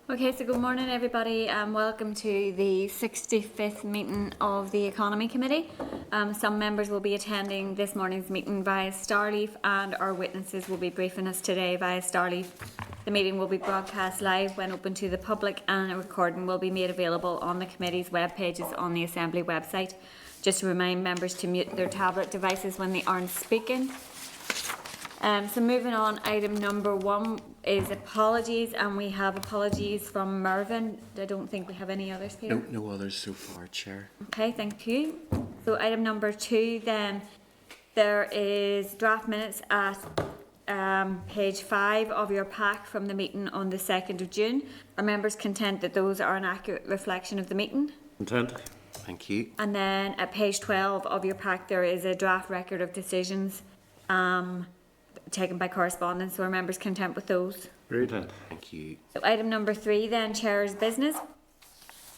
Okay, so good morning everybody and welcome to the 65th meeting of the Economy Committee. Some members will be attending this morning's meeting via Starleaf and our witnesses will be briefing us today via Starleaf. The meeting will be broadcast live when open to the public and a recording will be made available on the committee's web pages on the Assembly website. Just to remind members to mute their tablet devices when they aren't speaking. So moving on, item number 1 is apologies, and we have apologies from Mervyn. I don't think we have any others, Peter. No others so far, Chair. Okay, thank you. So item number 2 then, there is draft minutes at page 5 of your pack from the meeting on the 2nd of June. Are members content that those are an accurate reflection of the meeting? Content. Thank you. And then at page 12 of your pack there is a draft record of decisions taken by correspondence, so are members content with those? Content. Thank you. So item number 3 then, Chair's business.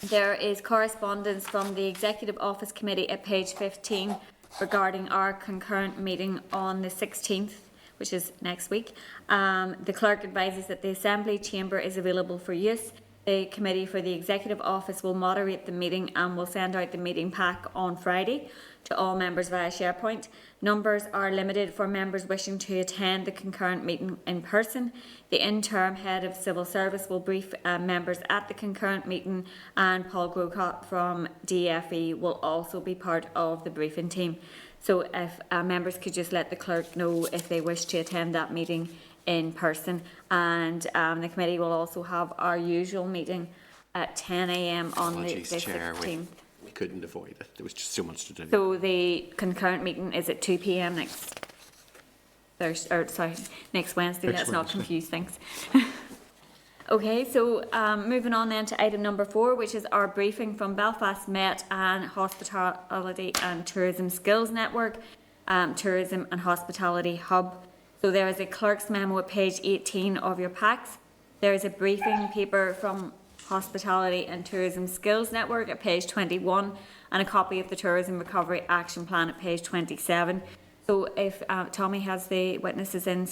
There is correspondence from the Executive Office Committee at page 15 regarding our concurrent meeting on the 16th, which is next week. The clerk advises that the Assembly chamber is available for use. The committee for the Executive Office will moderate the meeting and will send out the meeting pack on Friday to all members via SharePoint. Numbers are limited for members wishing to attend the concurrent meeting in person. The interim head of civil service will brief members at the concurrent meeting, and Paul Grocott from DFE will also be part of the briefing team. So if members could just let the clerk know if they wish to attend that meeting in person, and the committee will also have our usual meeting at 10 a.m. on the 16th. We couldn't avoid it. There was just so much to do. So the concurrent meeting is at 2 p.m. next Wednesday. Let's not confuse things. Okay, so moving on then to item number 4, which is our briefing from Belfast Met and Hospitality and Tourism Skills Network, Tourism and Hospitality Hub. So there is a clerk's memo at page 18 of your packs. There is a briefing paper from Hospitality and Tourism Skills Network at page 21 and a copy of the Tourism Recovery Action Plan at page 27. So if Tommy has the witnesses in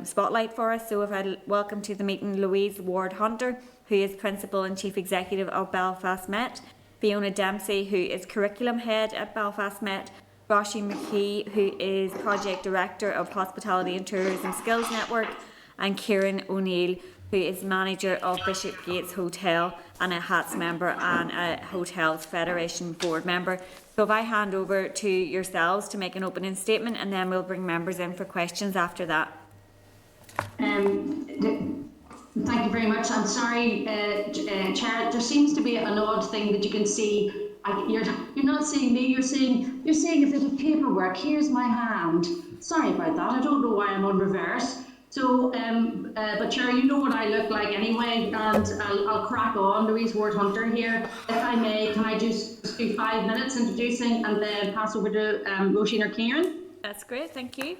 spotlight for us, so if I'd welcome to the meeting Louise Ward-Hunter, who is Principal and Chief Executive of Belfast Met, Fiona Dempsey, who is Curriculum Head at Belfast Met, Roshi McKee, who is Project Director of Hospitality and Tourism Skills Network, and Kieran O'Neill, who is Manager of Bishop Gates Hotel and a HATS member and a Hotels Federation board member. So if I hand over to yourselves to make an opening statement, and then we'll bring members in for questions after that. Thank you very much. I'm sorry, Chair, there seems to be an odd thing that you can see. You're not seeing me, you're seeing a bit of paperwork. Here's my hand. Sorry about that. I don't know why I'm on reverse. So, but Chair, you know what I look like anyway, and I'll crack on. Louise Ward-Hunter here. If I may, can I just do 5 minutes introducing and then pass over to Roisin or Kieran? That's great, thank you.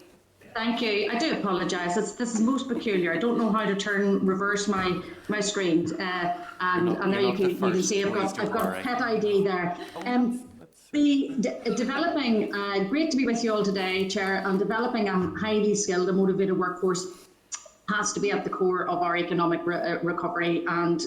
Thank you. I do apologise. This is most peculiar. I don't know how to reverse my screen. And there you can see I've got pet ID there. Developing, great to be with you all today, Chair, and developing a highly skilled and motivated workforce has to be at the core of our economic recovery, and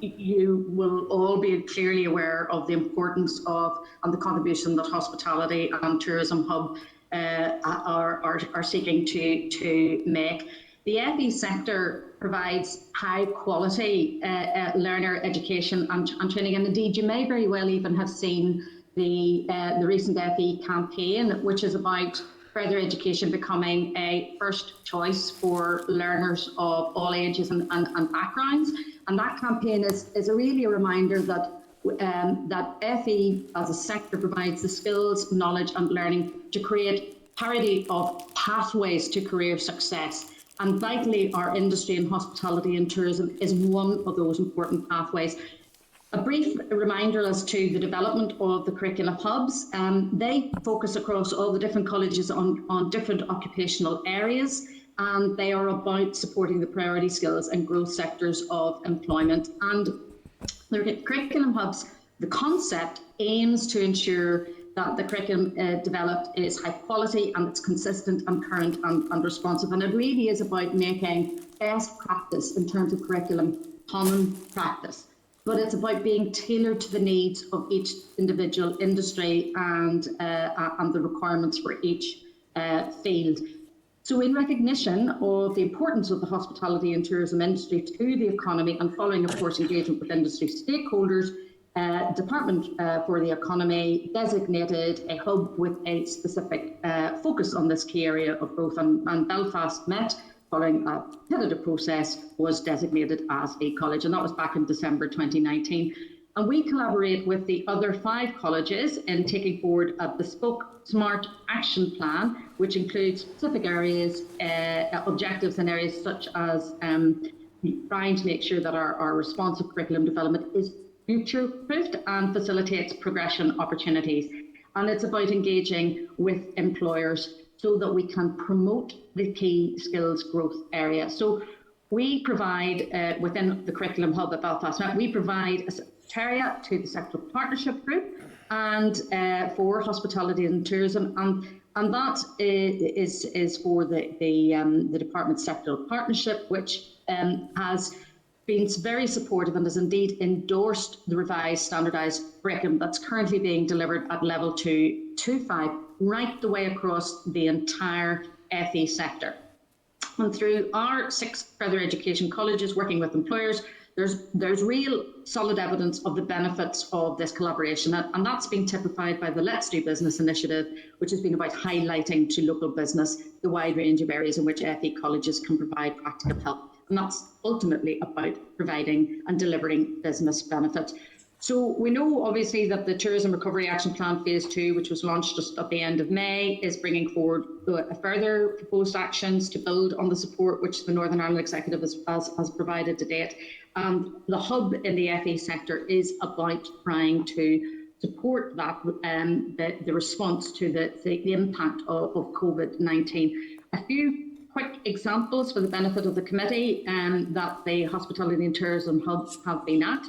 you will all be clearly aware of the importance of and the contribution that Hospitality and Tourism Hub are seeking to make. The FE sector provides high quality learner education and training, and indeed you may very well even have seen the recent FE campaign, which is about further education becoming a first choice for learners of all ages and backgrounds. And that campaign is really a reminder that FE as a sector provides the skills, knowledge and learning to create parity of pathways to career success. And vitally, our industry in hospitality and tourism is one of those important pathways. A brief reminder as to the development of the curriculum hubs. They focus across all the different colleges on different occupational areas, and they are about supporting the priority skills and growth sectors of employment. And the curriculum hubs, the concept aims to ensure that the curriculum developed is high quality and it's consistent and current and responsive. And it really is about making best practice in terms of curriculum common practice, but it's about being tailored to the needs of each individual industry and the requirements for each field. So in recognition of the importance of the hospitality and tourism industry to the economy, and following, of course, engagement with industry stakeholders, Department for the Economy designated a hub with a specific focus on this key area of growth, and Belfast Met, following a competitive process, was designated as a college, and that was back in December 2019. And we collaborate with the other 5 colleges in taking forward a bespoke smart action plan, which includes specific areas, objectives in areas such as trying to make sure that our responsive curriculum development is future-proofed and facilitates progression opportunities. And it's about engaging with employers so that we can promote the key skills growth area. So we provide, within the curriculum hub at Belfast Met, we provide a secretariat to the sectoral partnership group and for hospitality and tourism, and that is for the department sectoral partnership, which has been very supportive and has indeed endorsed the revised standardised curriculum that's currently being delivered at level 2 to 5, right the way across the entire FE sector. And through our 6 further education colleges working with employers, there's real solid evidence of the benefits of this collaboration, and that's been typified by the Let's Do Business initiative, which has been about highlighting to local business the wide range of areas in which FE colleges can provide practical help. And that's ultimately about providing and delivering business benefits. So we know obviously that the Tourism Recovery Action Plan Phase 2, which was launched just at the end of May, is bringing forward further proposed actions to build on the support which the Northern Ireland Executive has provided to date. And the hub in the FE sector is about trying to support that, the response to the impact of COVID-19. A few quick examples for the benefit of the committee that the Hospitality and Tourism hubs have been at.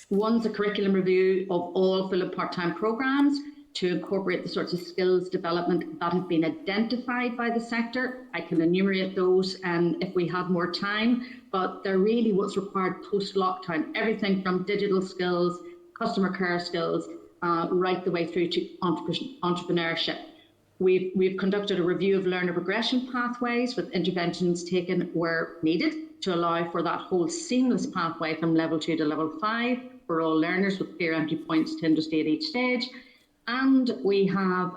One's a curriculum review of all full and part-time programmes to incorporate the sorts of skills development that have been identified by the sector. I can enumerate those if we have more time, but they're really what's required post-lockdown. Everything from digital skills, customer care skills, right the way through to entrepreneurship. We've conducted a review of learner progression pathways with interventions taken where needed to allow for that whole seamless pathway from level 2 to level 5 for all learners, with clear entry points to industry at each stage. And we have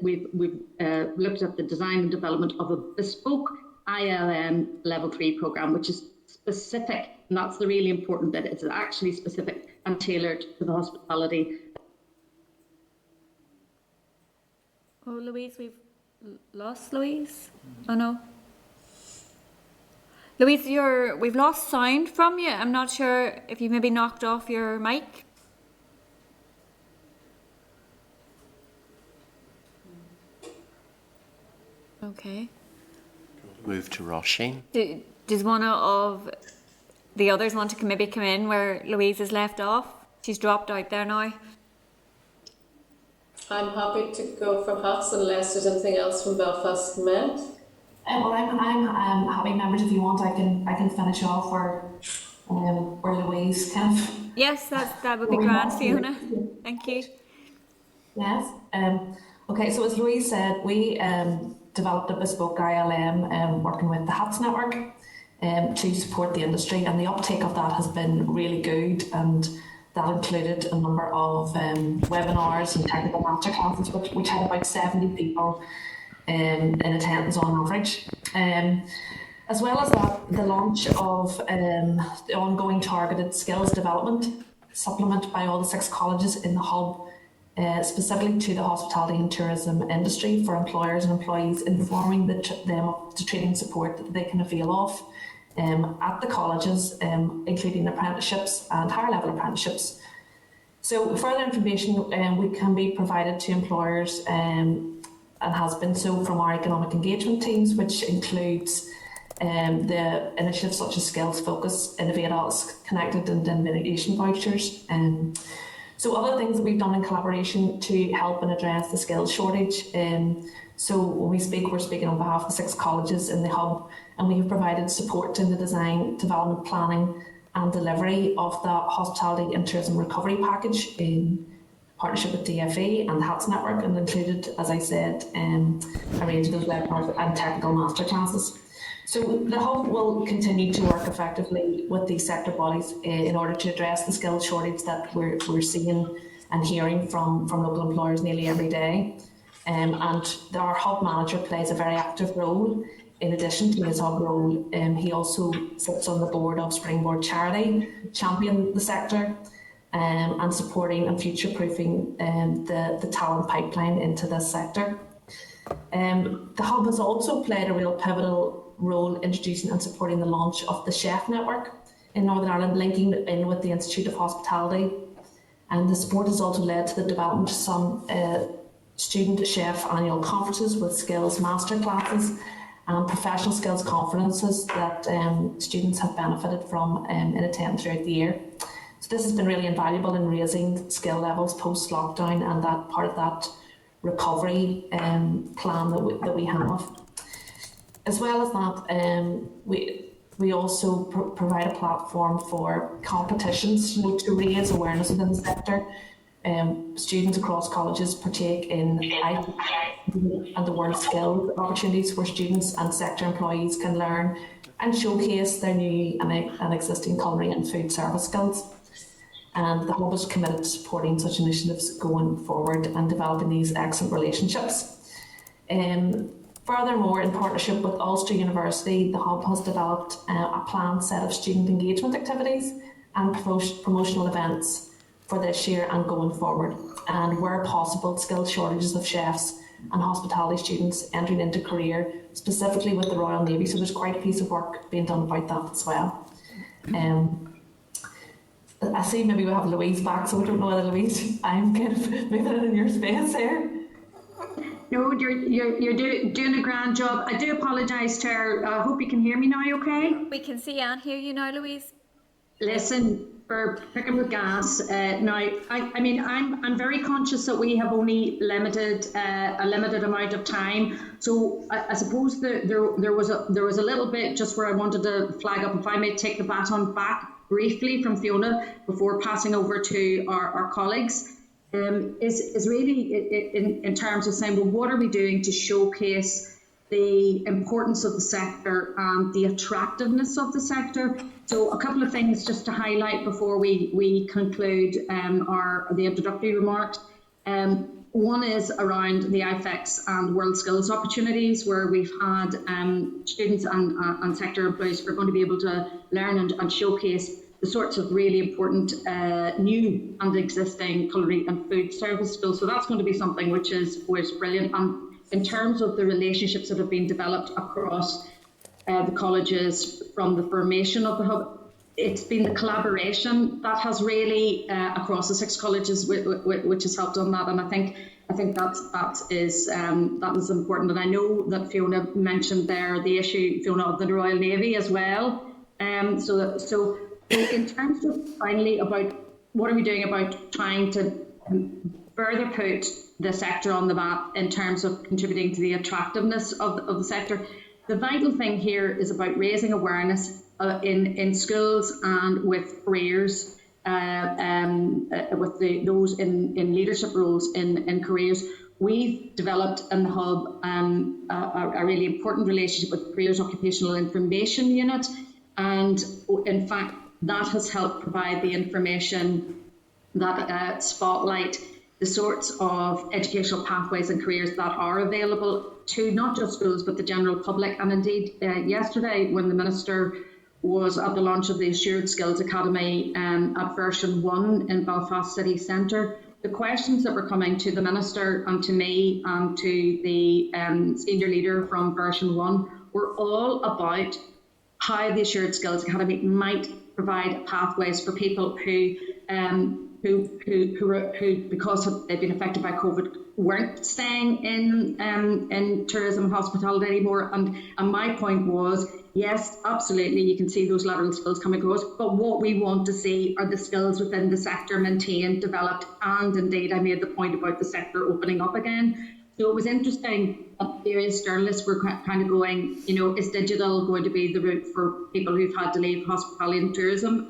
we've looked at the design and development of a bespoke ILM level 3 program, which is specific, and that's the really important bit. It's actually specific and tailored to the hospitality. Oh, Louise, we've lost Louise. Oh no, Louise, we've lost sound from you. I'm not sure if you maybe knocked off your mic. Okay. Move to Roisin. Does one of the others want to maybe come in where Louise is left off? She's dropped out there now. I'm happy to go for Huffs unless there's anything else from Belfast Met. Well, I'm happy, members. If you want, I can finish off where Louise kind of. Yes, that would be grand, Fiona. Thank you. Yes. Okay. So as Louise said, we developed a bespoke ILM working with the HATS network to support the industry, and the uptake of that has been really good, and that included a number of webinars and technical masterclasses, which had about 70 people in attendance on average. As well as that, the launch of the ongoing targeted skills development supplement by all the 6 colleges in the hub, specifically to the hospitality and tourism industry for employers and employees, informing them of the training support that they can avail of at the colleges, including apprenticeships and higher level apprenticeships. So further information we can be provided to employers and has been so from our economic engagement teams, which includes the initiatives such as Skills Focus, Innovate Us, Connected and Innovation Vouchers. So other things that we've done in collaboration to help and address the skills shortage. So when we speak, we're speaking on behalf of the 6 colleges in the hub, and we have provided support in the design, development, planning and delivery of the Hospitality and Tourism Recovery Package in partnership with DFE and the HATS Network, and included, as I said, a range of those webinars and technical masterclasses. So the Hub will continue to work effectively with these sector bodies in order to address the skills shortage that we're seeing and hearing from local employers nearly every day. And our Hub manager plays a very active role. In addition to his Hub role, he also sits on the board of Springboard Charity, championing the sector and supporting and future-proofing the talent pipeline into this sector. The Hub has also played a real pivotal role introducing and supporting the launch of the Chef Network in Northern Ireland, linking in with the Institute of Hospitality. And the support has also led to the development of some student chef annual conferences with skills masterclasses and professional skills conferences that students have benefited from in attending throughout the year. So this has been really invaluable in raising skill levels post-lockdown, and that part of that recovery plan that we have. As well as that, we also provide a platform for competitions, to raise awareness within the sector. Students across colleges partake in and the world skills opportunities where students and sector employees can learn and showcase their new and existing culinary and food service skills. And the Hub is committed to supporting such initiatives going forward and developing these excellent relationships. Furthermore, in partnership with Ulster University, the Hub has developed a planned set of student engagement activities and promotional events for this year and going forward. And where possible, skilled shortages of chefs and hospitality students entering into career, specifically with the Royal Navy. So there's quite a piece of work being done about that as well. I see maybe we have Louise back, so I don't know whether Louise, I'm kind of moving it in your space here. No, you're doing a grand job. I do apologise, Chair. I hope you can hear me now, okay? We can see and hear you now, Louise. Listen, for picking with gas, now, I mean, I'm very conscious that we have only a limited amount of time. So I suppose there was a little bit just where I wanted to flag up, if I may take the baton back briefly from Fiona before passing over to our colleagues. Is really in terms of saying, well, what are we doing to showcase the importance of the sector and the attractiveness of the sector? So a couple of things just to highlight before we conclude the introductory remarks. One is around the IFEX and World Skills opportunities, where we've had students and sector employees who are going to be able to learn and showcase the sorts of really important new and existing culinary and food service skills. So that's going to be something which is brilliant. And in terms of the relationships that have been developed across the colleges from the formation of the Hub, it's been the collaboration that has really across the 6 colleges which has helped on that. And I think that is important. And I know that Fiona mentioned there the issue, Fiona, of the Royal Navy as well. So in terms of finally about what are we doing about trying to further put the sector on the map in terms of contributing to the attractiveness of the sector, the vital thing here is about raising awareness in schools and with careers, with those in leadership roles in careers. We've developed in the Hub a really important relationship with the Careers Occupational Information Unit, and in fact that has helped provide the information that spotlight the sorts of educational pathways and careers that are available to not just schools but the general public. And indeed yesterday, when the Minister was at the launch of the Assured Skills Academy at version 1 in Belfast City Centre, the questions that were coming to the Minister and to me and to the senior leader from version 1 were all about how the Assured Skills Academy might provide pathways for people who because they've been affected by COVID, weren't staying in tourism and hospitality anymore. And my point was, yes, absolutely, you can see those lateral skills coming across, but what we want to see are the skills within the sector maintained, developed, and indeed I made the point about the sector opening up again. So it was interesting that various journalists were kind of going, is digital going to be the route for people who've had to leave hospitality and tourism?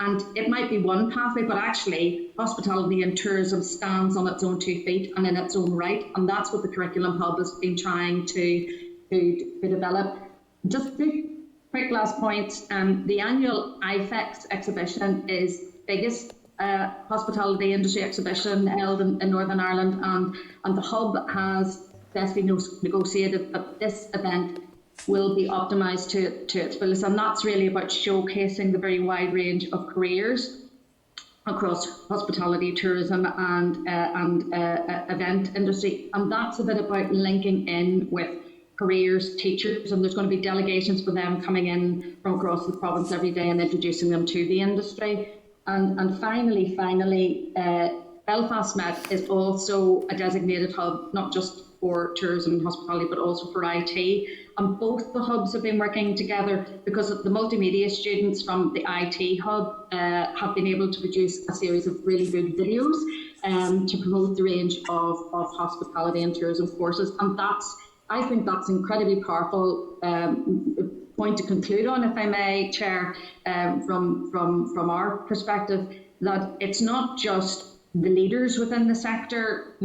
And it might be one pathway, but actually hospitality and tourism stands on its own 2 feet and in its own right. And that's what the Curriculum Hub has been trying to develop. Just 2 quick last points. The annual IFEX exhibition is biggest hospitality industry exhibition held in Northern Ireland, and the Hub has successfully negotiated that this event will be optimised to its fullest, and that's really about showcasing the very wide range of careers across hospitality, tourism and event industry, and that's a bit about linking in with careers, teachers, and there's going to be delegations for them coming in from across the province every day and introducing them to the industry. And finally, Belfast Met is also a designated hub, not just for tourism and hospitality, but also for IT. And both the hubs have been working together because the multimedia students from the IT hub have been able to produce a series of really good videos to promote the range of hospitality and tourism courses. And I think that's incredibly powerful point to conclude on, if I may, Chair, from our perspective, that it's not just the leaders within the sector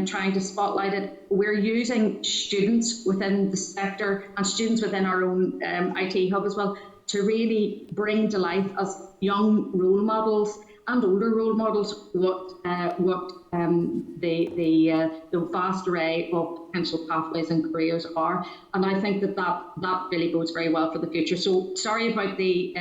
trying to spotlight it. We're using students within the sector and students within our own IT hub as well to really bring to life as young role models and older role models what the vast array of potential pathways and careers are, and I think that really bodes very well for the future. So sorry about the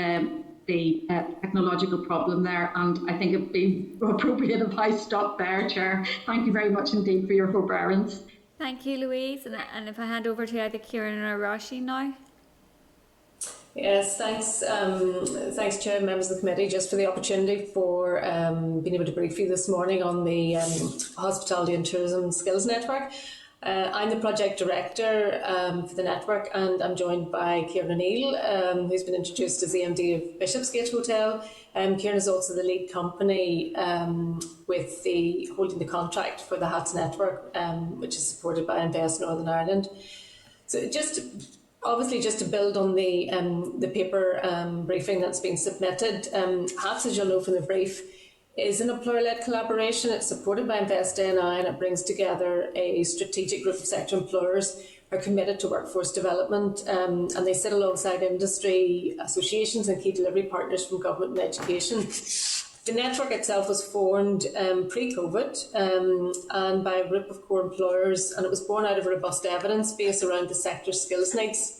technological problem there, and I think it'd be appropriate if I stop there, Chair. Thank you very much indeed for your forbearance. Thank you, Louise, and if I hand over to either Kieran or Roshi now. Yes, thanks. Thanks, Chair and members of the committee, just for the opportunity for being able to brief you this morning on the Hospitality and Tourism Skills Network. I'm the project director for the network, and I'm joined by Kieran O'Neill, who's been introduced as the MD of Bishopsgate Hotel. Kieran is also the lead company with holding the contract for the HATS network, which is supported by Invest Northern Ireland. So just to build on the paper briefing that's been submitted, HATS, as you'll know from the brief, is an employer-led collaboration. It's supported by Invest NI, and it brings together a strategic group of sector employers who are committed to workforce development, and they sit alongside industry associations and key delivery partners from government and education. The network itself was formed pre-COVID and by a group of core employers, and it was born out of a robust evidence base around the sector's skills needs.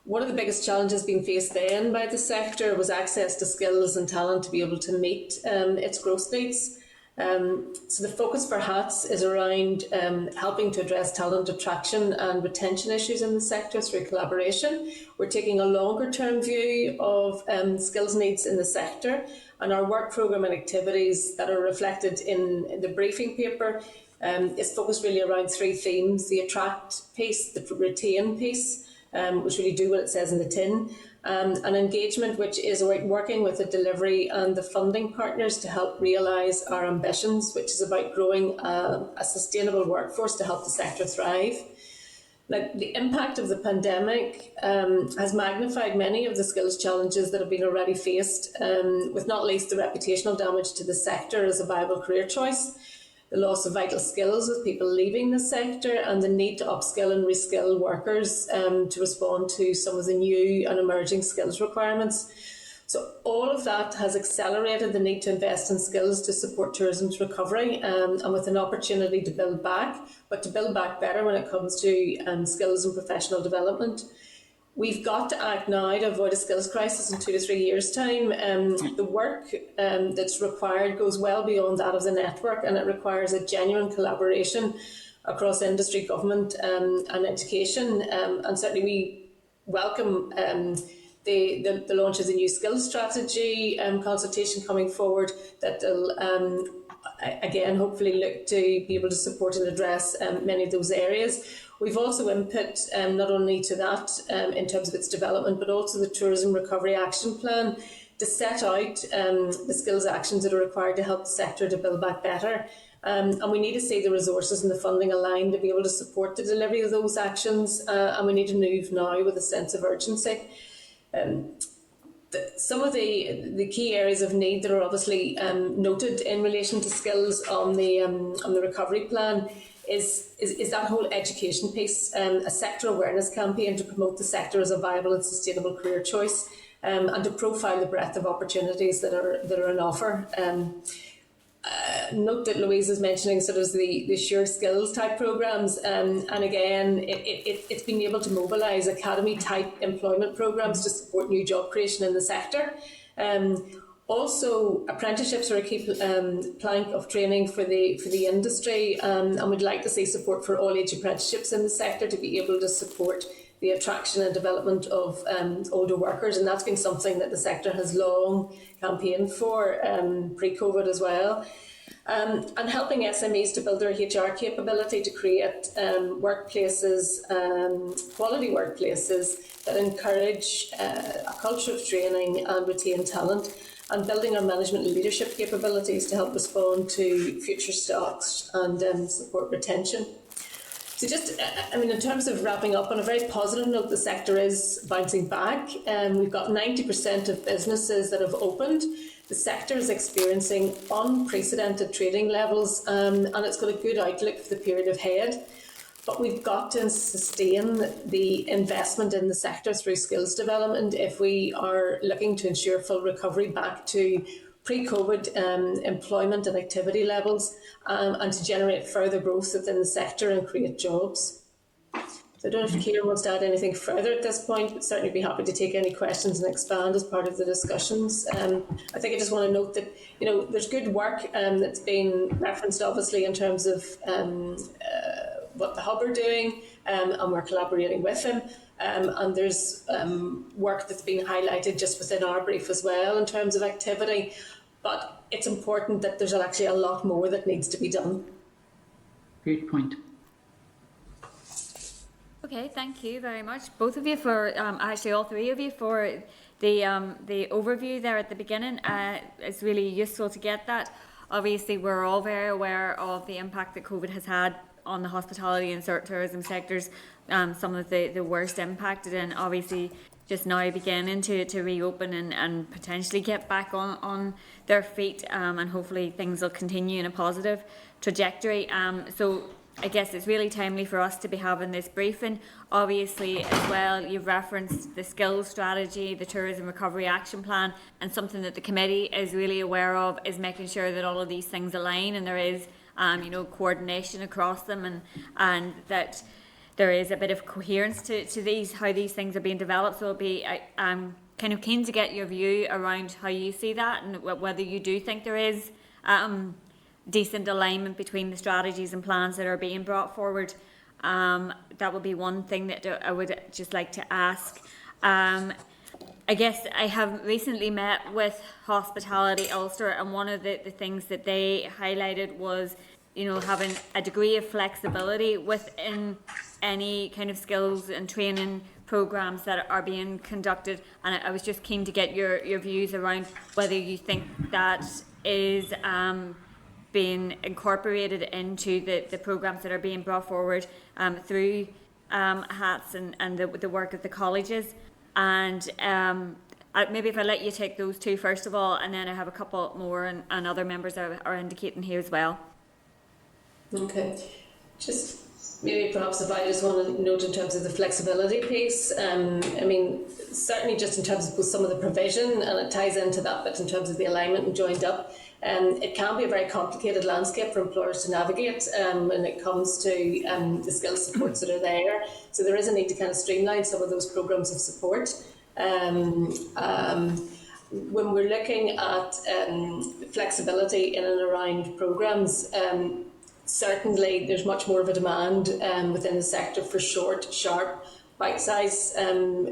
One of the biggest challenges being faced then by the sector was access to skills and talent to be able to meet its growth needs. So the focus for HATS is around helping to address talent attraction and retention issues in the sector through collaboration. We're taking a longer term view of skills needs in the sector, and our work programme and activities that are reflected in the briefing paper is focused really around 3 themes: the attract piece, the retain piece, which really do what it says in the tin, and engagement, which is working with the delivery and the funding partners to help realise our ambitions, which is about growing a sustainable workforce to help the sector thrive. Now, the impact of the pandemic has magnified many of the skills challenges that have been already faced, with not least the reputational damage to the sector as a viable career choice, the loss of vital skills with people leaving the sector, and the need to upskill and reskill workers to respond to some of the new and emerging skills requirements. So all of that has accelerated the need to invest in skills to support tourism's recovery, and with an opportunity to build back, but to build back better when it comes to skills and professional development. We've got to act now to avoid a skills crisis in 2 to 3 years' time. The work that's required goes well beyond that of the network, and it requires a genuine collaboration across industry, government and education. And certainly we welcome the launch of the new skills strategy consultation coming forward that will again hopefully look to be able to support and address many of those areas. We've also input not only to that in terms of its development, but also the Tourism Recovery Action Plan to set out the skills actions that are required to help the sector to build back better. And we need to see the resources and the funding aligned to be able to support the delivery of those actions, and we need to move now with a sense of urgency. Some of the key areas of need that are obviously noted in relation to skills on the recovery plan is that whole education piece, a sector awareness campaign to promote the sector as a viable and sustainable career choice, and to profile the breadth of opportunities that are on offer. Note that Louise is mentioning sort of the shared skills type programs, and again it's been able to mobilise academy type employment programs to support new job creation in the sector. Also, apprenticeships are a key plank of training for the industry, and we'd like to see support for all age apprenticeships in the sector to be able to support the attraction and development of older workers, and that's been something that the sector has long campaigned for pre-COVID as well. And helping SMEs to build their HR capability to create workplaces, quality workplaces that encourage a culture of training and retain talent, and building our management and leadership capabilities to help respond to future stocks and support retention. So just, in terms of wrapping up on a very positive note, the sector is bouncing back. We've got 90% of businesses that have opened. The sector is experiencing unprecedented trading levels, and it's got a good outlook for the period ahead. But we've got to sustain the investment in the sector through skills development if we are looking to ensure full recovery back to pre-COVID employment and activity levels, and to generate further growth within the sector and create jobs. So I don't know if Ciara wants to add anything further at this point, but certainly be happy to take any questions and expand as part of the discussions. I think I just want to note that there's good work that's been referenced obviously in terms of what the Hub are doing, and we're collaborating with them. And there's work that's been highlighted just within our brief as well in terms of activity. But it's important that there's actually a lot more that needs to be done. Great point. Okay, thank you very much, both of you, for actually all three of you, for the overview there at the beginning. It's really useful to get that. Obviously, we're all very aware of the impact that COVID has had on the hospitality and tourism sectors, some of the worst impacted, and obviously just now beginning to reopen and potentially get back on their feet, and hopefully things will continue in a positive trajectory. So I guess it's really timely for us to be having this briefing. Obviously as well, you've referenced the skills strategy, the tourism recovery action plan, and something that the committee is really aware of is making sure that all of these things align and there is coordination across them, and that there is a bit of coherence to these, how these things are being developed. So I'm kind of keen to get your view around how you see that, and whether you do think there is decent alignment between the strategies and plans that are being brought forward. That would be one thing that I would just like to ask. I guess I have recently met with Hospitality Ulster, and one of the things that they highlighted was having a degree of flexibility within any kind of skills and training programs that are being conducted, and I was just keen to get your views around whether you think that is being incorporated into the programs that are being brought forward through HATS and the work of the colleges. And maybe if I let you take those two first of all, and then I have a couple more, and other members are indicating here as well. Okay, just maybe perhaps if I just want to note in terms of the flexibility piece, certainly just in terms of some of the provision, and it ties into that, but in terms of the alignment and joined up, it can be a very complicated landscape for employers to navigate when it comes to the skills supports that are there. So there is a need to kind of streamline some of those programs of support. When we're looking at flexibility in and around programs, certainly there's much more of a demand within the sector for short, sharp, bite-sized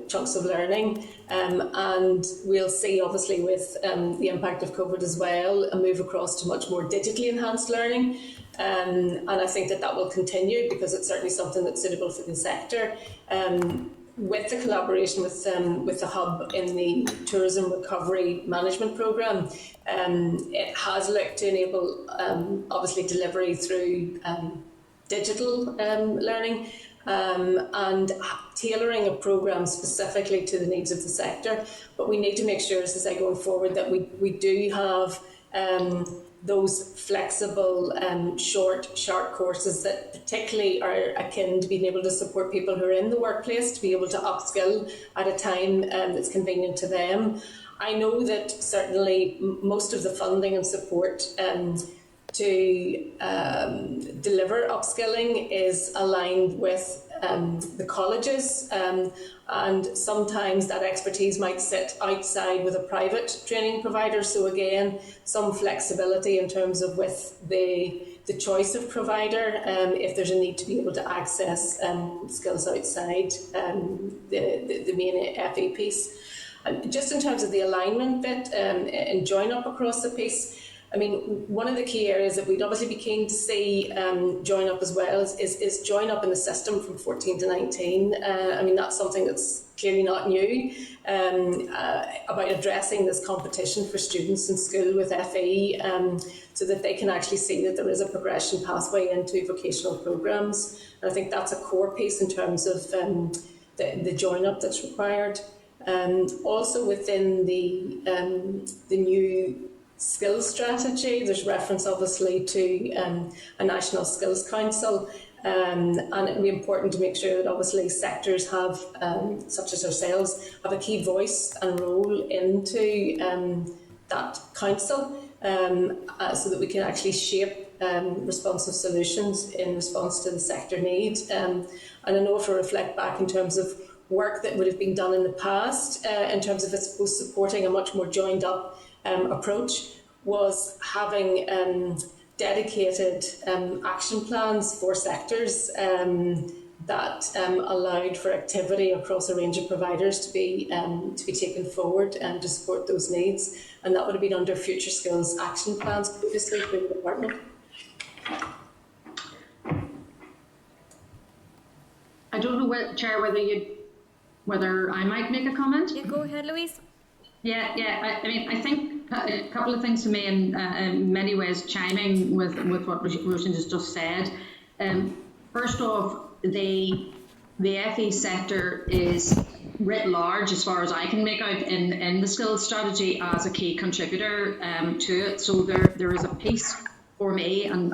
chunks of learning, and we'll see obviously with the impact of COVID as well a move across to much more digitally enhanced learning, and I think that will continue because it's certainly something that's suitable for the sector. with the collaboration with the hub in the tourism recovery management program, it has looked to enable obviously delivery through digital learning and tailoring a program specifically to the needs of the sector. But we need to make sure, as I say, going forward, that we do have those flexible, short, sharp courses that particularly are akin to being able to support people who are in the workplace to be able to upskill at a time that's convenient to them. I know that certainly most of the funding and support to deliver upskilling is aligned with the colleges, and sometimes that expertise might sit outside with a private training provider. So again, some flexibility in terms of with the choice of provider, if there's a need to be able to access skills outside the main FE piece. And just in terms of the alignment bit and join up across the piece, I mean, one of the key areas that we'd obviously be keen to see join up as well is join up in the system from 14 to 19. I mean, that's something that's clearly not new, about addressing this competition for students in school with FE, so that they can actually see that there is a progression pathway into vocational programs. And I think that's a core piece in terms of the join up that's required. Also within the new skills strategy, there's reference obviously to a national skills council, and it would be important to make sure that obviously sectors have, such as ourselves, have a key voice and role into that council, so that we can actually shape responsive solutions in response to the sector need. And I know if I reflect back in terms of work that would have been done in the past, in terms of, I suppose, supporting a much more joined up approach, was having dedicated action plans for sectors that allowed for activity across a range of providers to be taken forward and to support those needs. And that would have been under Future Skills action plans previously through the department. I don't know, Chair, whether I might make a comment. Yeah, go ahead, Louise. Yeah. I mean, I think a couple of things to me, in many ways chiming with what Roisin has just said. First off, the FE sector is writ large, as far as I can make out, in the skills strategy as a key contributor to it. So there is a piece for me and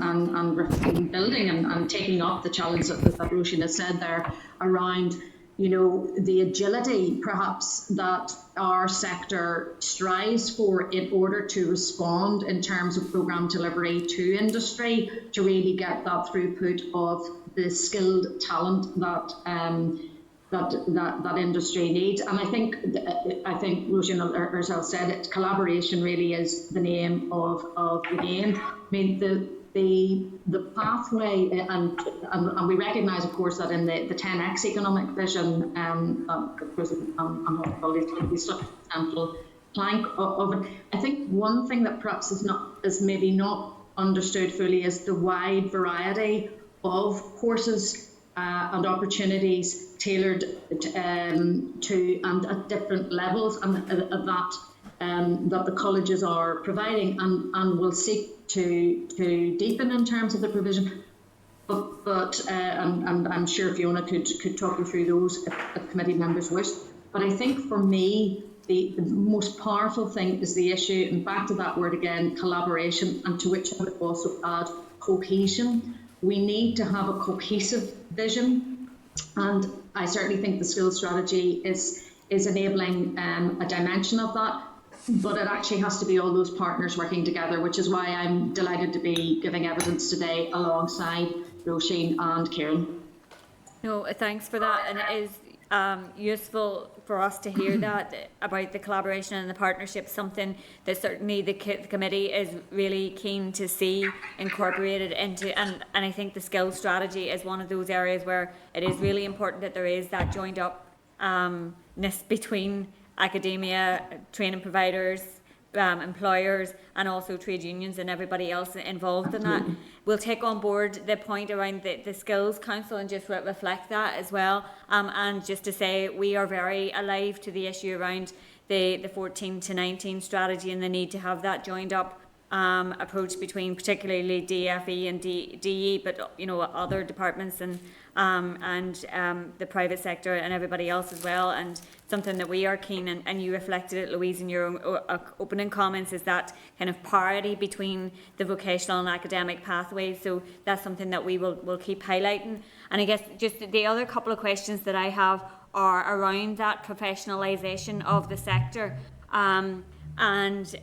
building and taking up the challenge that Roisin has said there around, you know, the agility perhaps that our sector strives for in order to respond in terms of programme delivery to industry, to really get that throughput of the skilled talent that industry needs. And I think Roisin herself said it, collaboration really is the name of the game. I mean, the pathway, and we recognise, of course, that in the 10x economic vision, of course, hospitality is such a central plank of it. I think one thing that perhaps is maybe not understood fully is the wide variety of courses and opportunities tailored to and at different levels, and that the colleges are providing and will seek to deepen in terms of the provision. But and I'm sure Fiona could talk you through those if committee members wish. But I think for me, the most powerful thing is the issue, and back to that word again, collaboration, and to which I would also add cohesion. We need to have a cohesive vision, and I certainly think the skills strategy is enabling a dimension of that. But it actually has to be all those partners working together, which is why I'm delighted to be giving evidence today alongside Roisin and Kieran. No, thanks for that, and it is useful for us to hear that about the collaboration and the partnership, something that certainly the committee is really keen to see incorporated into, and I think the skills strategy is one of those areas where it is really important that there is that joined upness between academia, training providers, employers and also trade unions and everybody else involved in that. We'll take on board the point around the Skills Council and just reflect that as well. And just to say, we are very alive to the issue around the 14 to 19 strategy and the need to have that joined up approach between particularly DFE and DE, but other departments and the private sector and everybody else as well. And something that we are keen, and you reflected it, Louise, in your opening comments, is that kind of parity between the vocational and academic pathways. So that's something that we'll keep highlighting. And I guess just the other couple of questions that I have are around that professionalisation of the sector. And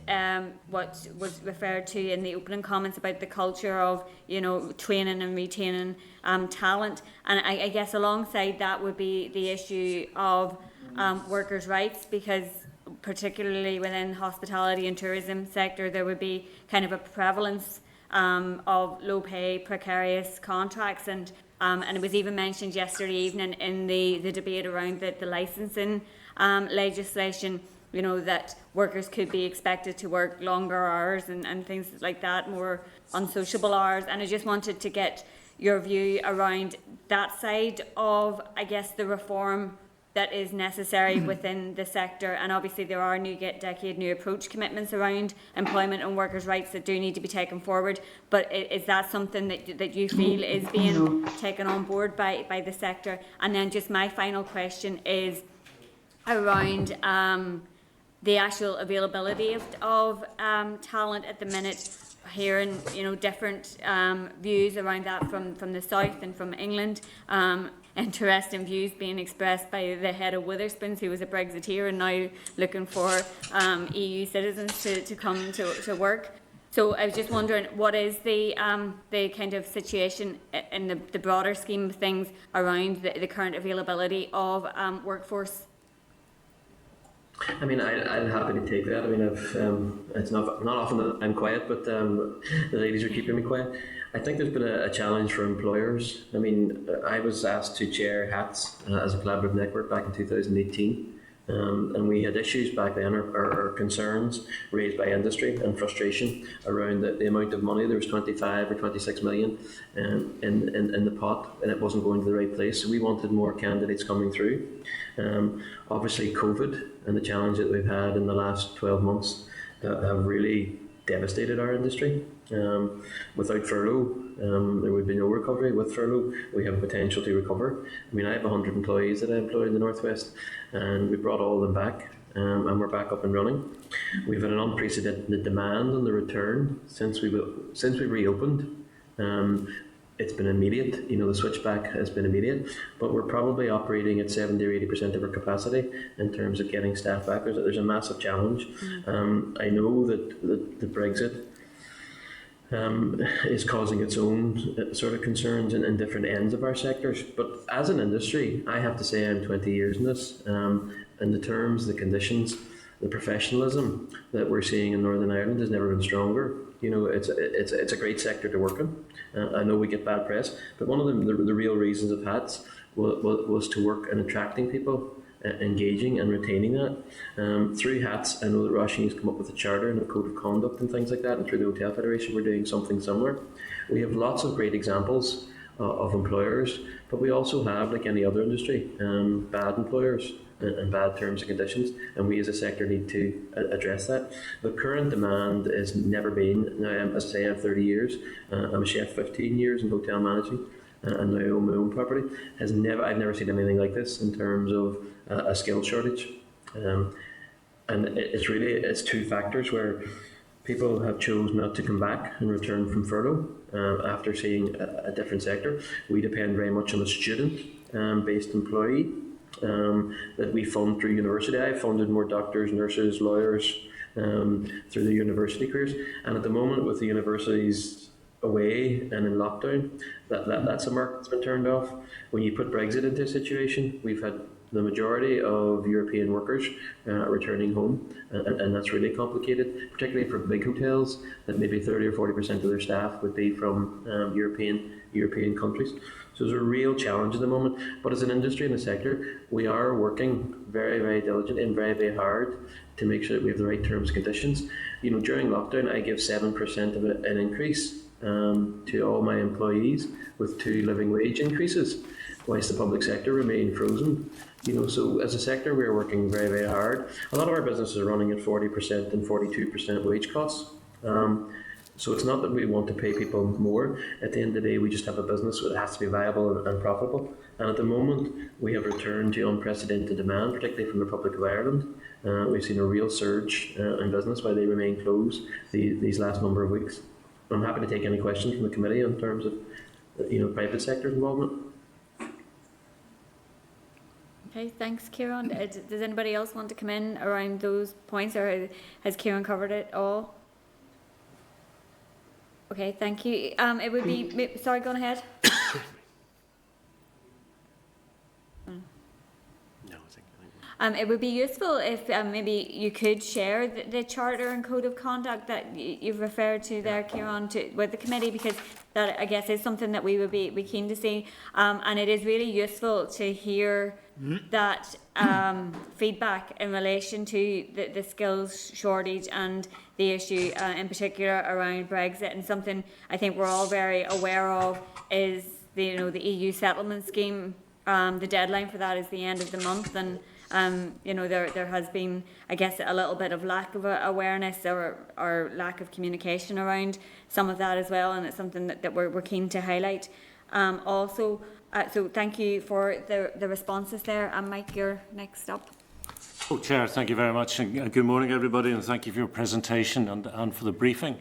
what was referred to in the opening comments about the culture of training and retaining talent, and I guess alongside that would be the issue of workers' rights, because particularly within hospitality and tourism sector there would be kind of a prevalence of low pay, precarious contracts, and it was even mentioned yesterday evening in the debate around the licensing legislation, that workers could be expected to work longer hours and things like that, more unsociable hours. And I just wanted to get your view around that side of, I guess, the reform that is necessary within the sector. And obviously there are new decade new approach commitments around employment and workers' rights that do need to be taken forward. But is that something that you feel is being taken on board by the sector? And then just my final question is around the actual availability of talent at the minute. Hearing different views around that from the south and from England. Interesting views being expressed by the head of Witherspoons, who was a Brexiteer and now looking for EU citizens to come to work. So I was just wondering, what is the kind of situation in the broader scheme of things around the current availability of workforce? I mean, I'm happy to take that. I mean, it's not often that I'm quiet, but the ladies are keeping me quiet. I think there's been a challenge for employers. I mean, I was asked to chair HATS as a collaborative network back in 2018. And we had issues back then, or concerns raised by industry and frustration around the amount of money. There was 25 or 26 million in the pot, and it wasn't going to the right place. So we wanted more candidates coming through. Obviously, COVID and the challenge that we've had in the last 12 months have really devastated our industry. Without furlough, there would be no recovery. With furlough, we have a potential to recover. I mean, I have 100 employees that I employ in the Northwest, and we brought all of them back, and we're back up and running. We've had an unprecedented demand on the return since we reopened. It's been immediate. The switchback has been immediate, but we're probably operating at 70 or 80% of our capacity in terms of getting staff back. There's a massive challenge. I know that the Brexit is causing its own sort of concerns in different ends of our sectors. But as an industry, I have to say I'm 20 years in this, and the terms, the conditions, the professionalism that we're seeing in Northern Ireland has never been stronger. It's a great sector to work in. I know we get bad press, but one of the real reasons of HATS was to work in attracting people, engaging and retaining that. Through HATS, I know that Roisin has come up with a charter and a code of conduct and things like that, and through the Hotel Federation we're doing something similar. We have lots of great examples of employers, but we also have, like any other industry, bad employers and bad terms and conditions, and we as a sector need to address that. The current demand has never been, now as I say, I have 30 years, I'm a chef 15 years in hotel managing, and now I own my own property. I've never seen anything like this in terms of a skill shortage. And it's two factors where people have chosen not to come back and return from furlough after seeing a different sector. We depend very much on a student-based employee that we fund through university. I've funded more doctors, nurses, lawyers through the university careers. And at the moment, with the universities away and in lockdown, that's a market that's been turned off. When you put Brexit into a situation, we've had the majority of European workers are returning home, and that's really complicated, particularly for big hotels that maybe 30 or 40% of their staff would be from European countries. So there's a real challenge at the moment. But as an industry and a sector, we are working very, very diligently and very, very hard to make sure that we have the right terms and conditions. You know, during lockdown, I give 7% of an increase to all my employees with 2 living wage increases, whilst the public sector remain frozen. You know, so as a sector, we're working very, very hard. A lot of our businesses are running at 40% and 42% wage costs. So it's not that we want to pay people more. At the end of the day, we just have a business that has to be viable and profitable. And at the moment, we have returned to unprecedented demand, particularly from the Republic of Ireland. We've seen a real surge in business while they remain closed these last number of weeks. I'm happy to take any questions from the committee in terms of, private sector involvement. Okay, thanks, Kieran. Does anybody else want to come in around those points, or has Kieran covered it all? Okay, thank you. It would be, sorry, go on ahead. It would be useful if maybe you could share the charter and code of conduct that you've referred to there, Kieran, with the committee, because that, I guess, is something that we would be keen to see. And it is really useful to hear that feedback in relation to the skills shortage and the issue in particular around Brexit. And something I think we're all very aware of is the EU settlement scheme. The deadline for that is the end of the month, and there has been, I guess, a little bit of lack of awareness or lack of communication around some of that as well, and it's something that we're keen to highlight. Also, so thank you for the responses there. And Mike, you're next up. Oh, Chair, thank you very much, and good morning, everybody, and thank you for your presentation and for the briefing.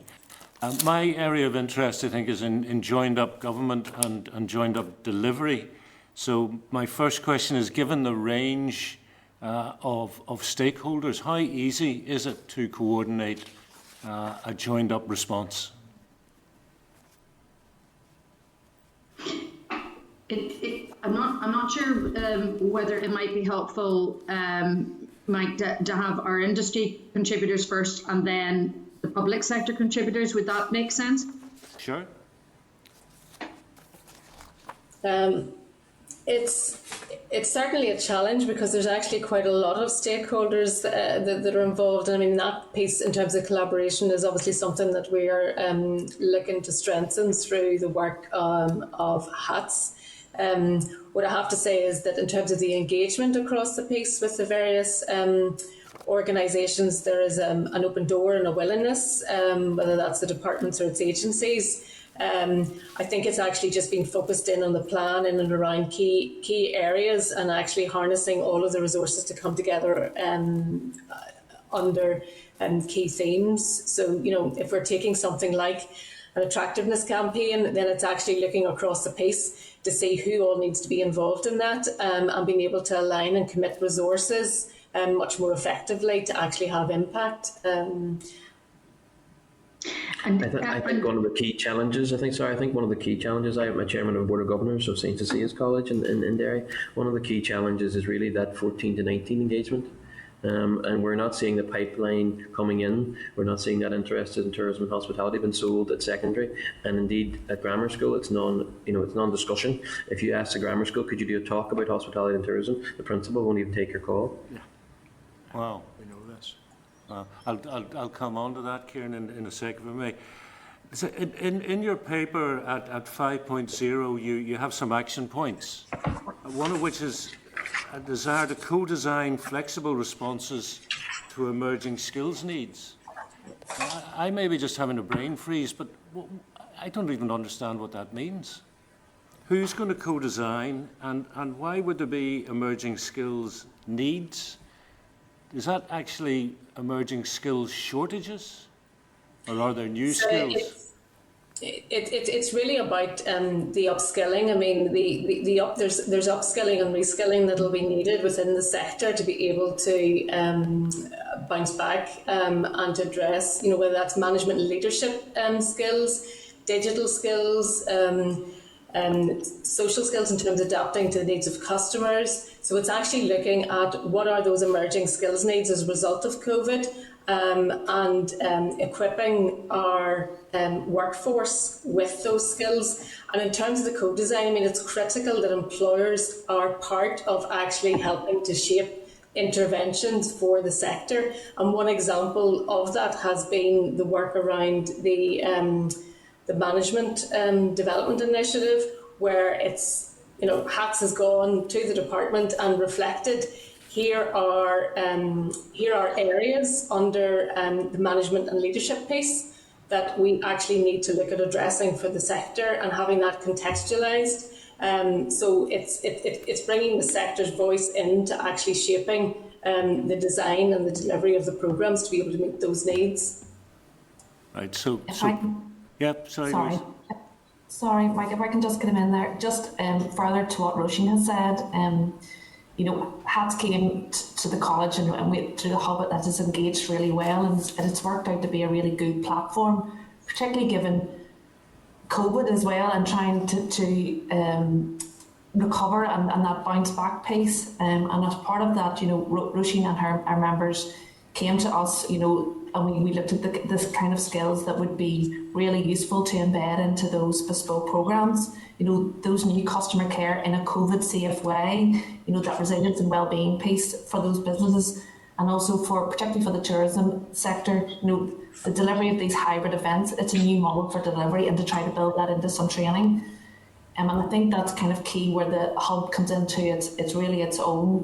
My area of interest, I think, is in joined-up government and joined-up delivery. So my first question is, given the range of stakeholders, how easy is it to coordinate a joined-up response? I'm not sure whether it might be helpful, Mike, to have our industry contributors first and then the public sector contributors. Would that make sense? Sure. It's certainly a challenge because there's actually quite a lot of stakeholders that are involved. And I mean, that piece in terms of collaboration is obviously something that we are looking to strengthen through the work of HATS. What I have to say is that in terms of the engagement across the piece with the various organisations, there is an open door and a willingness, whether that's the departments or its agencies. I think it's actually just been focused in on the plan in and around key areas, and actually harnessing all of the resources to come together under key themes. So, if we're taking something like an attractiveness campaign, then it's actually looking across the piece to see who all needs to be involved in that, and being able to align and commit resources much more effectively to actually have impact. I think one of the key challenges, I think one of the key challenges, I'm a chairman of the Board of Governors of St. Cecilia's College in Derry. One of the key challenges is really that 14 to 19 engagement. And we're not seeing the pipeline coming in. We're not seeing that interest in tourism and hospitality being sold at secondary, and indeed at grammar school, it's non-discussion. If you ask the grammar school, could you do a talk about hospitality and tourism, the principal won't even take your call. Yeah. Wow, we know this. I'll come on to that, Kieran, in a second, if I may. So in your paper at 5.0, you have some action points, one of which is a desire to co-design flexible responses to emerging skills needs. I may be just having a brain freeze, but I don't even understand what that means. Who's going to co-design, and why would there be emerging skills needs? Is that actually emerging skills shortages, or are there new skills? It's really about the upskilling. I mean, there's upskilling and reskilling that will be needed within the sector to be able to bounce back and to address, whether that's management and leadership skills, digital skills, social skills in terms of adapting to the needs of customers, So it's actually looking at what are those emerging skills needs as a result of COVID, and equipping our workforce with those skills. And in terms of the code design, I mean, it's critical that employers are part of actually helping to shape interventions for the sector. And one example of that has been the work around the management development initiative, where it's, HATS has gone to the department and reflected, here are areas under the management and leadership piece that we actually need to look at addressing for the sector and having that contextualised. So it's bringing the sector's voice into actually shaping the design and the delivery of the programmes to be able to meet those needs. Right, sorry. Sorry, Mike, if I can just get him in there, just further to what Roisin has said, HATS came to the college and we, through the hub, that has engaged really well, and it's worked out to be a really good platform, particularly given COVID as well, and trying to recover and that bounce back pace. And as part of that, Roisin and our members came to us, and we looked at this kind of skills that would be really useful to embed into those bespoke programs. Those new customer care in a COVID safe way, that resilience and wellbeing piece for those businesses, and also particularly for the tourism sector, the delivery of these hybrid events. It's a new model for delivery, and to try to build that into some training. And I think that's kind of key where the hub comes into it's really its own.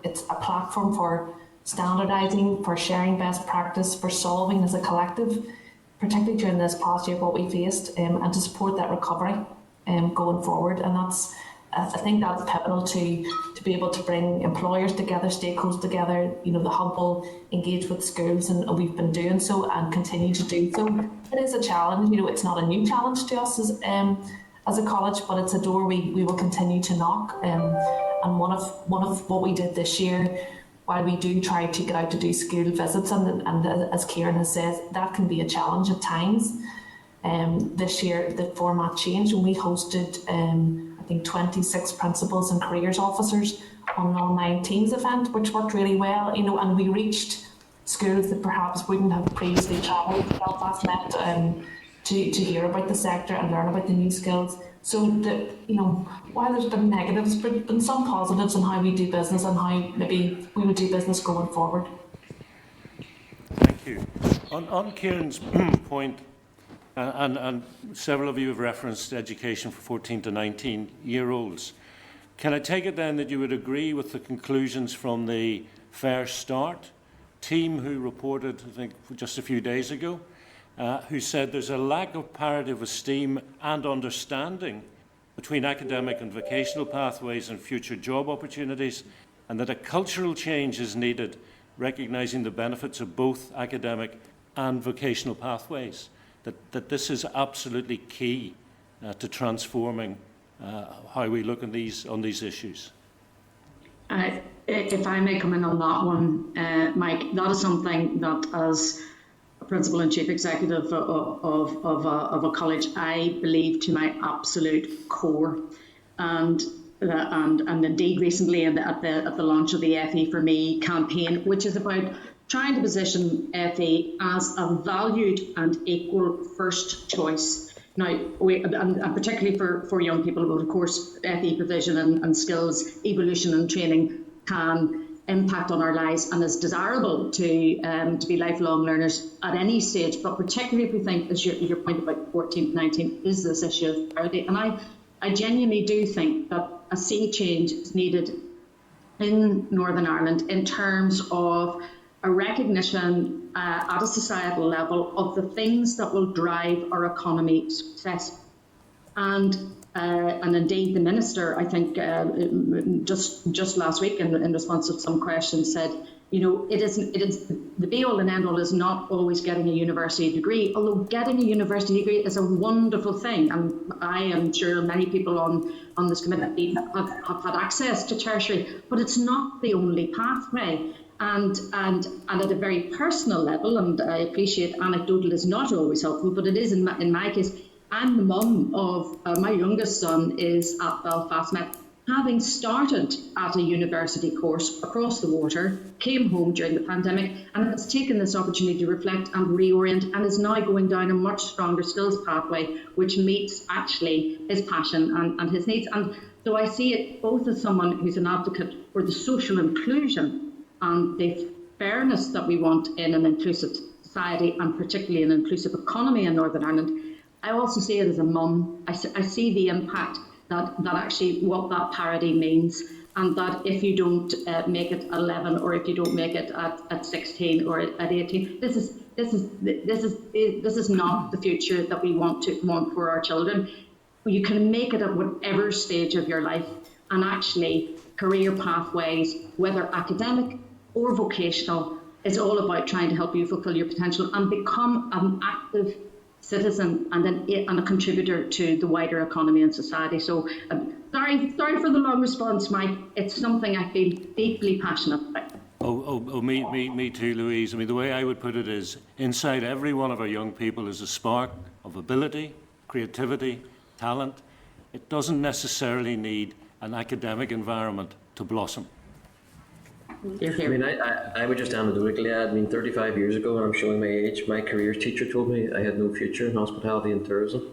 It's a platform for standardising, for sharing best practice, for solving as a collective, particularly during this past year what we faced, and to support that recovery going forward. And I think that's pivotal to be able to bring employers together, stakeholders together. The hub will engage with schools, and we've been doing so and continue to do so. It is a challenge. It's not a new challenge to us as a college, but it's a door we will continue to knock. And one of what we did this year, while we do try to get out to do school visits, and as Kieran has said, that can be a challenge at times. This year the format changed, and we hosted I think 26 principals and careers officers on an online Teams event, which worked really well, and we reached schools that perhaps wouldn't have previously travelled to Belfast Met to hear about the sector and learn about the new skills. So while there's been negatives, there's been some positives in how we do business and how maybe we would do business going forward. Thank you. On Kieran's point, and several of you have referenced education for 14 to 19-year-olds. Can I take it then that you would agree with the conclusions from the Fair Start team who reported, I think, just a few days ago, who said there's a lack of parity of esteem and understanding between academic and vocational pathways and future job opportunities, and that a cultural change is needed, recognising the benefits of both academic and vocational pathways, that this is absolutely key to transforming how we look on these issues. If I may come in on that one, Mike, that is something that, as a principal and chief executive of a college, I believe to my absolute core, and indeed recently at the launch of the FE for Me campaign, which is about trying to position FE as a valued and equal first choice. Now, and particularly for young people, but of course, FE provision and skills evolution and training can impact on our lives and is desirable to be lifelong learners at any stage, but particularly if we think, as your point about 14 to 19, is this issue of parity. And I genuinely do think that a sea change is needed in Northern Ireland in terms of a recognition at a societal level of the things that will drive our economy success. And indeed, the minister, I think, just last week, in response to some questions, said, it is the be-all and end-all is not always getting a university degree, although getting a university degree is a wonderful thing. And I am sure many people on this committee have had access to tertiary, but it's not the only pathway. And at a very personal level, and I appreciate anecdotal is not always helpful, but it is in my case. I'm the mum of my youngest son is at Belfast Met. having started at a university course across the water, came home during the pandemic and has taken this opportunity to reflect and reorient, and is now going down a much stronger skills pathway, which meets actually his passion and his needs. And so I see it both as someone who's an advocate for the social inclusion and the fairness that we want in an inclusive society, and particularly an inclusive economy in Northern Ireland. I also see it as a mum. I see the impact that actually what that parity means, and that if you don't make it at 11, or if you don't make it at 16 or at 18, this is not the future that we want for our children. You can make it at whatever stage of your life, and actually career pathways, whether academic or vocational, is all about trying to help you fulfil your potential and become an active citizen and a contributor to the wider economy and society. So sorry for the long response, Mike. It's something I feel deeply passionate about. Me too, Louise. I mean, the way I would put it is, inside every one of our young people is a spark of ability, creativity, talent. It doesn't necessarily need an academic environment to blossom. I mean, I would just anecdotally add, I mean, 35 years ago, and I'm showing my age, my careers teacher told me I had no future in hospitality and tourism.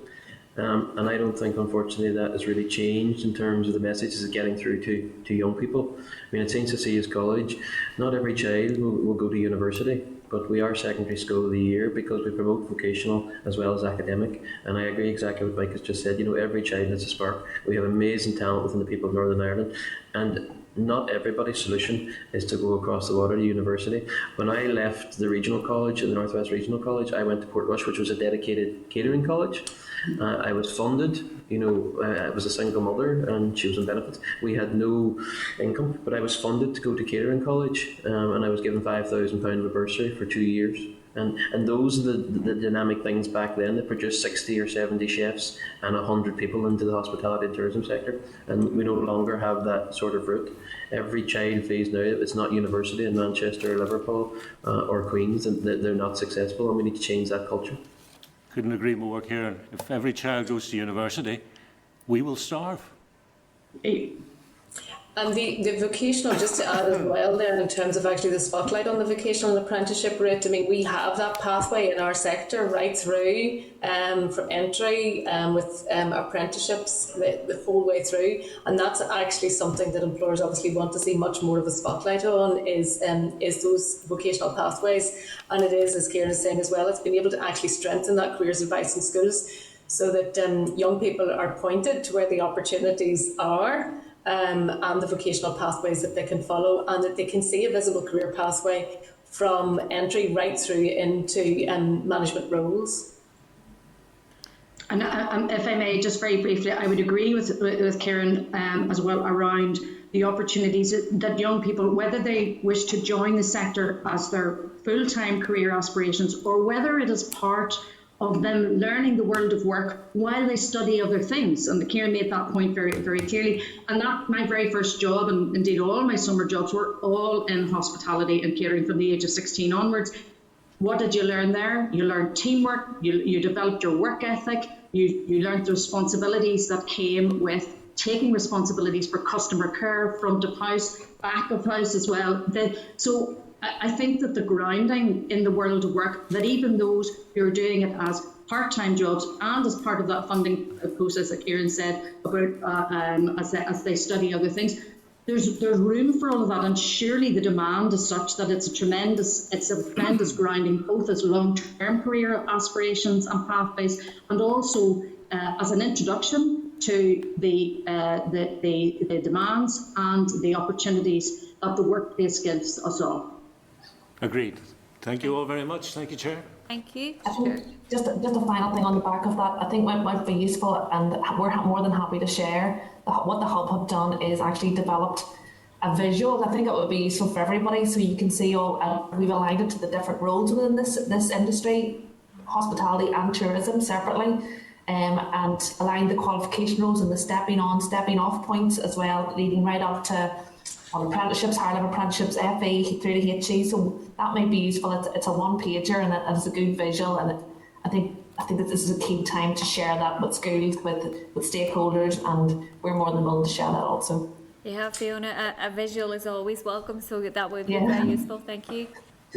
And I don't think, unfortunately, that has really changed in terms of the messages it's getting through to young people. I mean, at St. Cecilia's College, not every child will go to university, but we are secondary school of the year because we promote vocational as well as academic. And I agree exactly what Mike has just said. You know, every child has a spark. We have amazing talent within the people of Northern Ireland. And not everybody's solution is to go across the water to university. When I left the regional college, the Northwest Regional College, I went to Portrush, which was a dedicated catering college. I was funded, you know, I was a single mother and she was on benefits. We had no income, but I was funded to go to catering college, and I was given £5,000 of a bursary for 2 years. And those are the dynamic things back then that produced 60 or 70 chefs and 100 people into the hospitality and tourism sector. And we no longer have that sort of route. Every child feels now it's not university in Manchester or Liverpool or Queens, and they're not successful, and we need to change that culture. Couldn't agree more, Kieran. If every child goes to university, we will starve. And the vocational, just to add as well there, in terms of actually the spotlight on the vocational and apprenticeship route, I mean, we have that pathway in our sector right through from entry with apprenticeships the whole way through. And that's actually something that employers obviously want to see much more of a spotlight on, is those vocational pathways. And it is, as Kieran is saying as well, it's been able to actually strengthen that careers advice in schools so that young people are pointed to where the opportunities are. And the vocational pathways that they can follow, and that they can see a visible career pathway from entry right through into management roles. And if I may, just very briefly, I would agree with Kieran as well around the opportunities that young people, whether they wish to join the sector as their full-time career aspirations, or whether it is part of them learning the world of work while they study other things. And Kieran made that point very, very clearly. And that, my very first job, and indeed all my summer jobs, were all in hospitality and catering from the age of 16 onwards. What did you learn there? You learned teamwork, you developed your work ethic, you learned the responsibilities that came with taking responsibilities for customer care, front of house, back of house as well. So I think that the grounding in the world of work, that even those who are doing it as part-time jobs and as part of that funding process that Kieran said about as they study other things, there's room for all of that, and surely the demand is such that it's a tremendous grounding, both as long-term career aspirations and pathways, and also as an introduction to the demands and the opportunities that the workplace gives us all. Agreed. Thank you all very much. Thank you, Chair. Thank you. I think just a final thing on the back of that, I think what might be useful, and we're more than happy to share, what the Hub have done is actually developed a visual. I think it would be useful for everybody, so you can see all, we've aligned it to the different roles within this industry, hospitality and tourism separately, and aligned the qualification roles and the stepping on, stepping off points as well, leading right up to apprenticeships, higher level apprenticeships, FE through to HE. So that might be useful. It's a one pager, and it's a good visual, and I think that this is a key time to share that with schools, with stakeholders, and we're more than willing to share that also. Yeah, Fiona, a visual is always welcome, so that would be Yeah. very useful. Thank you.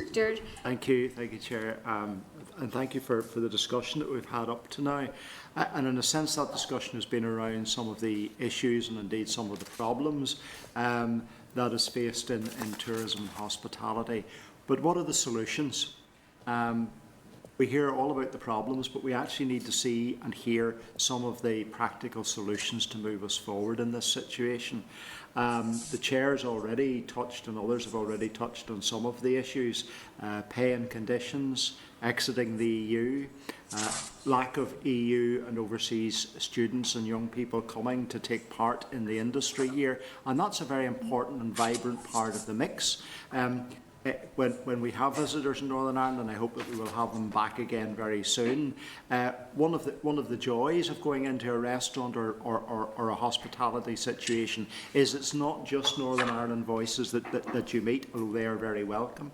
Stuart? Thank you, Chair, and thank you for the discussion that we've had up to now. And in a sense, that discussion has been around some of the issues and indeed some of the problems that is faced in tourism and hospitality. But what are the solutions? We hear all about the problems, but we actually need to see and hear some of the practical solutions to move us forward in this situation. The Chair's already touched, and others have already touched on some of the issues: pay and conditions, exiting the EU, lack of EU and overseas students and young people coming to take part in the industry here, and that's a very important and vibrant part of the mix. When we have visitors in Northern Ireland, and I hope that we will have them back again very soon, one of the joys of going into a restaurant or a hospitality situation is it's not just Northern Ireland voices that you meet, although they are very welcome.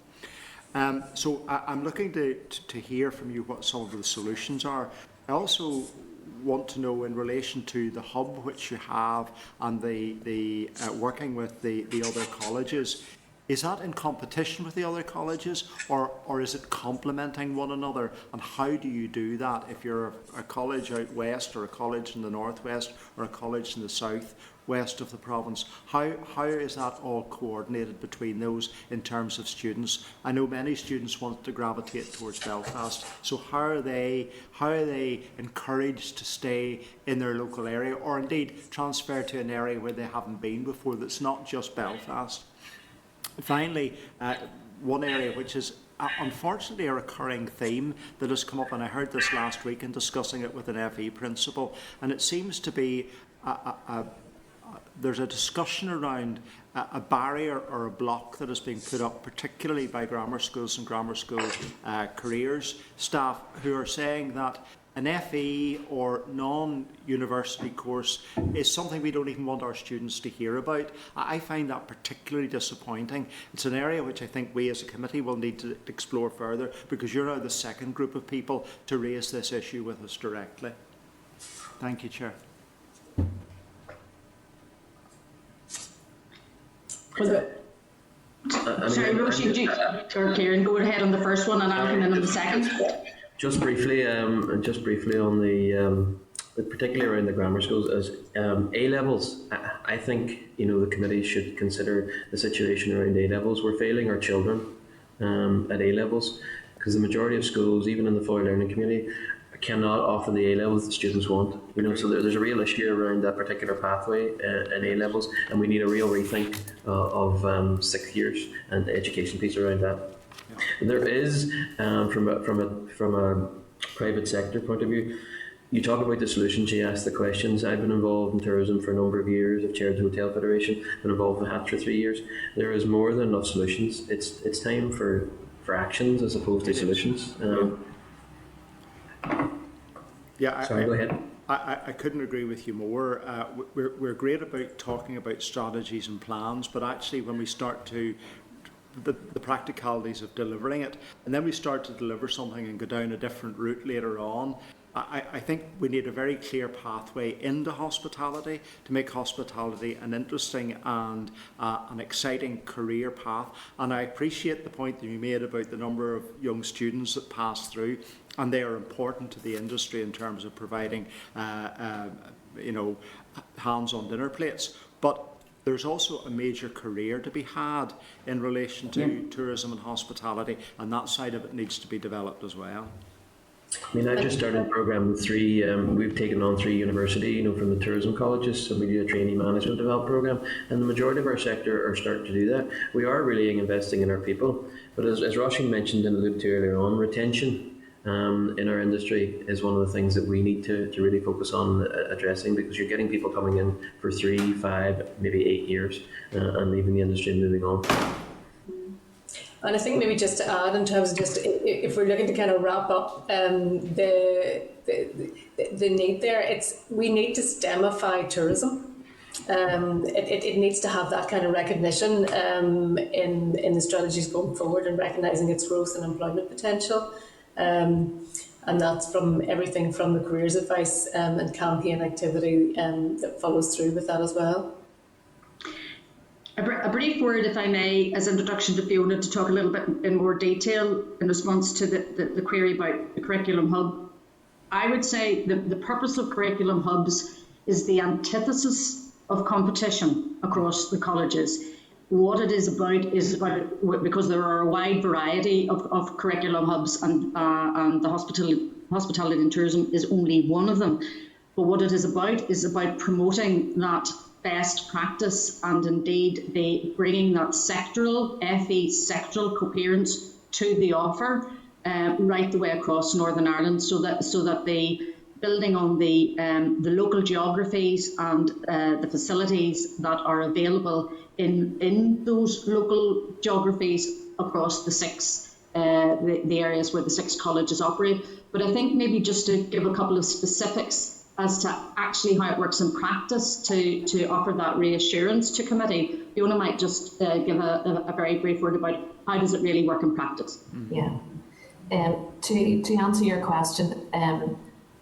So I'm looking to hear from you what some of the solutions are. I also want to know, in relation to the hub which you have and the working with the other colleges, is that in competition with the other colleges, or is it complementing one another? And how do you do that if you're a college out west, or a college in the northwest, or a college in the south west of the province? How is that all coordinated between those in terms of students? I know many students want to gravitate towards Belfast, so how are they encouraged to stay in their local area, or indeed transfer to an area where they haven't been before, that's not just Belfast? Finally, one area which is unfortunately a recurring theme that has come up, and I heard this last week in discussing it with an FE principal, and it seems to be there's a discussion around a barrier or a block that is being put up, particularly by grammar schools and grammar school careers staff, who are saying that an FE or non-university course is something we don't even want our students to hear about. I find that particularly disappointing. It's an area which I think we as a committee will need to explore further, because you're now the second group of people to raise this issue with us directly. Thank you, Chair. Sorry, Roisin, or Kieran, go ahead on the first one, and I'll come in on the second. Just briefly on the particularly around the grammar schools, as A levels, I think the committee should consider the situation around A levels. We're failing our children at A levels, because the majority of schools, even in the fully learning community, cannot offer the A levels that students want. So there's a real issue around that particular pathway in A levels, and we need a real rethink of 6 years and the education piece around that. There is, from a private sector point of view, you talk about the solutions, you ask the questions. I've been involved in tourism for a number of years. I've chaired the Hotel Federation, been involved in HAT for 3 years. There is more than enough solutions. It's time for actions as opposed to solutions. Sorry, go ahead. I couldn't agree with you more. We're great about talking about strategies and plans, but actually when we start to the practicalities of delivering it, and then we start to deliver something and go down a different route later on, I think we need a very clear pathway into hospitality to make hospitality an interesting and an exciting career path. And I appreciate the point that you made about the number of young students that pass through, and they are important to the industry in terms of providing hands-on dinner plates. But there's also a major career to be had in relation to tourism and hospitality, and that side of it needs to be developed as well. I mean, I just started a program with we've taken on 3 university, from the tourism colleges, so we do a trainee management development program, and the majority of our sector are starting to do that. We are really investing in our people, but as Roisin mentioned and alluded to earlier on, retention in our industry is one of the things that we need to really focus on addressing, because you're getting people coming in for 3, 5, maybe 8 years, and leaving the industry and moving on. And I think maybe just to add, in terms of just if we're looking to kind of wrap up the need there, we need to STEMify tourism. It needs to have that kind of recognition in the strategies going forward, and recognising its growth and employment potential. and that's from everything from the careers advice and campaign activity that follows through with that as well. A brief word, if I may, as introduction to Fiona, to talk a little bit in more detail in response to the query about the curriculum hub. I would say the purpose of curriculum hubs is the antithesis of competition across the colleges. What it is about because there are a wide variety of curriculum hubs, and the hospitality and tourism is only one of them. But what it is about promoting that best practice, and indeed bringing that sectoral sectoral coherence to the offer right the way across Northern Ireland, so that the building on the local geographies and the facilities that are available in those local geographies across the six the areas where the 6 colleges operate. But I think maybe just to give a couple of specifics as to actually how it works in practice to offer that reassurance to committee, Fiona might just give a very brief word about how does it really work in practice. Yeah. To answer your question,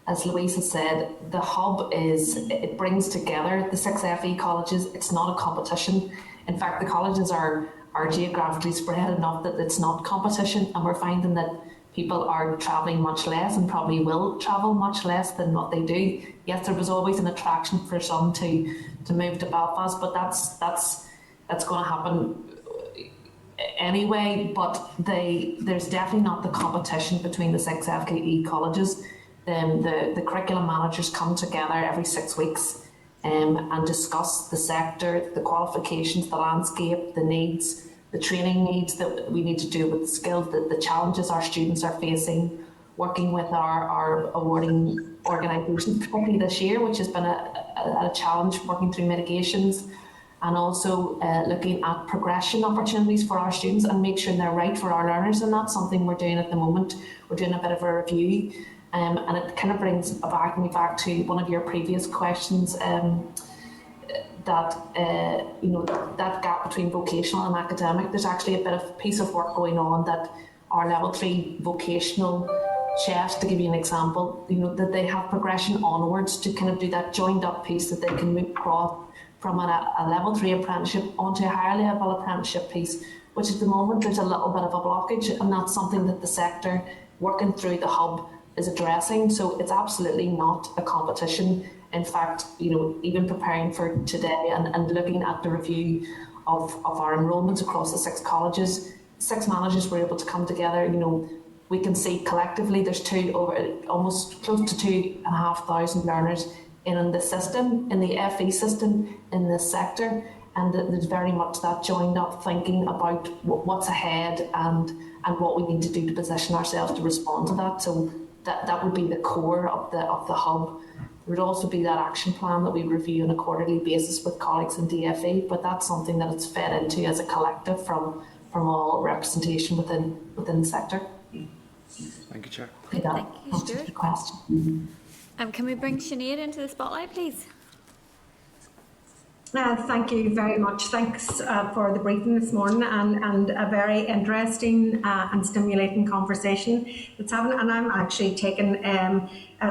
as Louise has said, the hub it brings together the 6 FE colleges. It's not a competition. In fact, the colleges are geographically spread enough that it's not competition, and we're finding that people are travelling much less and probably will travel much less than what they do. Yes, there was always an attraction for some to move to Belfast, but that's going to happen anyway. But there's definitely not the competition between the 6 FE colleges. The curriculum managers come together every 6 weeks and discuss the sector, the qualifications, the landscape, the needs, the training needs that we need to do with the skills, the challenges our students are facing, working with our awarding organisations, particularly this year, which has been a challenge, working through mitigations, and also looking at progression opportunities for our students and make sure they're right for our learners. And that's something we're doing at the moment. We're doing a bit of a review, and it kind of brings me back to one of your previous questions, that that gap between vocational and academic. There's actually a bit of piece of work going on that our level 3 vocational chefs, to give you an example, that they have progression onwards to kind of do that joined up piece, that they can move across from a level 3 apprenticeship onto a higher level apprenticeship piece, which at the moment there's a little bit of a blockage, and that's something that the sector working through the hub is addressing. So it's absolutely not a competition. In fact, even preparing for today and looking at the review of our enrolments across the 6 colleges, 6 managers were able to come together. We can see collectively there's almost close to 2,500 learners in the system, in the FE system, in this sector, and there's very much that joined up thinking about what's ahead and what we need to do to position ourselves to respond to that. So that would be the core of the hub. There would also be that action plan that we review on a quarterly basis with colleagues in DFE, but that's something that it's fed into as a collective from all representation within the sector. Thank you, Chair. Thank you, Stuart. Good question. Can we bring Sinead into the spotlight, please? Thank you very much. Thanks for the briefing this morning and a very interesting and stimulating conversation that's happening. And I'm actually taking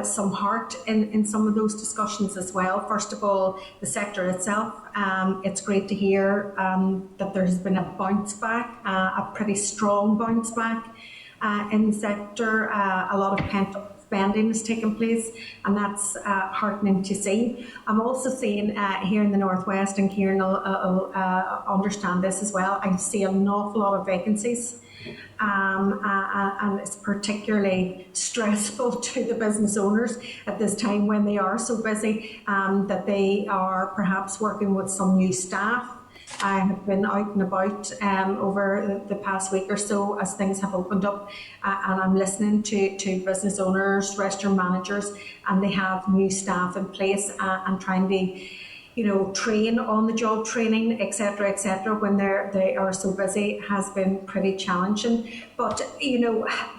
some heart in some of those discussions as well. First of all, the sector itself. It's great to hear that there has been a bounce back, a pretty strong bounce back in the sector. A lot of pent-up spending has taken place, and that's heartening to see. I'm also seeing here in the Northwest, and Kieran will understand this as well, I see an awful lot of vacancies, and it's particularly stressful to the business owners at this time when they are so busy that they are perhaps working with some new staff. I have been out and about over the past week or so as things have opened up, and I'm listening to business owners, restaurant managers, and they have new staff in place and trying to train on the job training, etc., when they are so busy has been pretty challenging. But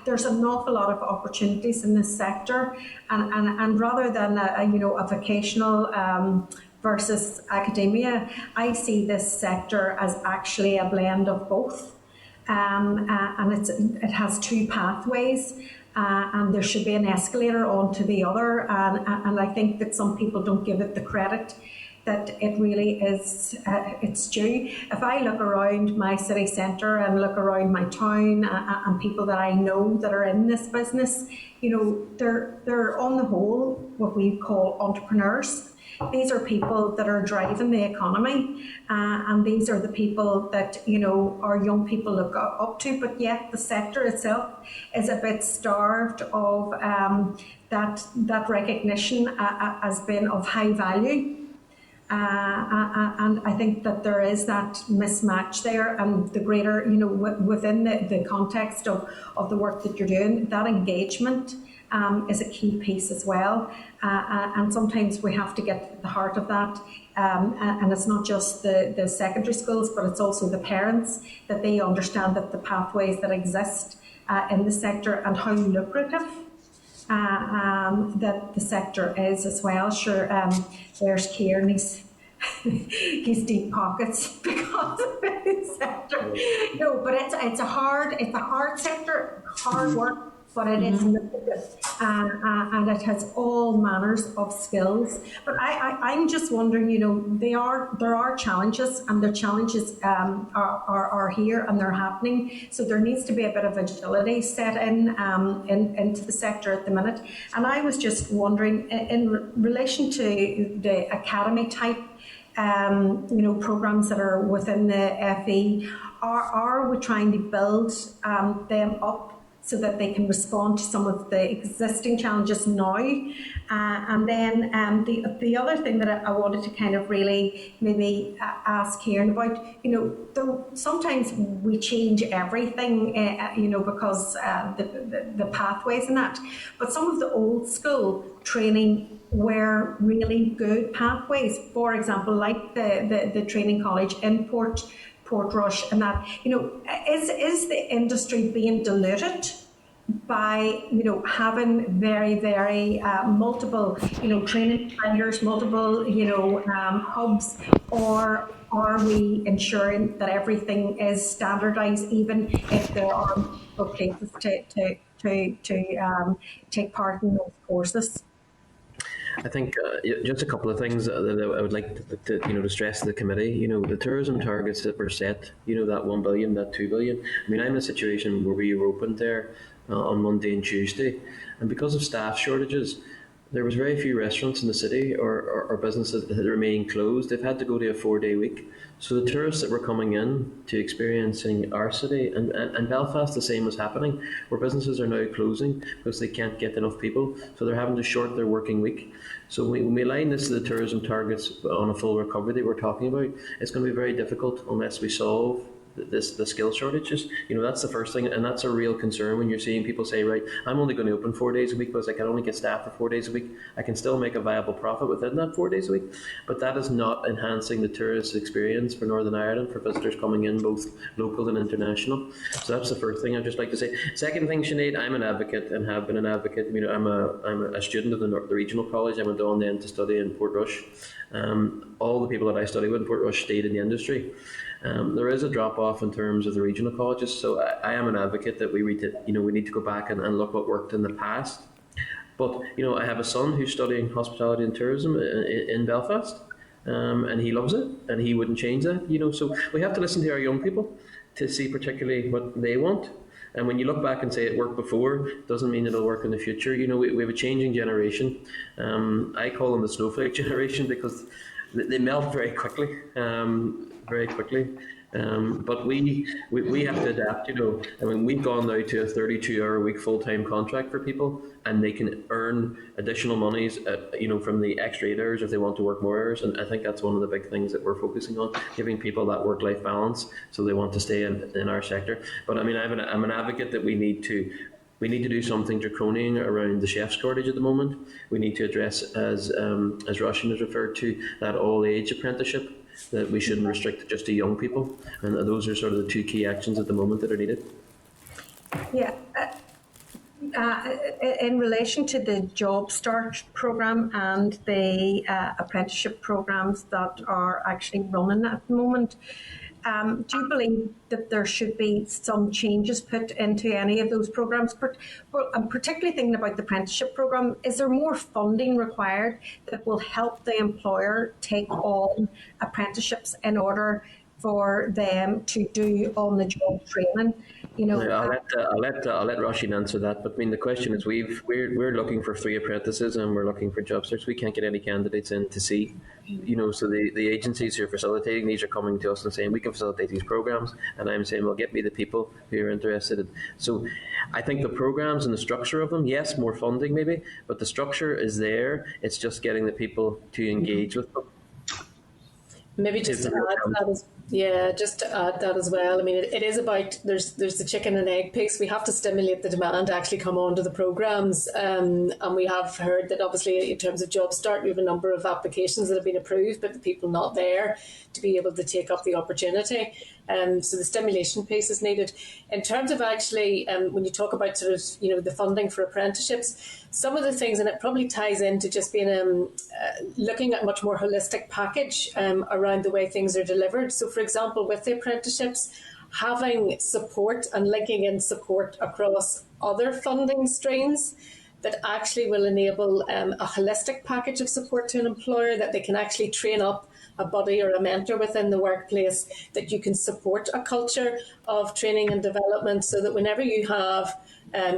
there's an awful lot of opportunities in this sector, and rather than a vocational versus academia, I see this sector as actually a blend of both, and it has 2 pathways. and there should be an escalator onto the other. And I think that some people don't give it the credit that it really is, it's due. If I look around my city centre and look around my town and people that I know that are in this business, you know, they're on the whole what we call entrepreneurs. These are people that are driving the economy, and these are the people that, you know, our young people look up to, but yet the sector itself is a bit starved of that recognition as being of high value. And I think that there is that mismatch there, and the greater, you know, within the context of the work that you're doing, that engagement is a key piece as well. And sometimes we have to get to the heart of that. And it's not just the secondary schools, but it's also the parents, that they understand that the pathways that exist in the sector and how lucrative that the sector is as well. Sure, there's Kieran, he's deep pockets because of the sector. No, but it's a hard sector, hard work, but it is lucrative, and it has all manners of skills. But I'm just wondering, you know, there are challenges, and the challenges are here and they're happening. So there needs to be a bit of agility set into the sector at the minute. And I was just wondering, in relation to the academy type, you know, programs that are within the FE, are we trying to build them up so that they can respond to some of the existing challenges now? And then the other thing that I wanted to kind of really maybe ask Kieran about, you know, sometimes we change everything, you know, because the pathways and that, but some of the old school training were really good pathways. For example, like the training college in Portrush, and that, you know, is the industry being diluted by, you know, having very, very multiple, you know, training providers, multiple, you know, hubs, or are we ensuring that everything is standardised, even if there are places to take part in those courses? I think just a couple of things that I would like to stress to the committee. You know, the tourism targets that were set, you know, that 1 billion, that 2 billion. I mean, I'm in a situation where we were opened there on Monday and Tuesday, and because of staff shortages, there was very few restaurants in the city or businesses that remained closed. They've had to go to a 4-day week. So the tourists that were coming in to experiencing our city, and Belfast, the same was happening, where businesses are now closing because they can't get enough people. So they're having to short their working week. So when we align this to the tourism targets on a full recovery that we're talking about, it's going to be very difficult unless we solve the skill shortages. You know, that's the first thing, and that's a real concern when you're seeing people say, right, I'm only going to open 4 days a week because I can only get staff for 4 days a week. I can still make a viable profit within that 4 days a week, but that is not enhancing the tourist experience for Northern Ireland, for visitors coming in, both local and international. So that's the first thing I'd just like to say. Second thing, Sinead, I'm an advocate and have been an advocate. You know, I'm a student of the regional college. I went on then to study in Portrush. All the people that I studied with in Portrush stayed in the industry. There is a drop-off in terms of the regional colleges, so I am an advocate that we need to go back and look what worked in the past. But, you know, I have a son who's studying hospitality and tourism in Belfast, and he loves it, and he wouldn't change that, you know. So we have to listen to our young people to see particularly what they want. And when you look back and say it worked before, doesn't mean it'll work in the future. You know, we have a changing generation. I call them the snowflake generation because they melt very quickly. But we have to adapt, you know. I mean, we've gone now to a 32-hour-a-week full-time contract for people, and they can earn additional monies, you know, from the extra 8 hours if they want to work more hours. And I think that's one of the big things that we're focusing on, giving people that work-life balance so they want to stay in our sector. But I mean, I'm an advocate that we need to do something draconian around the chef shortage at the moment. We need to address, as Roisin has referred to, that all-age apprenticeship, that we shouldn't restrict it just to young people. And those are sort of the two key actions at the moment that are needed. Yeah. In relation to the Job Start programme and the apprenticeship programmes that are actually running at the moment, do you believe that there should be some changes put into any of those programs? I'm particularly thinking about the apprenticeship program. Is there more funding required that will help the employer take on apprenticeships in order for them to do on-the-job training? You know, Yeah, I'll let Roisin answer that. But I mean, the question is, we're looking for 3 apprentices and we're looking for job search. We can't get any candidates in to see, so the agencies who are facilitating these are coming to us and saying we can facilitate these programs, and I'm saying, well, get me the people who are interested. So I think the programs and the structure of them, yes, more funding maybe, but the structure is there. It's just getting the people to engage with them. Maybe just to add that as well. I mean, it is about, there's the chicken and egg piece. We have to stimulate the demand to actually come onto the programmes. And we have heard that obviously in terms of Job Start, we have a number of applications that have been approved, but the people not there to be able to take up the opportunity. So the stimulation piece is needed. In terms of actually, when you talk about sort of, the funding for apprenticeships, some of the things, and it probably ties into just being looking at a much more holistic package around the way things are delivered. So, for example, with the apprenticeships, having support and linking in support across other funding streams that actually will enable a holistic package of support to an employer, that they can actually train up a buddy or a mentor within the workplace, that you can support a culture of training and development, so that whenever you have,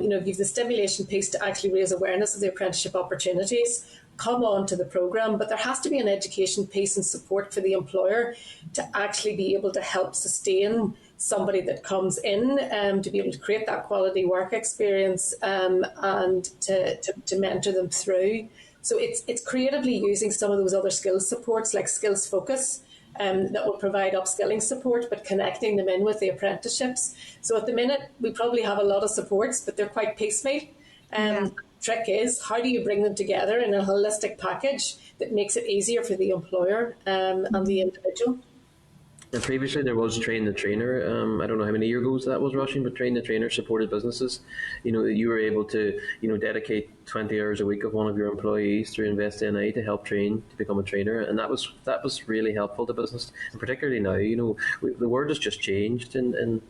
you've the stimulation piece to actually raise awareness of the apprenticeship opportunities, come on to the programme, but there has to be an education piece and support for the employer to actually be able to help sustain somebody that comes in, to be able to create that quality work experience, and to mentor them through. So it's creatively using some of those other skills supports, like Skills Focus, that will provide upskilling support, but connecting them in with the apprenticeships. So at the minute, we probably have a lot of supports, but they're quite piecemeal. Trick is, how do you bring them together in a holistic package that makes it easier for the employer and the individual? And previously there was Train the Trainer. I don't know how many years ago that was, Roisin, but Train the Trainer supported businesses. You were able to, dedicate 20 hours a week of one of your employees through Invest NI to help train to become a trainer, and that was really helpful to business. And particularly now, the world has just changed, and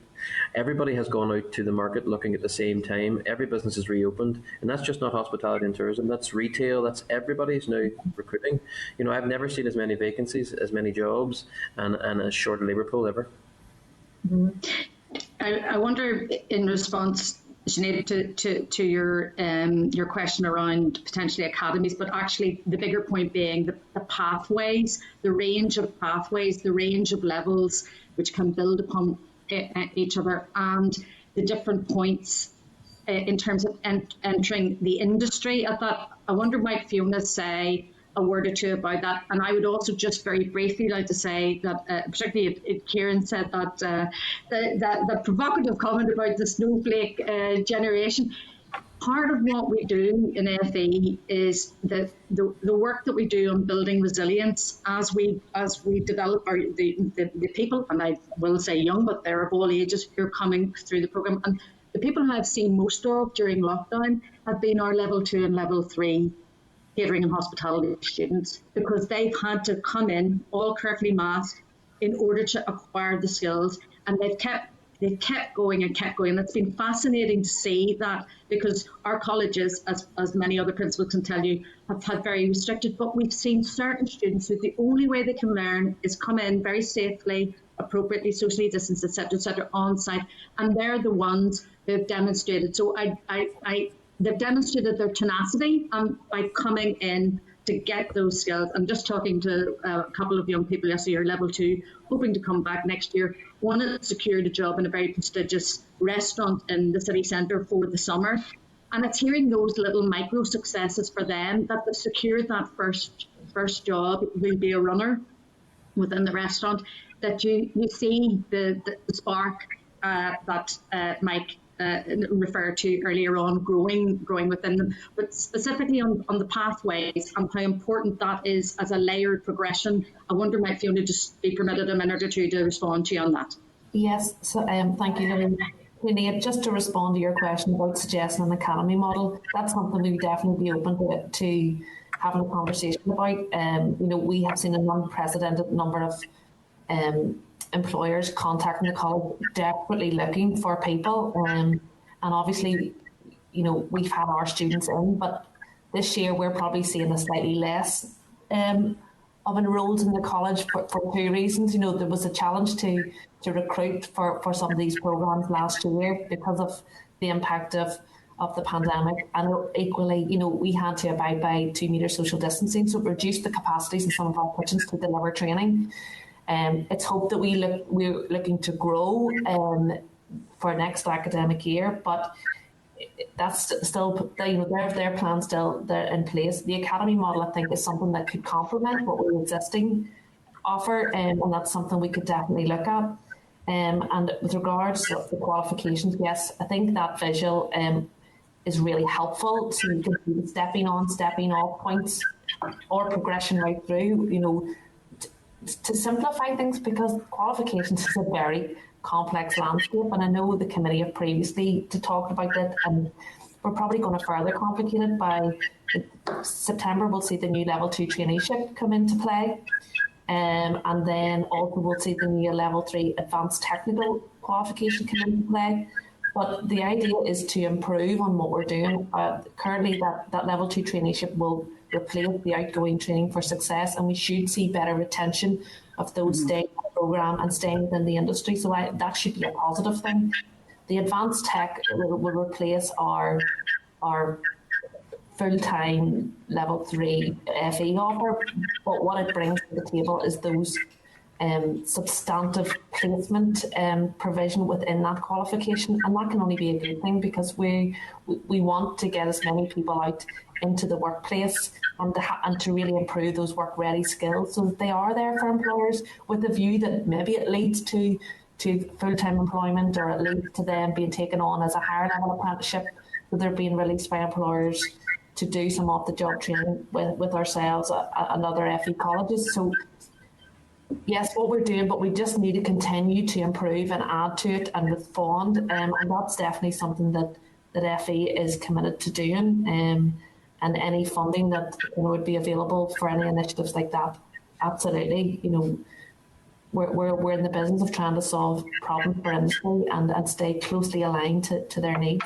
everybody has gone out to the market looking at the same time. Every business is reopened, and that's just not hospitality and tourism. That's retail. That's everybody's now recruiting. I've never seen as many vacancies, as many jobs, and a short labour pool ever. I wonder, in response, Sinead, to your question around potentially academies, but actually the bigger point being the pathways, the range of pathways, the range of levels which can build upon each other, and the different points in terms of entering the industry at that. I wonder, might Fiona say a word or two about that? And I would also just very briefly like to say that, particularly if Kieran said that the provocative comment about the snowflake generation, part of what we do in FE is the work that we do on building resilience as we develop the people, and I will say young, but they're of all ages who are coming through the programme. And the people who I've seen most of during lockdown have been our level 2 and level 3 catering and hospitality students, because they've had to come in all carefully masked in order to acquire the skills, and they've kept going and kept going. It's been fascinating to see that, because our colleges, as many other principals can tell you, have had very restricted, but we've seen certain students who the only way they can learn is come in very safely, appropriately, socially distanced, etc., on site, and they're the ones who have demonstrated. So they've demonstrated their tenacity by coming in to get those skills. I'm just talking to a couple of young people yesterday, level 2, hoping to come back next year. One had secured a job in a very prestigious restaurant in the city centre for the summer. And it's hearing those little micro successes for them that they've secured that first job, will be a runner within the restaurant, that you see the spark that Mike referred to earlier on, growing within them, but specifically on the pathways and how important that is as a layered progression. I wonder, might Fiona just be permitted a minute or two to respond to you on that? Yes, so thank you, Sinead. Just to respond to your question about suggesting an academy model, that's something we would definitely be open to having a conversation about. We have seen an unprecedented number of employers contacting the college, desperately looking for people. And obviously, you know, we've had our students in, but this year we're probably seeing a slightly less of enrolled in the college for two reasons. You know, there was a challenge to recruit for some of these programs last year because of the impact of the pandemic, and equally, you know, we had to abide by 2 metre social distancing, so it reduced the capacities in some of our kitchens to deliver training. It's hoped that we're looking to grow for next academic year, but that's still, you know, their plans still they're in place. The academy model, I think, is something that could complement what we're existing offer, and that's something we could definitely look at. And with regards to the qualifications, yes, I think that visual is really helpful. So you can see the stepping on, stepping off points or progression right through, you know, to simplify things, because qualifications is a very complex landscape, and I know the committee have previously talked about it, and we're probably going to further complicate it by September. We'll see the new level 2 traineeship come into play, and then also we'll see the new level 3 advanced technical qualification come into play. But the idea is to improve on what we're doing. Currently, that level 2 traineeship will replace the outgoing training for success, and we should see better retention of those staying in the programme and staying within the industry. So that should be a positive thing. The advanced tech will replace our full-time level 3 FE offer, but what it brings to the table is those substantive placement provision within that qualification, and that can only be a good thing, because we want to get as many people out into the workplace and to really improve those work ready skills so that they are there for employers, with the view that maybe it leads to full-time employment, or it leads to them being taken on as a higher level apprenticeship, so they're being released by employers to do some off the job training with ourselves and other FE colleges. So yes, what we're doing, but we just need to continue to improve and add to it and respond, and that's definitely something that FE is committed to doing, and any funding that, you know, would be available for any initiatives like that, absolutely. You know, we're in the business of trying to solve problems for industry and stay closely aligned to their needs.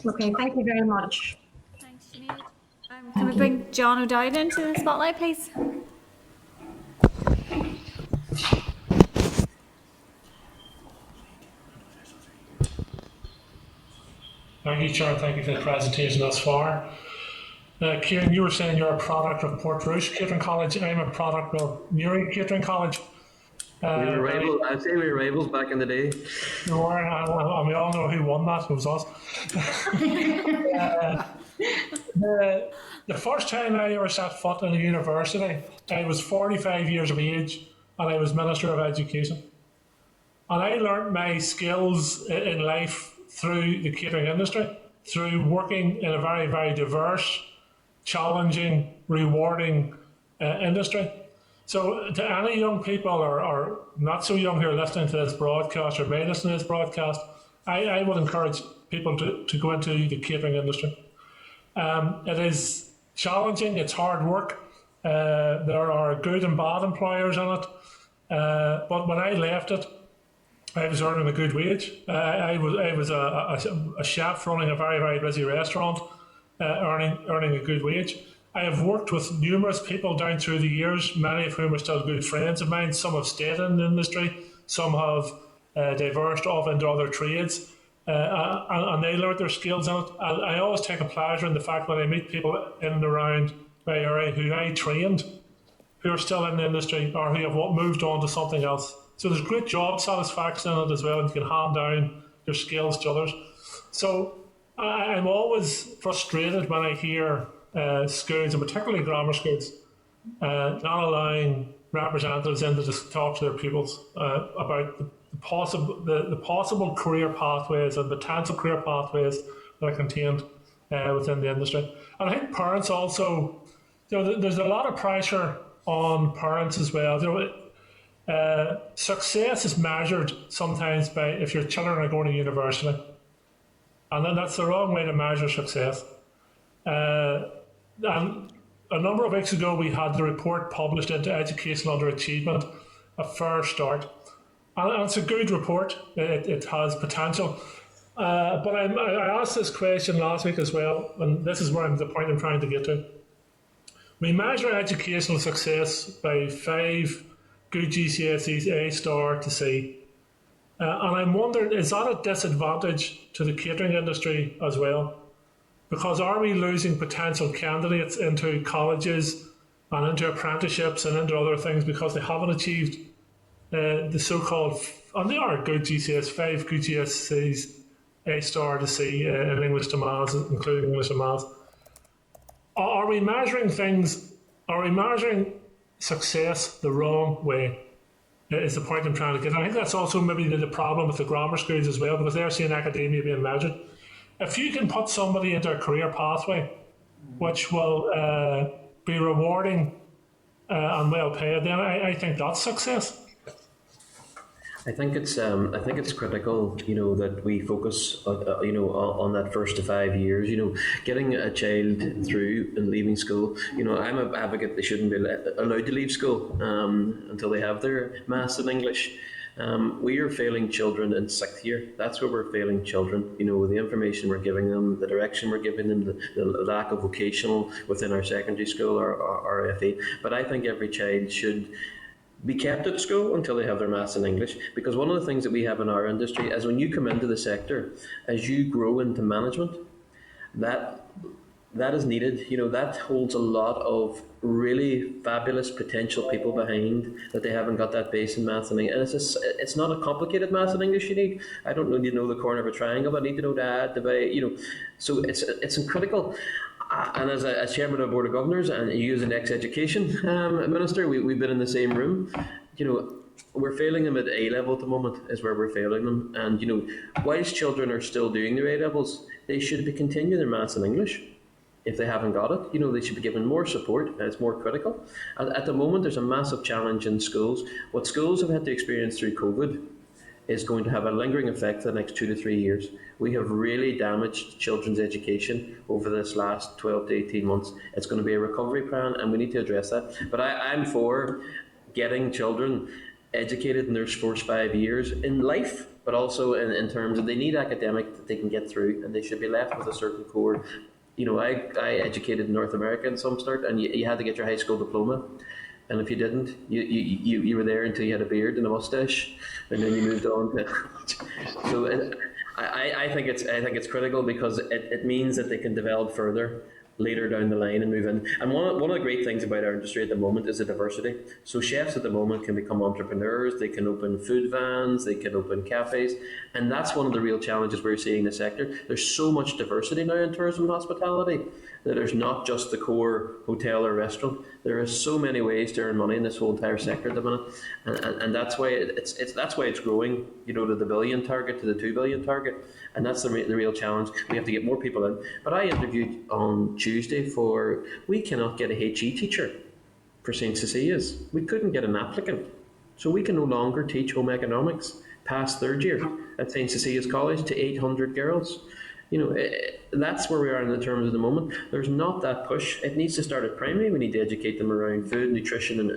Okay, thank you very much. Thanks, Sinead. Can we bring John O'Dowd into the spotlight, please? Thank you, Chair. Thank you for the presentation thus far. Kieran, you were saying you're a product of Portrush Catering College. I'm a product of Newry Catering College. We were rivals. I'd say we were rivals back in the day. You were, and we all know who won that. It was us. The first time I ever set foot in a university, I was 45 years of age, and I was Minister of Education. And I learnt my skills in life through the catering industry, through working in a very, very diverse, challenging, rewarding industry. So to any young people or not so young who are listening to this broadcast or may listen to this broadcast, I would encourage people to go into the catering industry. It is challenging, it's hard work. There are good and bad employers in it. But when I left it, I was earning a good wage. I was a chef running a very, very busy restaurant, earning a good wage. I have worked with numerous people down through the years, many of whom are still good friends of mine. Some have stayed in the industry, some have diverged off into other trades, and they learned their skills in it. I always take a pleasure in the fact when I meet people in and around my area who I trained, who are still in the industry or who have moved on to something else. So there's great job satisfaction in it as well, and you can hand down your skills to others. So I'm always frustrated when I hear schools, and particularly grammar schools, not allowing representatives in to talk to their pupils about the possible career pathways and potential career pathways that are contained within the industry. And I think parents also, you know, there's a lot of pressure on parents as well. You know, success is measured sometimes by if your children are going to university, and then that's the wrong way to measure success. And a number of weeks ago, we had the report published into Education Under Achievement, a fair start. And it's a good report. It has potential. But I asked this question last week as well, and this is where the point I'm trying to get to. We measure educational success by 5 good GCSEs, A star to C. And I'm wondering, is that a disadvantage to the catering industry as well? Because are we losing potential candidates into colleges and into apprenticeships and into other things because they haven't achieved the so-called, and they are good GCSEs, 5 good GCSEs, A star to C in English to Maths, including English and Maths. Are we measuring success the wrong way? Is the point I'm trying to get. And I think that's also maybe the problem with the grammar schools as well, because they're seeing academia being measured. If you can put somebody into a career pathway which will be rewarding and well paid, then I think that's success. I think it's critical, that we focus, on that first to 5 years. Getting a child through and leaving school. I'm an advocate they shouldn't be allowed to leave school until they have their maths and English. We are failing children in 6th year. That's where we're failing children. The information we're giving them, the direction we're giving them, the lack of vocational within our secondary school or RFE. But I think every child should be kept at school until they have their maths and English, because one of the things that we have in our industry is when you come into the sector, as you grow into management, that is needed. That holds a lot of really fabulous potential people behind that they haven't got that base in maths and English. And it's not a complicated maths and English you need. I don't need to know the corner of a triangle. I need to know to add, divide, so it's critical. And as chairman of the Board of Governors, and you as an ex-education minister, we've been in the same room. We're failing them at A level at the moment, is where we're failing them. And whilst children are still doing their A levels, they should be continuing their maths and English. If they haven't got it, they should be given more support, and it's more critical. At the moment, there's a massive challenge in schools. What schools have had to experience through COVID is going to have a lingering effect for the next 2 to 3 years. We have really damaged children's education over this last 12 to 18 months. It's going to be a recovery plan, and we need to address that. But I'm for getting children educated in their first 5 years in life, but also in terms of they need academic that they can get through, and they should be left with a certain core. I educated in North America in some start, and you had to get your high school diploma. And if you didn't, you were there until you had a beard and a mustache, and then you moved on to. So I think it's critical, because it means that they can develop further later down the line and move in. And one of the great things about our industry at the moment is the diversity. So chefs at the moment can become entrepreneurs, they can open food vans, they can open cafes, and that's one of the real challenges we're seeing in the sector. There's so much diversity now in tourism and hospitality that there's not just the core hotel or restaurant. There are so many ways to earn money in this whole entire sector at the minute, and that's why it's growing. To the billion target, to the 2 billion target, and that's the real challenge. We have to get more people in. But I interviewed on Tuesday we cannot get a HE teacher for St. Cecilia's. We couldn't get an applicant, so we can no longer teach home economics past 3rd year at St. Cecilia's College to 800 girls. That's where we are in the terms of the moment. There's not that push. It needs to start at primary. We need to educate them around food, nutrition, and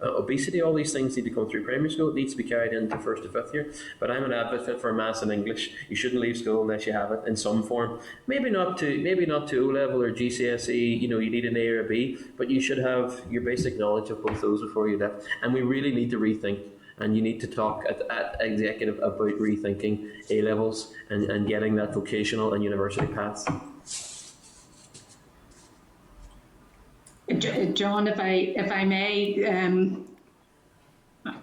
obesity. All these things need to come through primary school. It needs to be carried into 1st to 5th year. But I'm an advocate for maths and English. You shouldn't leave school unless you have it in some form. Maybe not to O level or GCSE. You need an A or a B, but you should have your basic knowledge of both those before you left. And we really need to rethink. And you need to talk at executive about rethinking A levels and getting that vocational and university paths. John, if I may,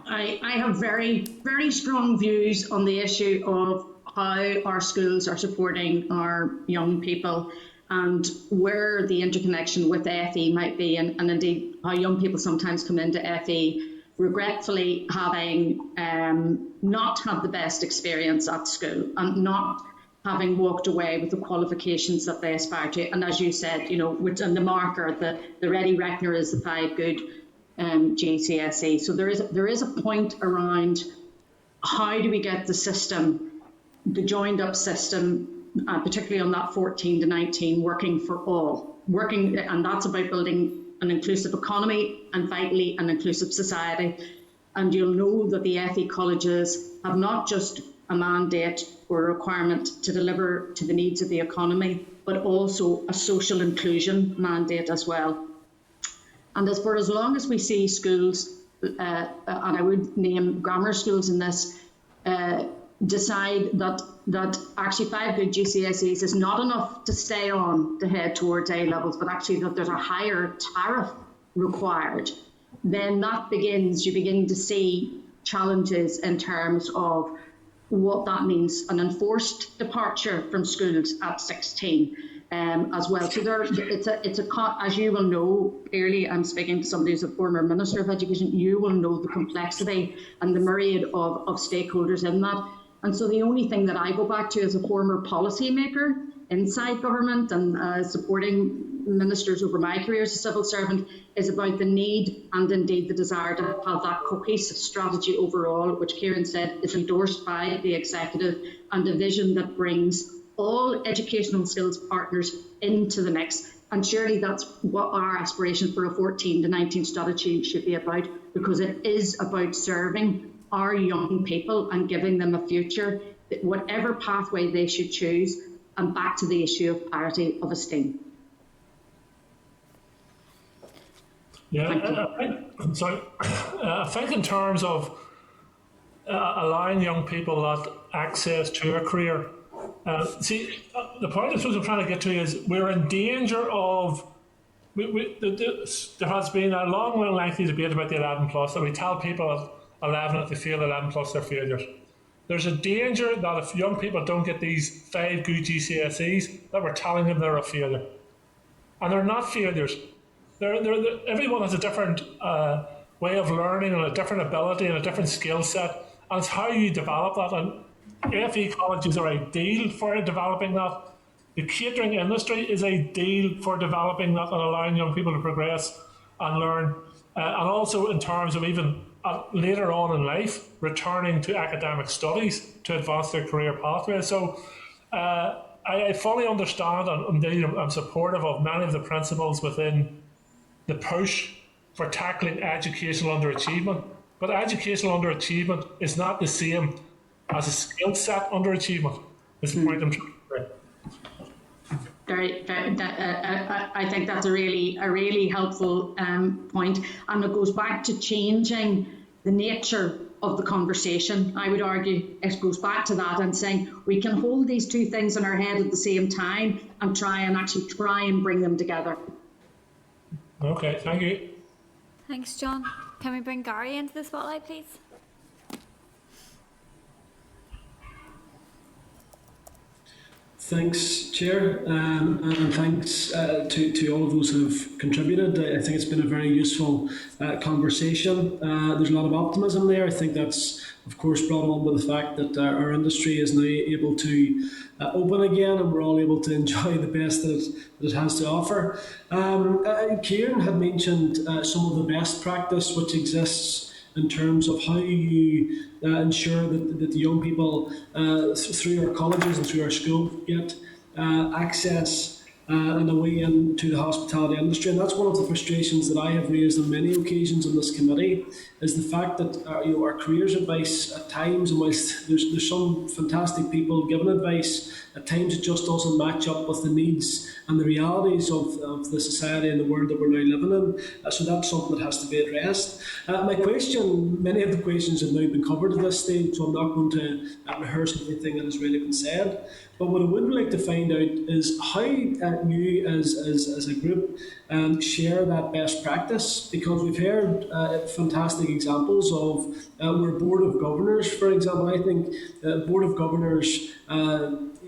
I have very, very strong views on the issue of how our schools are supporting our young people and where the interconnection with FE might be, and indeed how young people sometimes come into FE regretfully having not had the best experience at school and not having walked away with the qualifications that they aspire to. And as you said, and the marker, the ready reckoner is the 5 good GCSE. So there is a point around how do we get the system, the joined up system, particularly on that 14 to 19, working for all. And that's about building an inclusive economy and vitally an inclusive society. and you'll know that the FE colleges have not just a mandate or a requirement to deliver to the needs of the economy, but also a social inclusion mandate as well. And for as long as we see schools, and I would name grammar schools in this, decide that actually 5 good GCSEs is not enough to stay on to head towards A levels, but actually that there's a higher tariff required, then you begin to see challenges in terms of what that means, an enforced departure from schools at 16 as well. So as you will know, clearly I'm speaking to somebody who's a former Minister of Education, you will know the complexity and the myriad of stakeholders in that. And so the only thing that I go back to as a former policymaker inside government and supporting ministers over my career as a civil servant is about the need and indeed the desire to have that cohesive strategy overall, which Kieran said is endorsed by the executive, and a vision that brings all educational skills partners into the mix. And surely that's what our aspiration for a 14 to 19 strategy should be about, because it is about serving our young people and giving them a future, whatever pathway they should choose, and back to the issue of parity of esteem. Yeah, I think in terms of allowing young people that access to a career, the point I suppose I'm trying to get to is we're in danger of, there has been a long and lengthy debate about the 11 plus, that we tell people at 11 if they fail 11 plus they're failures. There's a danger that if young people don't get these 5 good GCSEs, that we're telling them they're a failure. And they're not failures. Everyone has a different way of learning and a different ability and a different skill set. And it's how you develop that. And FE colleges are ideal for developing that. The catering industry is ideal for developing that and allowing young people to progress and learn. And also in terms of even later on in life, returning to academic studies to advance their career pathway. So I fully understand and indeed I'm supportive of many of the principles within the push for tackling educational underachievement. But educational underachievement is not the same as a skill set underachievement. Is the point I'm trying to make. I think that's a really helpful point, and it goes back to changing the nature of the conversation. I would argue it goes back to that and saying we can hold these two things in our head at the same time and try and bring them together. Okay, thank you. Thanks, John. Can we bring Gary into the spotlight, please? Thanks, Chair, and thanks to all of those who have contributed. I think it's been a very useful conversation. There's a lot of optimism there. I think that's, of course, brought on by the fact that our industry is now able to open again and we're all able to enjoy the best that it has to offer. Kieran had mentioned some of the best practice which exists in terms of how you ensure that the young people through our colleges and through our schools get access and a way into the hospitality industry. And that's one of the frustrations that I have raised on many occasions in this committee, is the fact that our careers advice at times, and whilst there's some fantastic people giving advice, at times it just doesn't match up with the needs and the realities of the society and the world that we're now living in. So that's something that has to be addressed. Many of the questions have now been covered at this stage, so I'm not going to rehearse everything that has really been said. But what I would like to find out is how you as a group share that best practice, because we've heard fantastic examples of where Board of Governors, for example, I think Board of Governors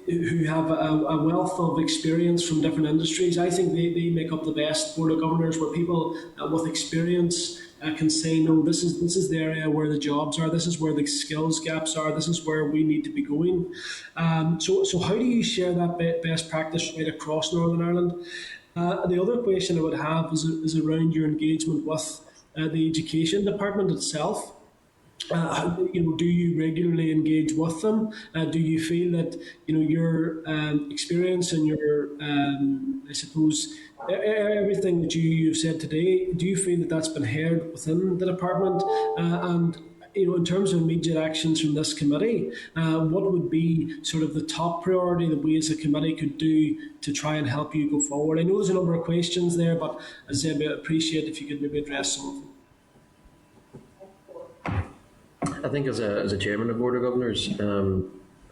who have a wealth of experience from different industries, I think they make up the best Board of Governors, where people with experience can say, no, this is the area where the jobs are, this is where the skills gaps are, this is where we need to be going. So how do you share that best practice right across Northern Ireland? The other question I would have is around your engagement with the Education Department itself. Do you regularly engage with them? Do you feel that your experience and your, I suppose, everything that you've said today, do you feel that that's been heard within the department? And in terms of immediate actions from this committee, what would be sort of the top priority that we as a committee could do to try and help you go forward? I know there's a number of questions there, but as I said, I'd appreciate if you could maybe address some of them. I think as a chairman of Board of Governors,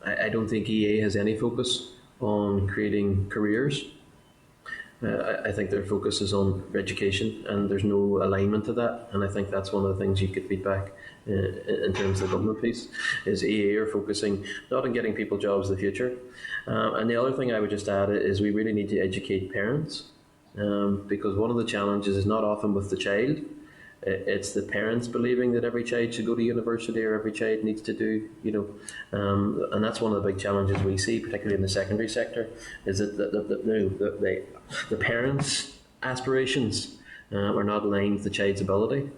I don't think EA has any focus on creating careers. I think their focus is on education, and there's no alignment to that. And I think that's one of the things you could feedback in terms of the government piece, is EA are focusing not on getting people jobs in the future. And the other thing I would just add is we really need to educate parents, because one of the challenges is not often with the child. It's the parents believing that every child should go to university or every child needs to do, and that's one of the big challenges we see, particularly in the secondary sector, is that the parents' aspirations are not aligned with the child's ability.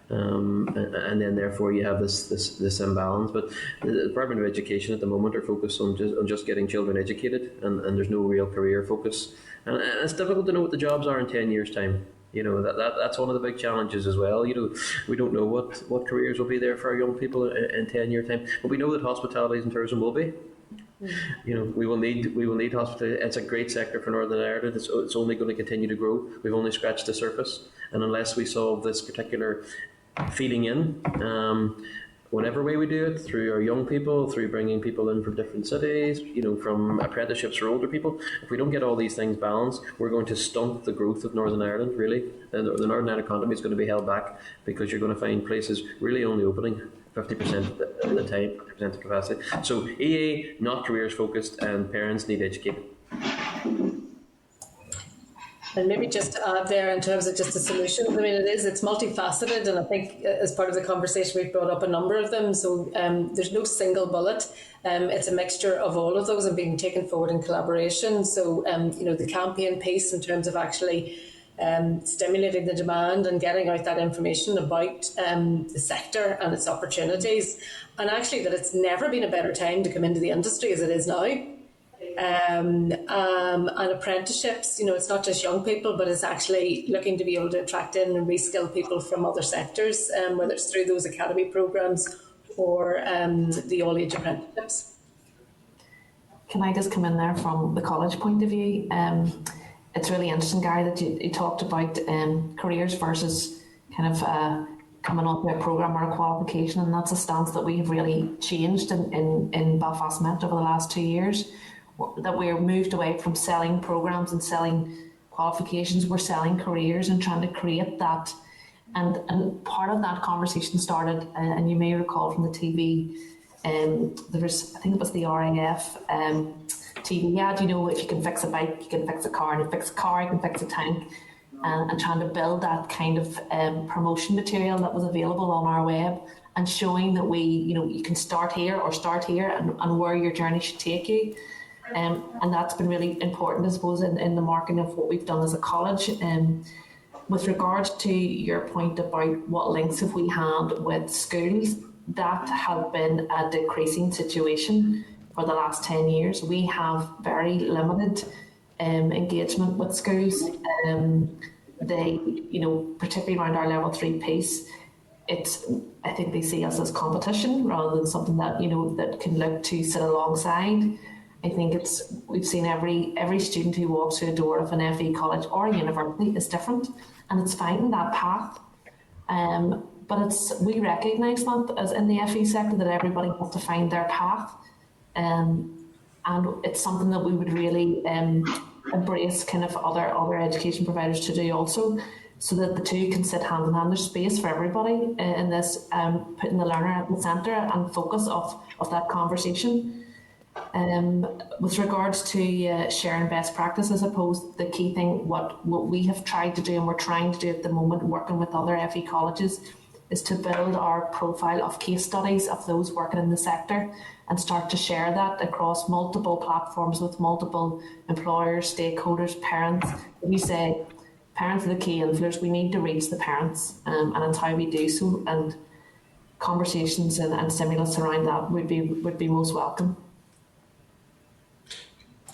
And then therefore you have this imbalance. But the Department of Education at the moment are focused on just getting children educated, and there's no real career focus. And it's difficult to know what the jobs are in 10 years' time. That's one of the big challenges as well. We don't know what careers will be there for our young people in 10-year time, but we know that hospitality and tourism will be. We will need hospitality. It's a great sector for Northern Ireland. It's only going to continue to grow. We've only scratched the surface, and unless we solve this particular feeding in, whatever way we do it, through our young people, through bringing people in from different cities, from apprenticeships for older people, if we don't get all these things balanced, we're going to stunt the growth of Northern Ireland, really. The Northern Ireland economy is going to be held back, because you're going to find places really only opening 50% of the time, 50% of capacity. So EA, not careers focused, and parents need educated. And maybe just to add there in terms of just the solutions, it's multifaceted, and I think as part of the conversation we've brought up a number of them. So there's no single bullet. It's a mixture of all of those and being taken forward in collaboration. So, the campaign piece in terms of actually stimulating the demand and getting out that information about the sector and its opportunities, and actually that it's never been a better time to come into the industry as it is now. And apprenticeships, it's not just young people, but it's actually looking to be able to attract in and reskill people from other sectors, whether it's through those academy programs or the all-age apprenticeships. Can I just come in there from the college point of view? It's really interesting, Gary, that you talked about careers versus kind of coming onto a programme or a qualification, and that's a stance that we have really changed in Belfast Met over the last 2 years. That we're moved away from selling programmes and selling qualifications. We're selling careers and trying to create that. And part of that conversation started, and you may recall from the TV, there was, I think it was the RAF TV ad, if you can fix a bike, you can fix a car, and if you fix a car, you can fix a tank. And trying to build that kind of promotion material that was available on our web, and showing that you can start here and where your journey should take you. And that's been really important, I suppose, in the marketing of what we've done as a college. With regards to your point about what links have we had with schools, that has been a decreasing situation for the last 10 years. We have very limited engagement with schools. They, particularly around our level 3 piece, I think they see us as competition rather than something that, that can look to sit alongside. I think we've seen every student who walks through the door of an FE college or a university is different, and it's finding that path. But we recognise that as in the FE sector, that everybody has to find their path, and it's something that we would really embrace kind of other education providers to do also, so that the two can sit hand in hand. There's space for everybody in this, putting the learner at the centre and focus of that conversation. With regards to sharing best practice, I suppose the key thing, what we have tried to do and we're trying to do at the moment, working with other FE colleges, is to build our profile of case studies of those working in the sector and start to share that across multiple platforms with multiple employers, stakeholders, parents. We say parents are the key influencers. We need to reach the parents, and it's how we do so. And conversations and stimulus around that would be most welcome.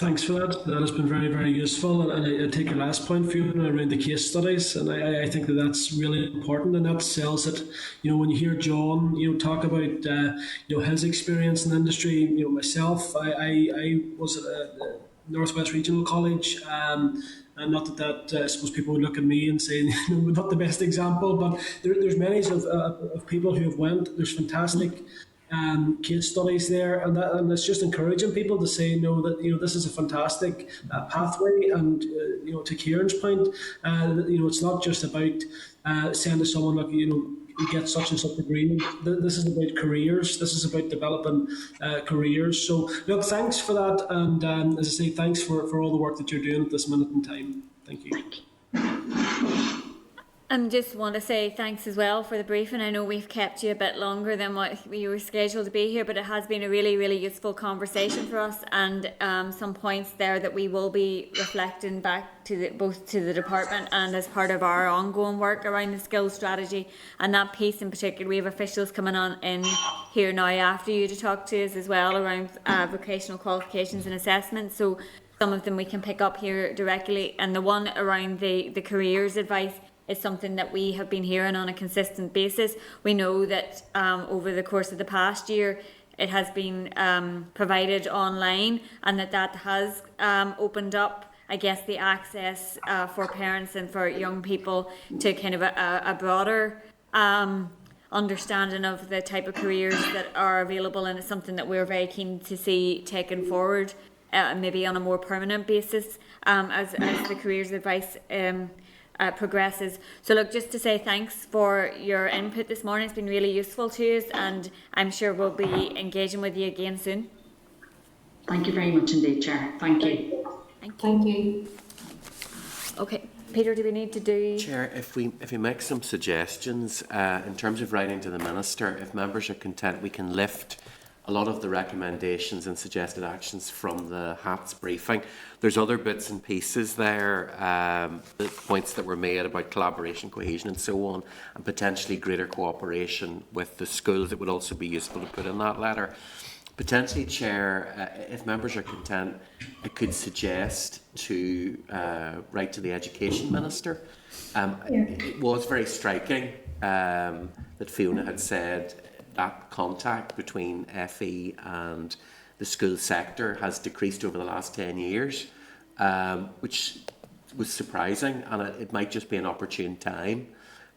Thanks for that. That has been very, very useful. And I take your last point, Fiona, around the case studies. And I think that that's really important. And that sells it. When you hear John, talk about, his experience in the industry, myself, I was at a Northwest Regional College. And not that I suppose people would look at me and say, not the best example, but there's many of people who have went. There's fantastic case studies there, and it's just encouraging people to say no, that this is a fantastic pathway, and to Kieran's point, it's not just about saying to someone, look, you get such and such degree. This is about careers. This is about developing careers. So look, thanks for that, and as I say, thanks for all the work that you're doing at this minute in time. Thank you. I just want to say thanks as well for the briefing. I know we've kept you a bit longer than what we were scheduled to be here, but it has been a really, really useful conversation for us, and some points there that we will be reflecting back to both to the department and as part of our ongoing work around the skills strategy. And that piece in particular, we have officials coming on in here now after you to talk to us as well around vocational qualifications and assessments. So some of them we can pick up here directly, and the one around the careers advice is something that we have been hearing on a consistent basis. We know that over the course of the past year it has been provided online, and that has opened up, I guess, the access for parents and for young people to kind of a broader understanding of the type of careers that are available, and it's something that we're very keen to see taken forward, maybe on a more permanent basis as the careers advice progresses. So look, just to say thanks for your input this morning. It's been really useful to us, and I'm sure we'll be engaging with you again soon. Thank you very much indeed, Chair. Thank you. Thank you. Okay, Peter, do we need to do... Chair, if we make some suggestions in terms of writing to the Minister, if members are content, we can lift a lot of the recommendations and suggested actions from the HATS briefing. There's other bits and pieces there, the points that were made about collaboration, cohesion and so on, and potentially greater cooperation with the schools. It would also be useful to put in that letter. Potentially, Chair, if members are content, I could suggest to write to the Education Minister. It was very striking that Fiona had said that contact between FE and the school sector has decreased over the last 10 years, which was surprising, and it might just be an opportune time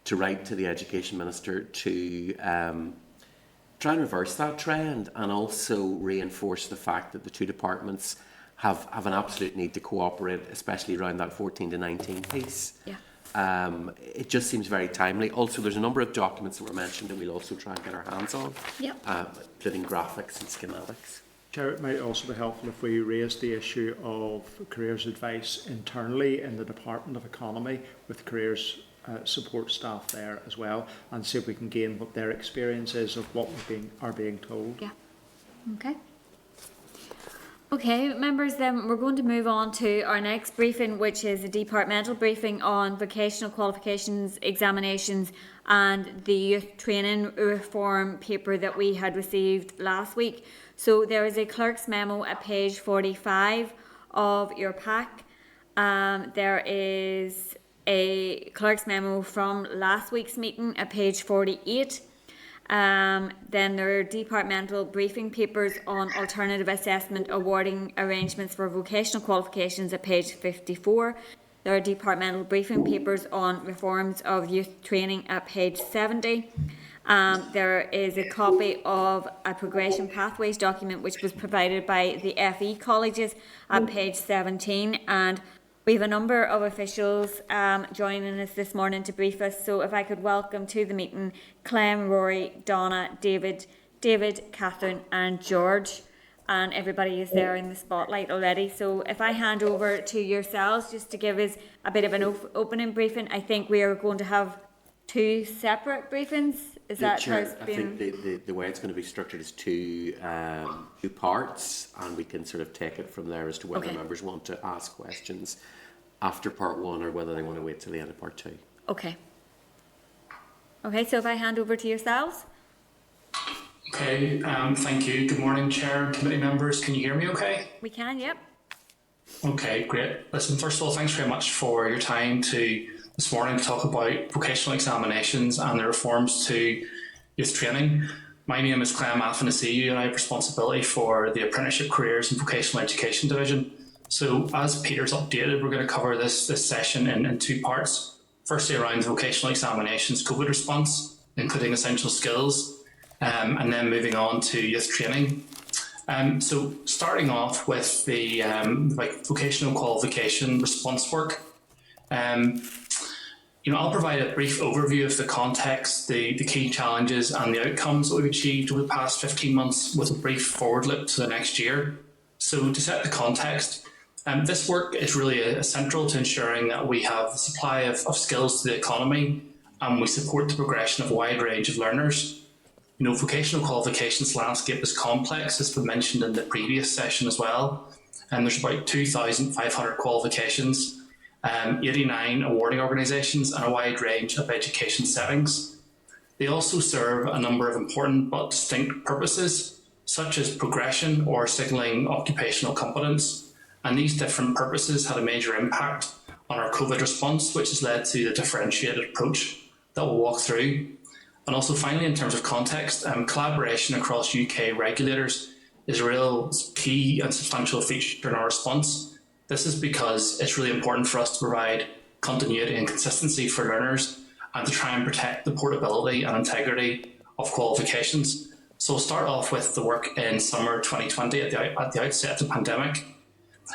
to write to the Education Minister to try and reverse that trend, and also reinforce the fact that the two departments have an absolute need to cooperate, especially around that 14 to 19 piece. Yeah. It just seems very timely. Also, there's a number of documents that were mentioned that we'll also try and get our hands on, including graphics and schematics. Chair, it might also be helpful if we raise the issue of careers advice internally in the Department of Economy with careers support staff there as well, and see if we can gain what their experience is of what are being told. Yeah. Okay. Okay, members, then we're going to move on to our next briefing, which is a departmental briefing on vocational qualifications, examinations and the youth training reform paper that we had received last week. So there is a clerk's memo at page 45 of your pack. There is a clerk's memo from last week's meeting at page 48. Then there are departmental briefing papers on alternative assessment awarding arrangements for vocational qualifications at page 54. There are departmental briefing papers on reforms of youth training at page 70. There is a copy of a progression pathways document which was provided by the FE colleges at page 17, and we have a number of officials joining us this morning to brief us. So if I could welcome to the meeting Clem, Rory, Donna, David, Catherine and George. And everybody is there in the spotlight already. So if I hand over to yourselves just to give us a bit of an opening briefing. I think we are going to have two separate briefings. Is that how it's been? I think the way it's going to be structured is two parts, and we can sort of take it from there as to whether members want to ask questions after part one or whether they want to wait till the end of part two. Okay. Okay, so if I hand over to yourselves. Okay, thank you. Good morning, Chair and committee members. Can you hear me okay? We can, yep. Okay, great. Listen, first of all, thanks very much for your time this morning to talk about vocational examinations and the reforms to youth training. My name is Clem Athanasiou and I have responsibility for the Apprenticeship Careers and Vocational Education Division. So as Peter's updated, we're going to cover this session in two parts. Firstly, around vocational examinations COVID response, including essential skills, and then moving on to youth training. So starting off with the vocational qualification response work, I'll provide a brief overview of the context, the key challenges and the outcomes that we've achieved over the past 15 months with a brief forward look to the next year. So to set the context, this work is really essential to ensuring that we have the supply of skills to the economy and we support the progression of a wide range of learners. Vocational qualifications landscape is complex, as been mentioned in the previous session as well. And there's about 2,500 qualifications, 89 awarding organisations and a wide range of education settings. They also serve a number of important but distinct purposes, such as progression or signalling occupational competence. And these different purposes had a major impact on our COVID response, which has led to the differentiated approach that we'll walk through. And also finally, in terms of context, collaboration across UK regulators is a real key and substantial feature in our response. This is because it's really important for us to provide continuity and consistency for learners and to try and protect the portability and integrity of qualifications. So we'll start off with the work in summer 2020 at the outset of the pandemic.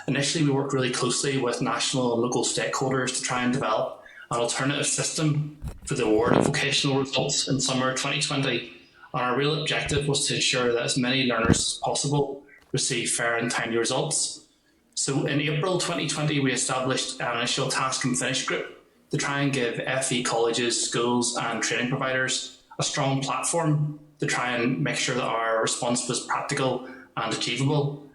Initially, we worked really closely with national and local stakeholders to try and develop an alternative system for the award of vocational results in summer 2020. And our real objective was to ensure that as many learners as possible receive fair and timely results. So in April 2020, we established an initial task and finish group to try and give FE colleges, schools and training providers a strong platform to try and make sure that our response was practical and achievable.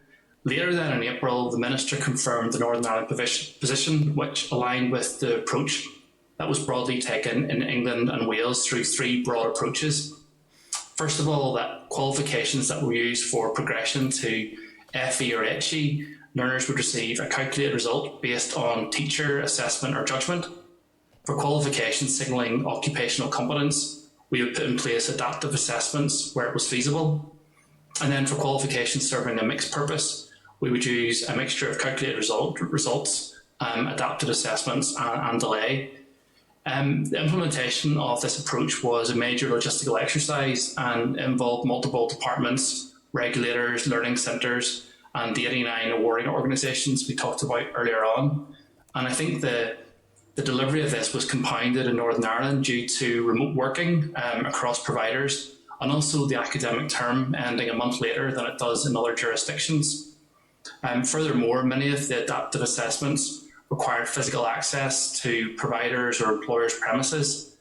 Later then in April, the Minister confirmed the Northern Ireland position, which aligned with the approach that was broadly taken in England and Wales through three broad approaches. First of all, that qualifications that were used for progression to FE or HE, learners would receive a calculated result based on teacher assessment or judgment. For qualifications signalling occupational competence, we would put in place adaptive assessments where it was feasible. And then for qualifications serving a mixed purpose, we would use a mixture of calculated results, adapted assessments and delay. The implementation of this approach was a major logistical exercise and involved multiple departments, regulators, learning centres, and the 89 awarding organisations we talked about earlier on. And I think the delivery of this was compounded in Northern Ireland due to remote working across providers, and also the academic term ending a month later than it does in other jurisdictions. Furthermore, many of the adaptive assessments required physical access to providers or employers' premises,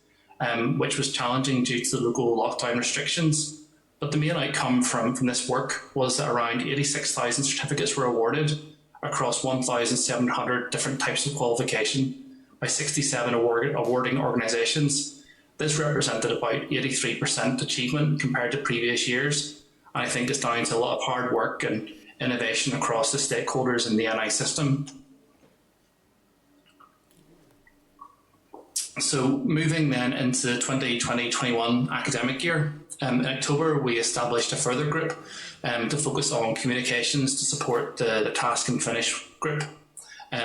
which was challenging due to the local lockdown restrictions. But the main outcome from this work was that around 86,000 certificates were awarded across 1,700 different types of qualification by 67 awarding organisations. This represented about 83% achievement compared to previous years. And I think it's down to a lot of hard work and innovation across the stakeholders in the NI system. So moving then into the 2020-21 academic year, in October we established a further group to focus on communications to support the task and finish group.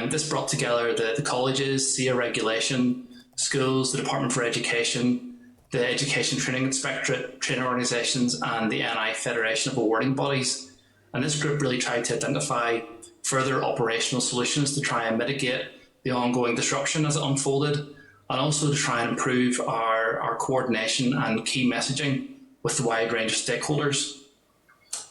This brought together the colleges, SEA regulation, schools, the Department for Education, the Education Training Inspectorate, training organisations and the NI Federation of Awarding Bodies. And this group really tried to identify further operational solutions to try and mitigate the ongoing disruption as it unfolded, and also to try and improve our coordination and key messaging with the wide range of stakeholders.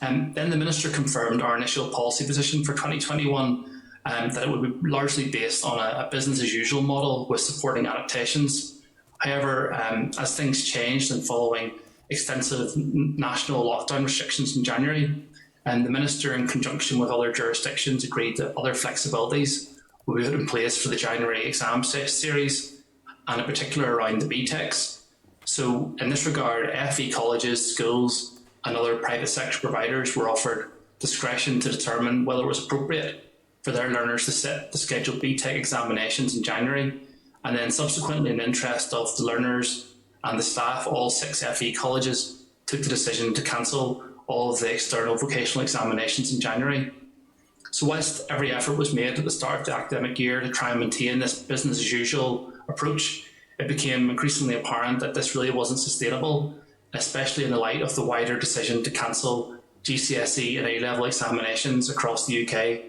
Then the Minister confirmed our initial policy position for 2021, that it would be largely based on a business as usual model with supporting adaptations. However, as things changed and following extensive national lockdown restrictions in January, and the Minister, in conjunction with other jurisdictions, agreed that other flexibilities will be put in place for the January exam series, and in particular around the BTECs. So in this regard, FE colleges, schools and other private sector providers were offered discretion to determine whether it was appropriate for their learners to sit the scheduled BTEC examinations in January, and then subsequently in the interest of the learners and the staff, all 6 FE colleges took the decision to cancel all of the external vocational examinations in January. So whilst every effort was made at the start of the academic year to try and maintain this business as usual approach, it became increasingly apparent that this really wasn't sustainable, especially in the light of the wider decision to cancel GCSE and A-level examinations across the UK,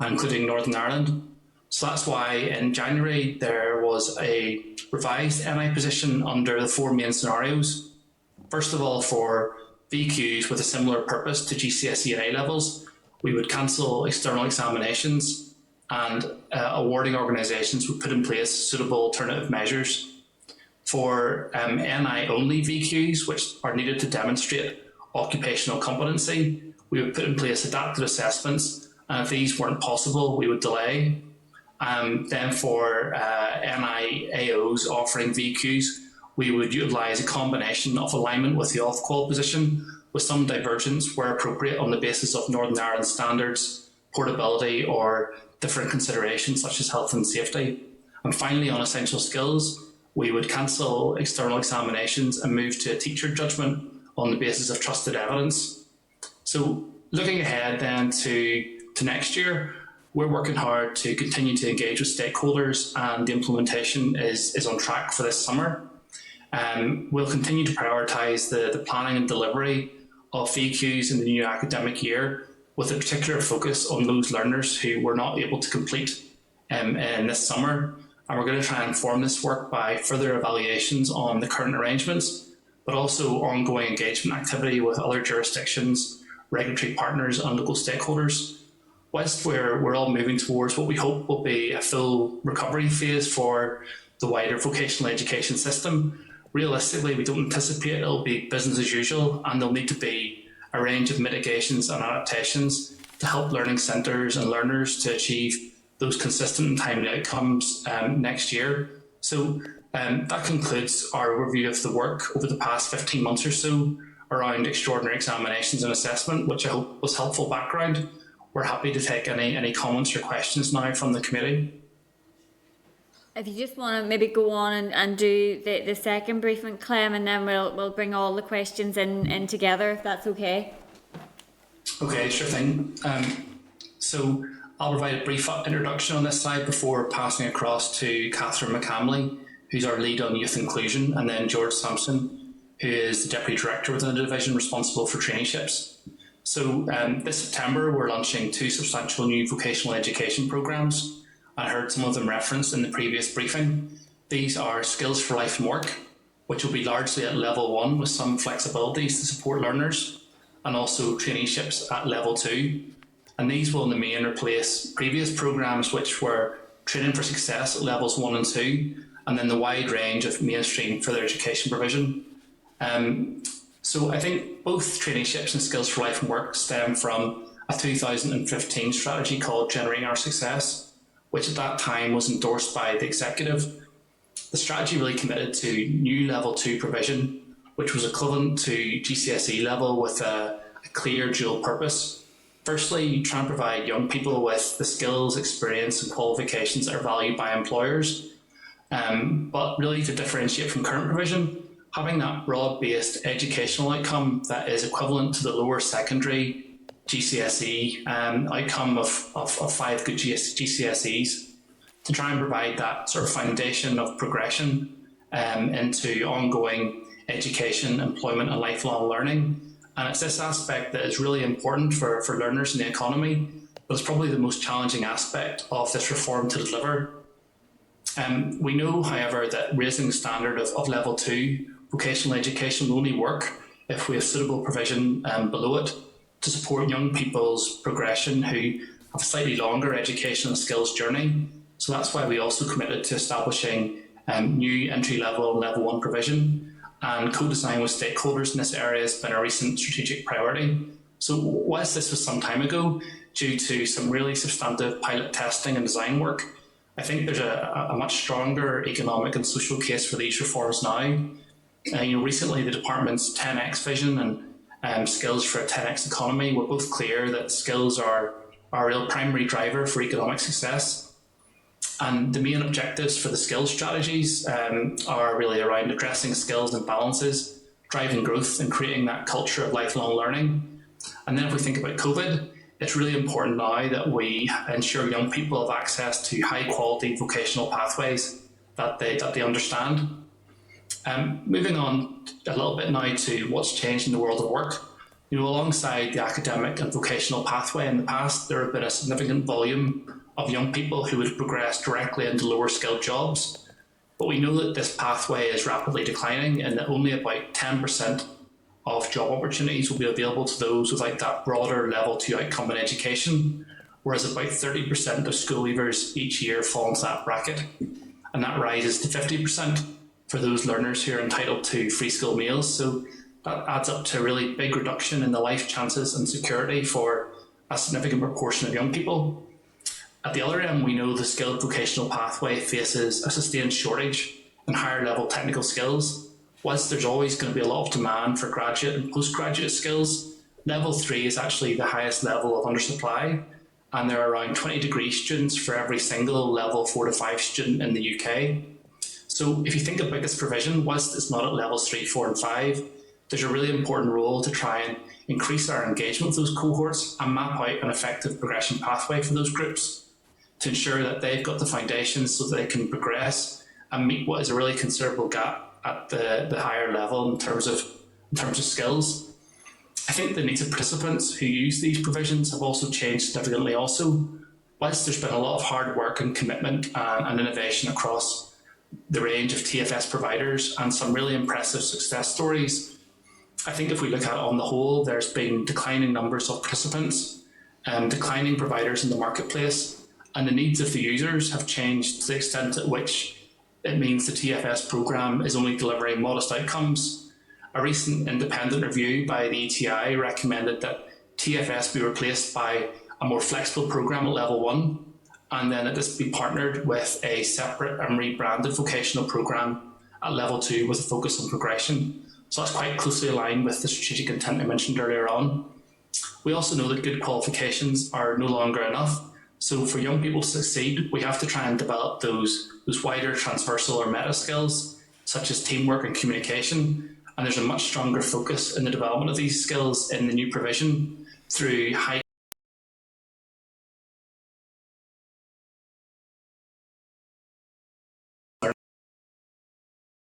including Northern Ireland. So that's why in January there was a revised NI position under the 4 main scenarios. First of all, for VQs with a similar purpose to GCSE and A-levels, we would cancel external examinations, and awarding organisations would put in place suitable alternative measures. For NI-only VQs, which are needed to demonstrate occupational competency, we would put in place adapted assessments, and if these weren't possible, we would delay. Then for NI-AOs offering VQs, we would utilise a combination of alignment with the off-qual position, with some divergence where appropriate on the basis of Northern Ireland standards, portability, or different considerations such as health and safety. And finally, on essential skills, we would cancel external examinations and move to a teacher judgment on the basis of trusted evidence. So looking ahead then to next year, we're working hard to continue to engage with stakeholders, and the implementation is on track for this summer. We'll continue to prioritise the planning and delivery of VQs in the new academic year, with a particular focus on those learners who were not able to complete in this summer. And we're going to try and inform this work by further evaluations on the current arrangements, but also ongoing engagement activity with other jurisdictions, regulatory partners and local stakeholders. Whilst we're all moving towards what we hope will be a full recovery phase for the wider vocational education system, realistically we don't anticipate it'll be business as usual, and there'll need to be a range of mitigations and adaptations to help learning centres and learners to achieve those consistent and timely outcomes next year. So that concludes our review of the work over the past 15 months or so around extraordinary examinations and assessment, which I hope was helpful background. We're happy to take any comments or questions now from the committee. If you just want to maybe go on and do the second briefing, Clem, and then we'll bring all the questions in together, if that's okay. Okay, sure thing. So I'll provide a brief introduction on this slide before passing across to Catherine McCamley, who's our lead on youth inclusion, and then George Sampson, who is the Deputy Director within the division responsible for traineeships. So this September, we're launching 2 substantial new vocational education programmes. I heard some of them referenced in the previous briefing. These are Skills for Life and Work, which will be largely at level 1 with some flexibilities to support learners, and also traineeships at level 2. And these will in the main replace previous programmes which were training for success at levels 1 and 2, and then the wide range of mainstream further education provision. So I think both traineeships and Skills for Life and Work stem from a 2015 strategy called Generating Our Success, which at that time was endorsed by the executive. The strategy really committed to new level 2 provision, which was equivalent to GCSE level with a clear dual purpose. Firstly, try and provide young people with the skills, experience and qualifications that are valued by employers, but really to differentiate from current provision, having that broad-based educational outcome that is equivalent to the lower secondary GCSE outcome of 5 good GCSEs, to try and provide that sort of foundation of progression into ongoing education, employment and lifelong learning. And it's this aspect that is really important for learners in the economy, but it's probably the most challenging aspect of this reform to deliver. We know, however, that raising the standard of level 2 vocational education will only work if we have suitable provision below it to support young people's progression who have a slightly longer education and skills journey. So that's why we also committed to establishing new entry-level and level 1 provision, and co-design with stakeholders in this area has been a recent strategic priority. So whilst this was some time ago, due to some really substantive pilot testing and design work, I think there's a much stronger economic and social case for these reforms now. Recently the department's 10x vision and skills for a 10x economy were both clear that skills are are a real primary driver for economic success. And the main objectives for the skills strategies are really around addressing skills imbalances, driving growth and creating that culture of lifelong learning. And then if we think about COVID, it's really important now that we ensure young people have access to high quality vocational pathways that they understand. Moving on a little bit now to what's changed in the world of work. Alongside the academic and vocational pathway in the past, there have been a significant volume of young people who would progress directly into lower skilled jobs. But we know that this pathway is rapidly declining and that only about 10% of job opportunities will be available to those without that broader level 2 outcome in education, whereas about 30% of school leavers each year fall into that bracket. And that rises to 50% for those learners who are entitled to free school meals. So that adds up to a really big reduction in the life chances and security for a significant proportion of young people. At the other end, we know the skilled vocational pathway faces a sustained shortage in higher level technical skills. Whilst there's always going to be a lot of demand for graduate and postgraduate skills, level 3 is actually the highest level of undersupply, and there are around 20 degree students for every single level 4 to 5 student in the UK. So if you think about this provision, whilst it's not at levels 3, 4 and 5, there's a really important role to try and increase our engagement with those cohorts and map out an effective progression pathway for those groups to ensure that they've got the foundations so that they can progress and meet what is a really considerable gap at the higher level in terms of skills. I think the needs of participants who use these provisions have also changed significantly also. Whilst there's been a lot of hard work and commitment and innovation across the range of TFS providers and some really impressive success stories, I think if we look at it on the whole, there's been declining numbers of participants, declining providers in the marketplace, and the needs of the users have changed to the extent at which it means the TFS programme is only delivering modest outcomes. A recent independent review by the ETI recommended that TFS be replaced by a more flexible programme at level 1, and then that this be partnered with a separate and rebranded vocational programme at level 2 with a focus on progression. So that's quite closely aligned with the strategic intent I mentioned earlier on. We also know that good qualifications are no longer enough. So for young people to succeed, we have to try and develop those wider transversal or meta skills, such as teamwork and communication. And there's a much stronger focus in the development of these skills in the new provision through high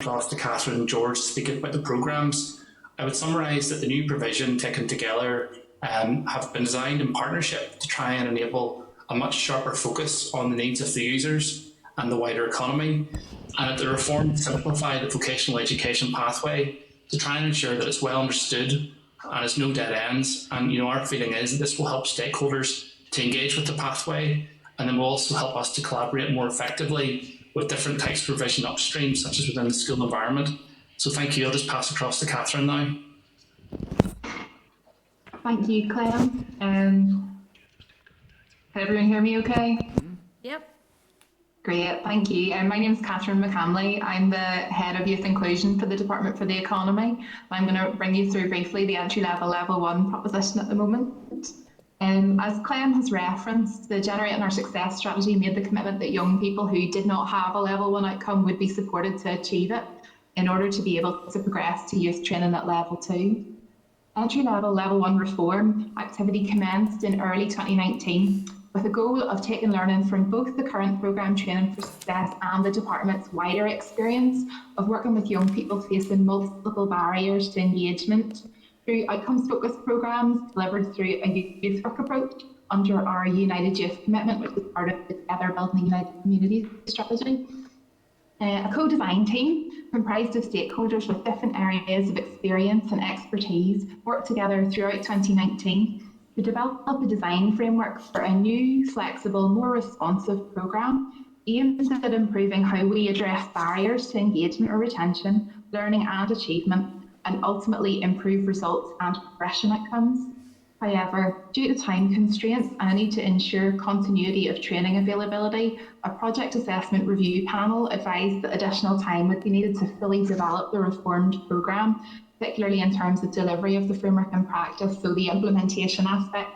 across to Catherine and George speaking about the programmes. I would summarise that the new provision taken together have been designed in partnership to try and enable a much sharper focus on the needs of the users and the wider economy, and that the reform simplify the vocational education pathway to try and ensure that it's well understood and there's no dead ends. And our feeling is that this will help stakeholders to engage with the pathway, and then will also help us to collaborate more effectively with different types of provision upstream, such as within the school environment. So thank you. I'll just pass across to Catherine now. Thank you, Clem. Can everyone hear me okay? Yep. Great, thank you. My name is Catherine McCamley. I'm the Head of Youth Inclusion for the Department for the Economy. I'm going to bring you through briefly the entry-level Level 1 proposition at the moment. As Clem has referenced, the Generating Our Success strategy made the commitment that young people who did not have a Level 1 outcome would be supported to achieve it in order to be able to progress to youth training at Level 2. Entry-level Level 1 reform activity commenced in early 2019 with a goal of taking learning from both the current programme Training for Success and the Department's wider experience of working with young people facing multiple barriers to engagement through outcomes-focused programmes delivered through a youth work approach under our United Youth Commitment, which is part of the Together Building United Communities strategy. A co-design team comprised of stakeholders with different areas of experience and expertise worked together throughout 2019 to develop a design framework for a new, flexible, more responsive programme aimed at improving how we address barriers to engagement or retention, learning and achievement, and ultimately improve results and progression outcomes. However, due to time constraints and a need to ensure continuity of training availability, a project assessment review panel advised that additional time would be needed to fully develop the reformed programme, particularly in terms of delivery of the framework in practice, so the implementation aspect.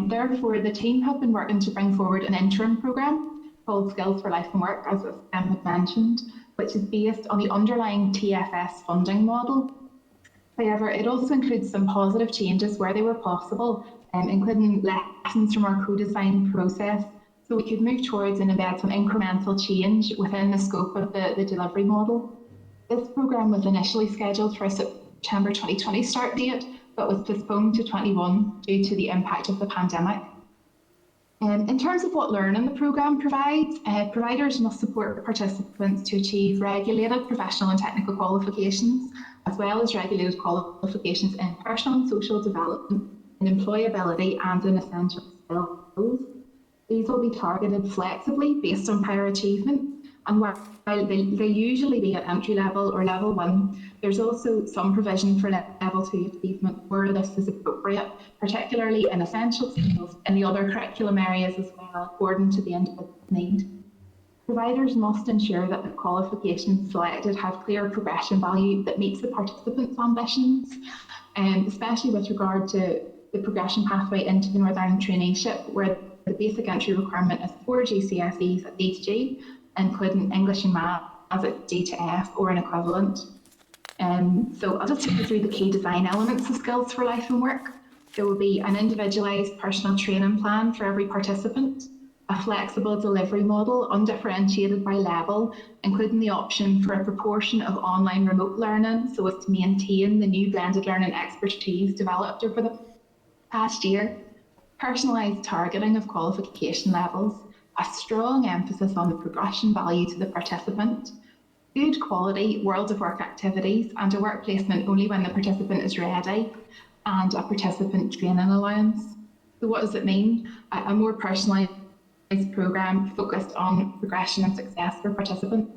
Therefore, the team have been working to bring forward an interim programme called Skills for Life and Work, as Em had mentioned, which is based on the underlying TFS funding model. However, it also includes some positive changes where they were possible, including lessons from our co-design process, so we could move towards and embed some incremental change within the scope of the delivery model. This programme was initially scheduled for a September 2020 start date, but was postponed to 21 due to the impact of the pandemic. In terms of what learning the programme provides, providers must support participants to achieve regulated professional and technical qualifications, as well as regulated qualifications in personal and social development, in employability and in essential skills. These will be targeted flexibly based on prior achievement, and while they usually be at entry level or level 1, there's also some provision for level 2 achievement where this is appropriate, particularly in essential skills and the other curriculum areas as well, according to the individual need. Providers must ensure that the qualifications selected have clear progression value that meets the participants' ambitions, especially with regard to the progression pathway into the Northern Ireland Traineeship, where the basic entry requirement is 4 GCSEs at D to G, including English and Maths at D to F or an equivalent. So I'll just take you through the key design elements of Skills for Life and Work. There will be an individualised personal training plan for every participant, a flexible delivery model undifferentiated by level, including the option for a proportion of online remote learning so as to maintain the new blended learning expertise developed over the past year, personalised targeting of qualification levels, a strong emphasis on the progression value to the participant, good quality world of work activities and a work placement only when the participant is ready, and a participant training allowance. So what does it mean? A more personalised programme focused on progression and success for participants.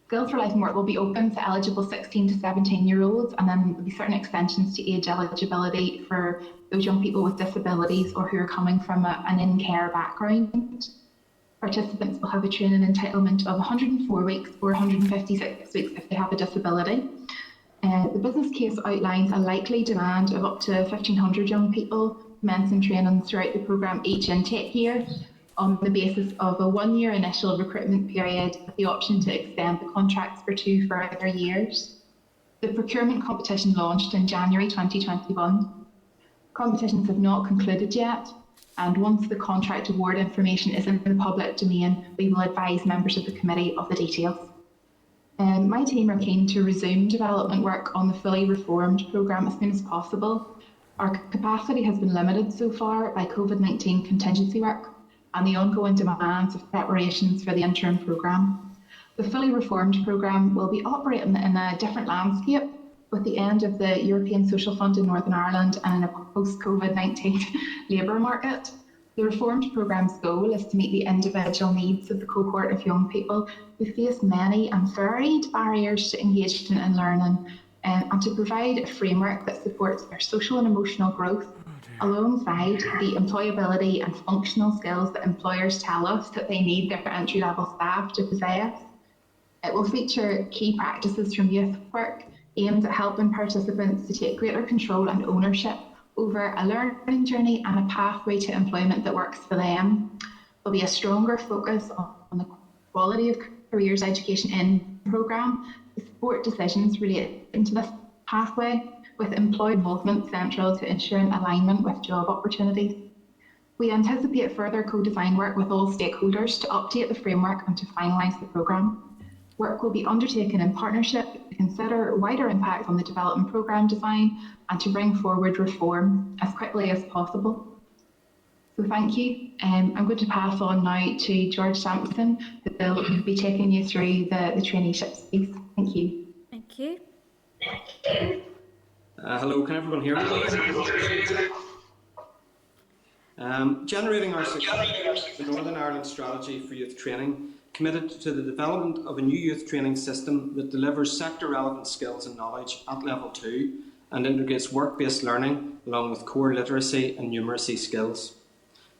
Skills for Life and Work will be open to eligible 16 to 17-year-olds, and then there'll be certain extensions to age eligibility for those young people with disabilities or who are coming from an in-care background. Participants will have a training entitlement of 104 weeks or 156 weeks if they have a disability. The business case outlines a likely demand of up to 1,500 young people commencing training throughout the programme each intake year, on the basis of a 1-year initial recruitment period with the option to extend the contracts for 2 further years. The procurement competition launched in January 2021. Competitions have not concluded yet, and once the contract award information is in the public domain, we will advise members of the committee of the details. My team are keen to resume development work on the fully reformed programme as soon as possible. Our capacity has been limited so far by COVID-19 contingency work and the ongoing demands of preparations for the interim programme. The fully reformed programme will be operating in a different landscape with the end of the European Social Fund in Northern Ireland and in a post-COVID-19 labour market. The reformed programme's goal is to meet the individual needs of the cohort of young people who face many and varied barriers to engagement and learning, and to provide a framework that supports their social and emotional growth alongside the employability and functional skills that employers tell us that they need their entry-level staff to possess. It will feature key practices from youth work aimed at helping participants to take greater control and ownership over a learning journey and a pathway to employment that works for them. There'll be a stronger focus on the quality of careers education in the programme to support decisions relating to this pathway, with employee involvement central to ensuring alignment with job opportunities. We anticipate further co-design work with all stakeholders to update the framework and to finalise the programme. Work will be undertaken in partnership to consider wider impact on the development programme design and to bring forward reform as quickly as possible. So thank you. I'm going to pass on now to George Sampson, who will be taking you through the traineeships piece. Thank you. Thank you. Hello, can everyone hear me? Generating our success, the Northern Ireland Strategy for Youth Training committed to the development of a new youth training system that delivers sector-relevant skills and knowledge at level 2 and integrates work-based learning along with core literacy and numeracy skills.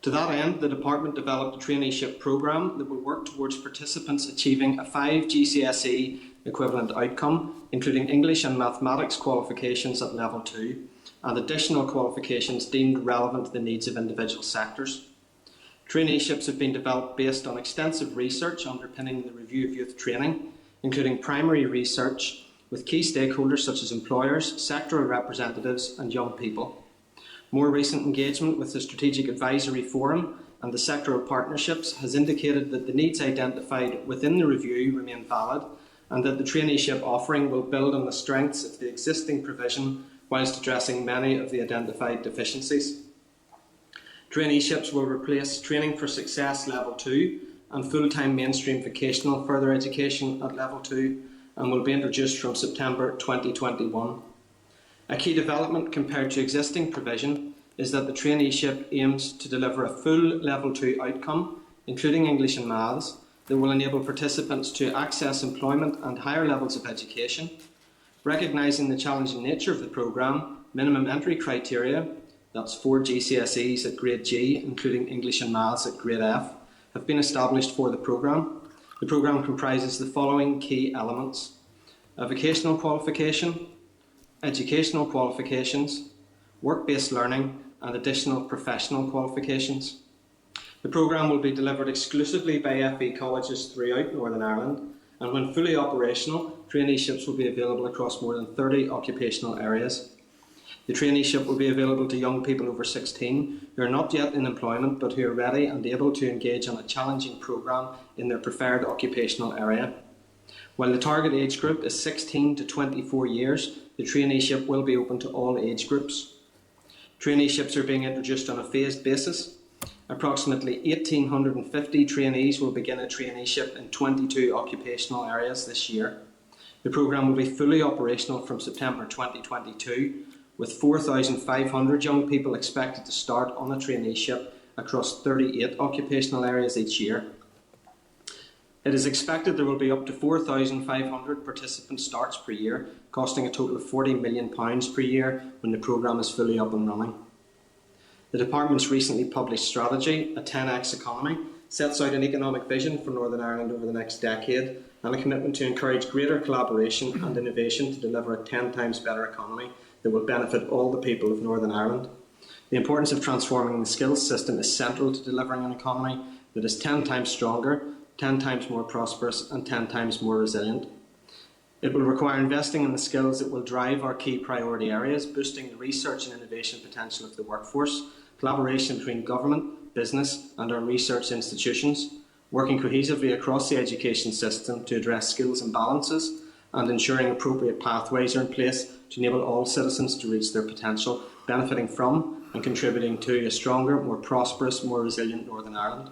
To that end, the Department developed a Traineeship Program that will work towards participants achieving a 5 GCSE equivalent outcome, including English and Mathematics qualifications at level 2, and additional qualifications deemed relevant to the needs of individual sectors. Traineeships have been developed based on extensive research underpinning the review of youth training, including primary research with key stakeholders such as employers, sectoral representatives and young people. More recent engagement with the Strategic Advisory Forum and the sectoral partnerships has indicated that the needs identified within the review remain valid and that the traineeship offering will build on the strengths of the existing provision whilst addressing many of the identified deficiencies. Traineeships will replace Training for Success Level 2 and full-time mainstream vocational further education at Level 2 and will be introduced from September 2021. A key development compared to existing provision is that the traineeship aims to deliver a full Level 2 outcome, including English and Maths, that will enable participants to access employment and higher levels of education. Recognising the challenging nature of the programme, minimum entry criteria, that's 4 GCSEs at Grade G, including English and Maths at Grade F, have been established for the programme. The programme comprises the following key elements: a vocational qualification, educational qualifications, work-based learning and additional professional qualifications. The programme will be delivered exclusively by FE colleges throughout Northern Ireland, and when fully operational, traineeships will be available across more than 30 occupational areas. The traineeship will be available to young people over 16 who are not yet in employment but who are ready and able to engage on a challenging programme in their preferred occupational area. While the target age group is 16 to 24 years, the traineeship will be open to all age groups. Traineeships are being introduced on a phased basis. Approximately 1,850 trainees will begin a traineeship in 22 occupational areas this year. The programme will be fully operational from September 2022, with 4,500 young people expected to start on a traineeship across 38 occupational areas each year. It is expected there will be up to 4,500 participant starts per year, costing a total of £40 million per year when the programme is fully up and running. The Department's recently published strategy, A 10x Economy, sets out an economic vision for Northern Ireland over the next decade and a commitment to encourage greater collaboration and innovation to deliver a 10 times better economy that will benefit all the people of Northern Ireland. The importance of transforming the skills system is central to delivering an economy that is 10 times stronger, 10 times more prosperous and 10 times more resilient. It will require investing in the skills that will drive our key priority areas, boosting the research and innovation potential of the workforce, collaboration between government, business and our research institutions, working cohesively across the education system to address skills imbalances and ensuring appropriate pathways are in place to enable all citizens to reach their potential, benefiting from and contributing to a stronger, more prosperous, more resilient Northern Ireland.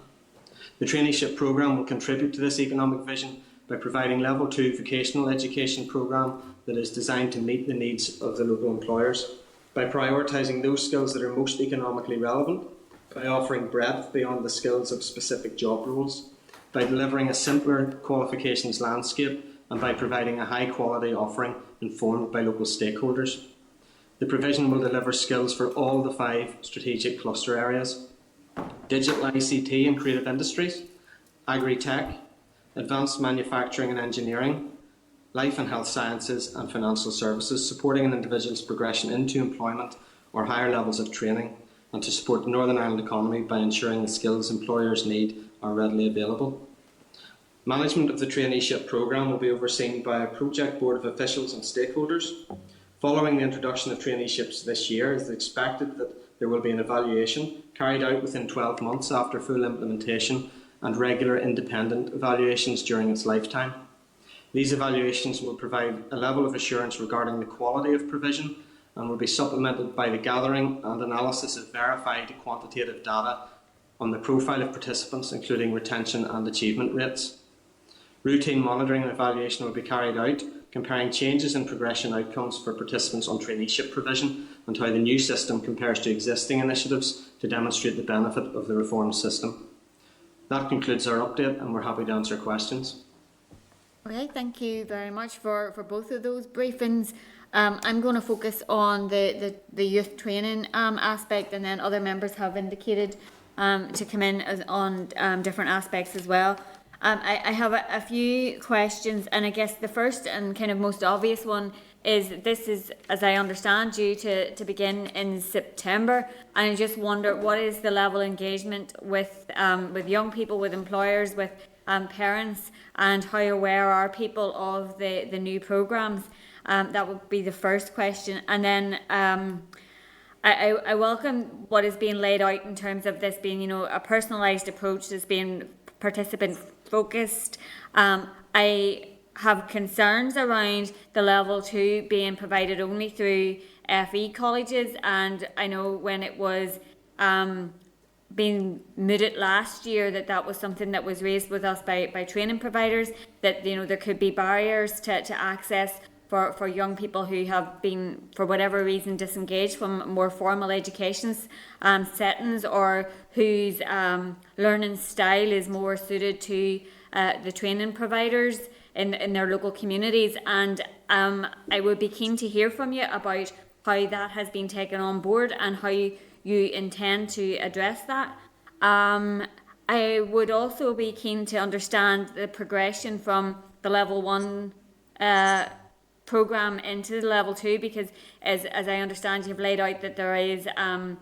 The Traineeship Program will contribute to this economic vision by providing Level 2 vocational education programme that is designed to meet the needs of the local employers, by prioritising those skills that are most economically relevant, by offering breadth beyond the skills of specific job roles, by delivering a simpler qualifications landscape, and by providing a high-quality offering informed by local stakeholders. The provision will deliver skills for all the 5 strategic cluster areas: digital ICT and creative industries, agri-tech, advanced manufacturing and engineering, life and health sciences and financial services, supporting an individual's progression into employment or higher levels of training, and to support the Northern Ireland economy by ensuring the skills employers need are readily available. Management of the Traineeship Programme will be overseen by a project board of officials and stakeholders. Following the introduction of traineeships this year, it is expected that there will be an evaluation carried out within 12 months after full implementation and regular independent evaluations during its lifetime. These evaluations will provide a level of assurance regarding the quality of provision and will be supplemented by the gathering and analysis of verified quantitative data on the profile of participants, including retention and achievement rates. Routine monitoring and evaluation will be carried out, comparing changes in progression outcomes for participants on traineeship provision and how the new system compares to existing initiatives to demonstrate the benefit of the reformed system. That concludes our update and we're happy to answer questions. Okay, thank you very much for both of those briefings. I'm going to focus on the youth training aspect, and then other members have indicated to come in on different aspects as well. I have a few questions, and I guess the first and kind of most obvious one this is, as I understand, due to begin in September, and I just wonder what is the level of engagement with young people, with employers, with parents, and how aware are people of the new programmes? That would be the first question. And then I welcome what is being laid out in terms of this being, a personalised approach, this being participant focused. I have concerns around the level 2 being provided only through FE colleges, and I know when it was being mooted last year that was something that was raised with us by training providers, that there could be barriers to access for young people who have been, for whatever reason, disengaged from more formal education settings, or whose learning style is more suited to the training providers in their local communities. And I would be keen to hear from you about how that has been taken on board and how you intend to address that. I would also be keen to understand the progression from the level 1 programme into the level 2, because as I understand, you've laid out that there is a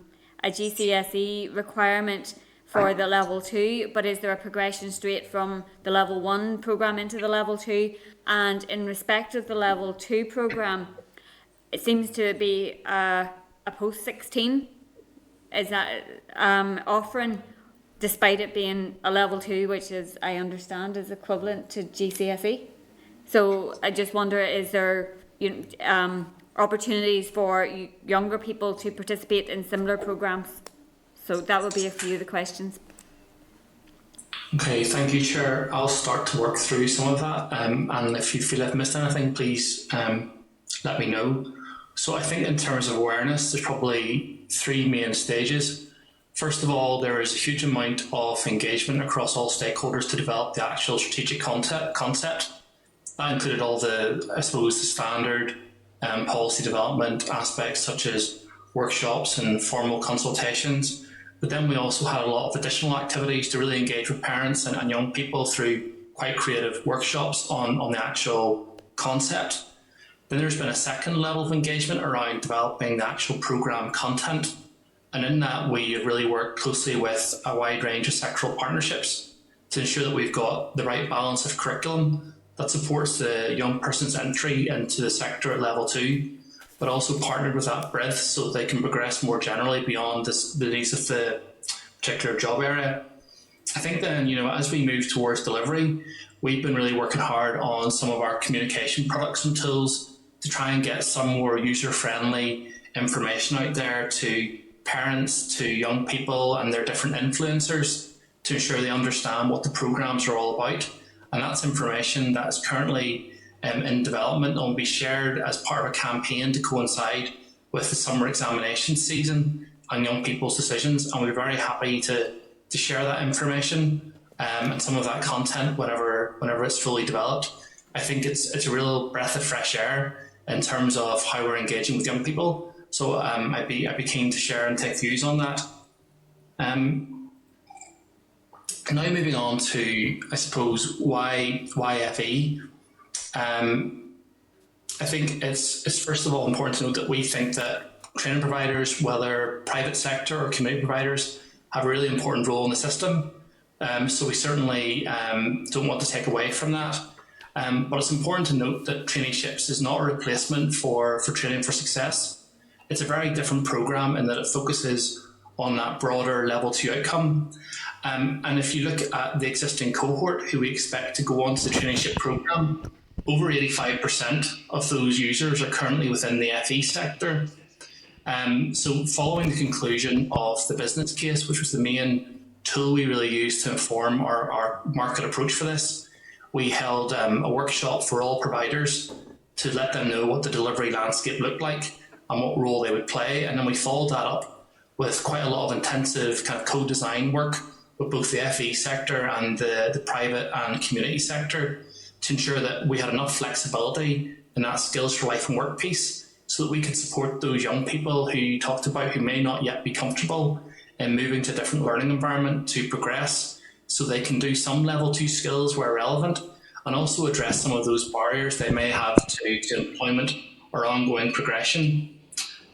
GCSE requirement for the level 2, but is there a progression straight from the level 1 programme into the level 2? And in respect of the level 2 programme, it seems to be a post-16 is that offering, despite it being a level 2, which is, I understand, is equivalent to GCSE. So I just wonder, is there opportunities for younger people to participate in similar programmes? So that would be a few of the questions. Okay, thank you, Chair. I'll start to work through some of that, and if you feel I've missed anything, please let me know. So I think in terms of awareness, there's probably 3 main stages. First of all, there is a huge amount of engagement across all stakeholders to develop the actual strategic concept. That included all the standard policy development aspects, such as workshops and formal consultations. But then we also had a lot of additional activities to really engage with parents and young people through quite creative workshops on the actual concept. Then there's been a second level of engagement around developing the actual programme content. And in that, we have really worked closely with a wide range of sectoral partnerships to ensure that we've got the right balance of curriculum that supports the young person's entry into the sector at level 2, but also partnered with that breadth so that they can progress more generally beyond the needs of the particular job area. I think then, as we move towards delivery, we've been really working hard on some of our communication products and tools to try and get some more user-friendly information out there to parents, to young people and their different influencers, to ensure they understand what the programmes are all about. And that's information that is currently in development and will be shared as part of a campaign to coincide with the summer examination season and young people's decisions. And we're very happy to share that information and some of that content whenever it's fully developed. I think it's a real breath of fresh air in terms of how we're engaging with young people. So I'd be keen to share and take views on that. Now moving on to, I suppose, why FE. I think it's first of all important to note that we think that training providers, whether private sector or community providers, have a really important role in the system. So we certainly don't want to take away from that. But it's important to note that Traineeships is not a replacement for Training for Success. It's a very different programme in that it focuses on that broader level 2 outcome. And if you look at the existing cohort who we expect to go on to the Traineeship Program, over 85% of those users are currently within the FE sector. So following the conclusion of the business case, which was the main tool we really used to inform our market approach for this, we held a workshop for all providers to let them know what the delivery landscape looked like and what role they would play. And then we followed that up with quite a lot of intensive kind of co-design work with both the FE sector and the private and community sector to ensure that we had enough flexibility in that skills for life and work piece so that we could support those young people who you talked about who may not yet be comfortable in moving to a different learning environment to progress so they can do some level 2 skills where relevant and also address some of those barriers they may have to employment or ongoing progression.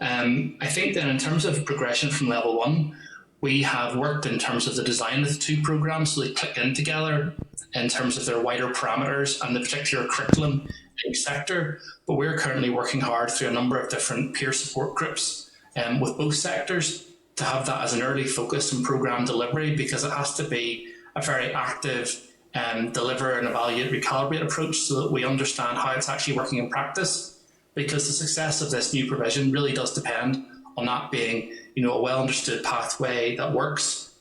I think then in terms of progression from level 1, we have worked in terms of the design of the two programs, so they click in together in terms of their wider parameters and the particular curriculum in each sector. But we're currently working hard through a number of different peer support groups with both sectors to have that as an early focus in program delivery, because it has to be a very active deliver and evaluate, recalibrate approach so that we understand how it's actually working in practice, because the success of this new provision really does depend on that being, a well understood pathway that works.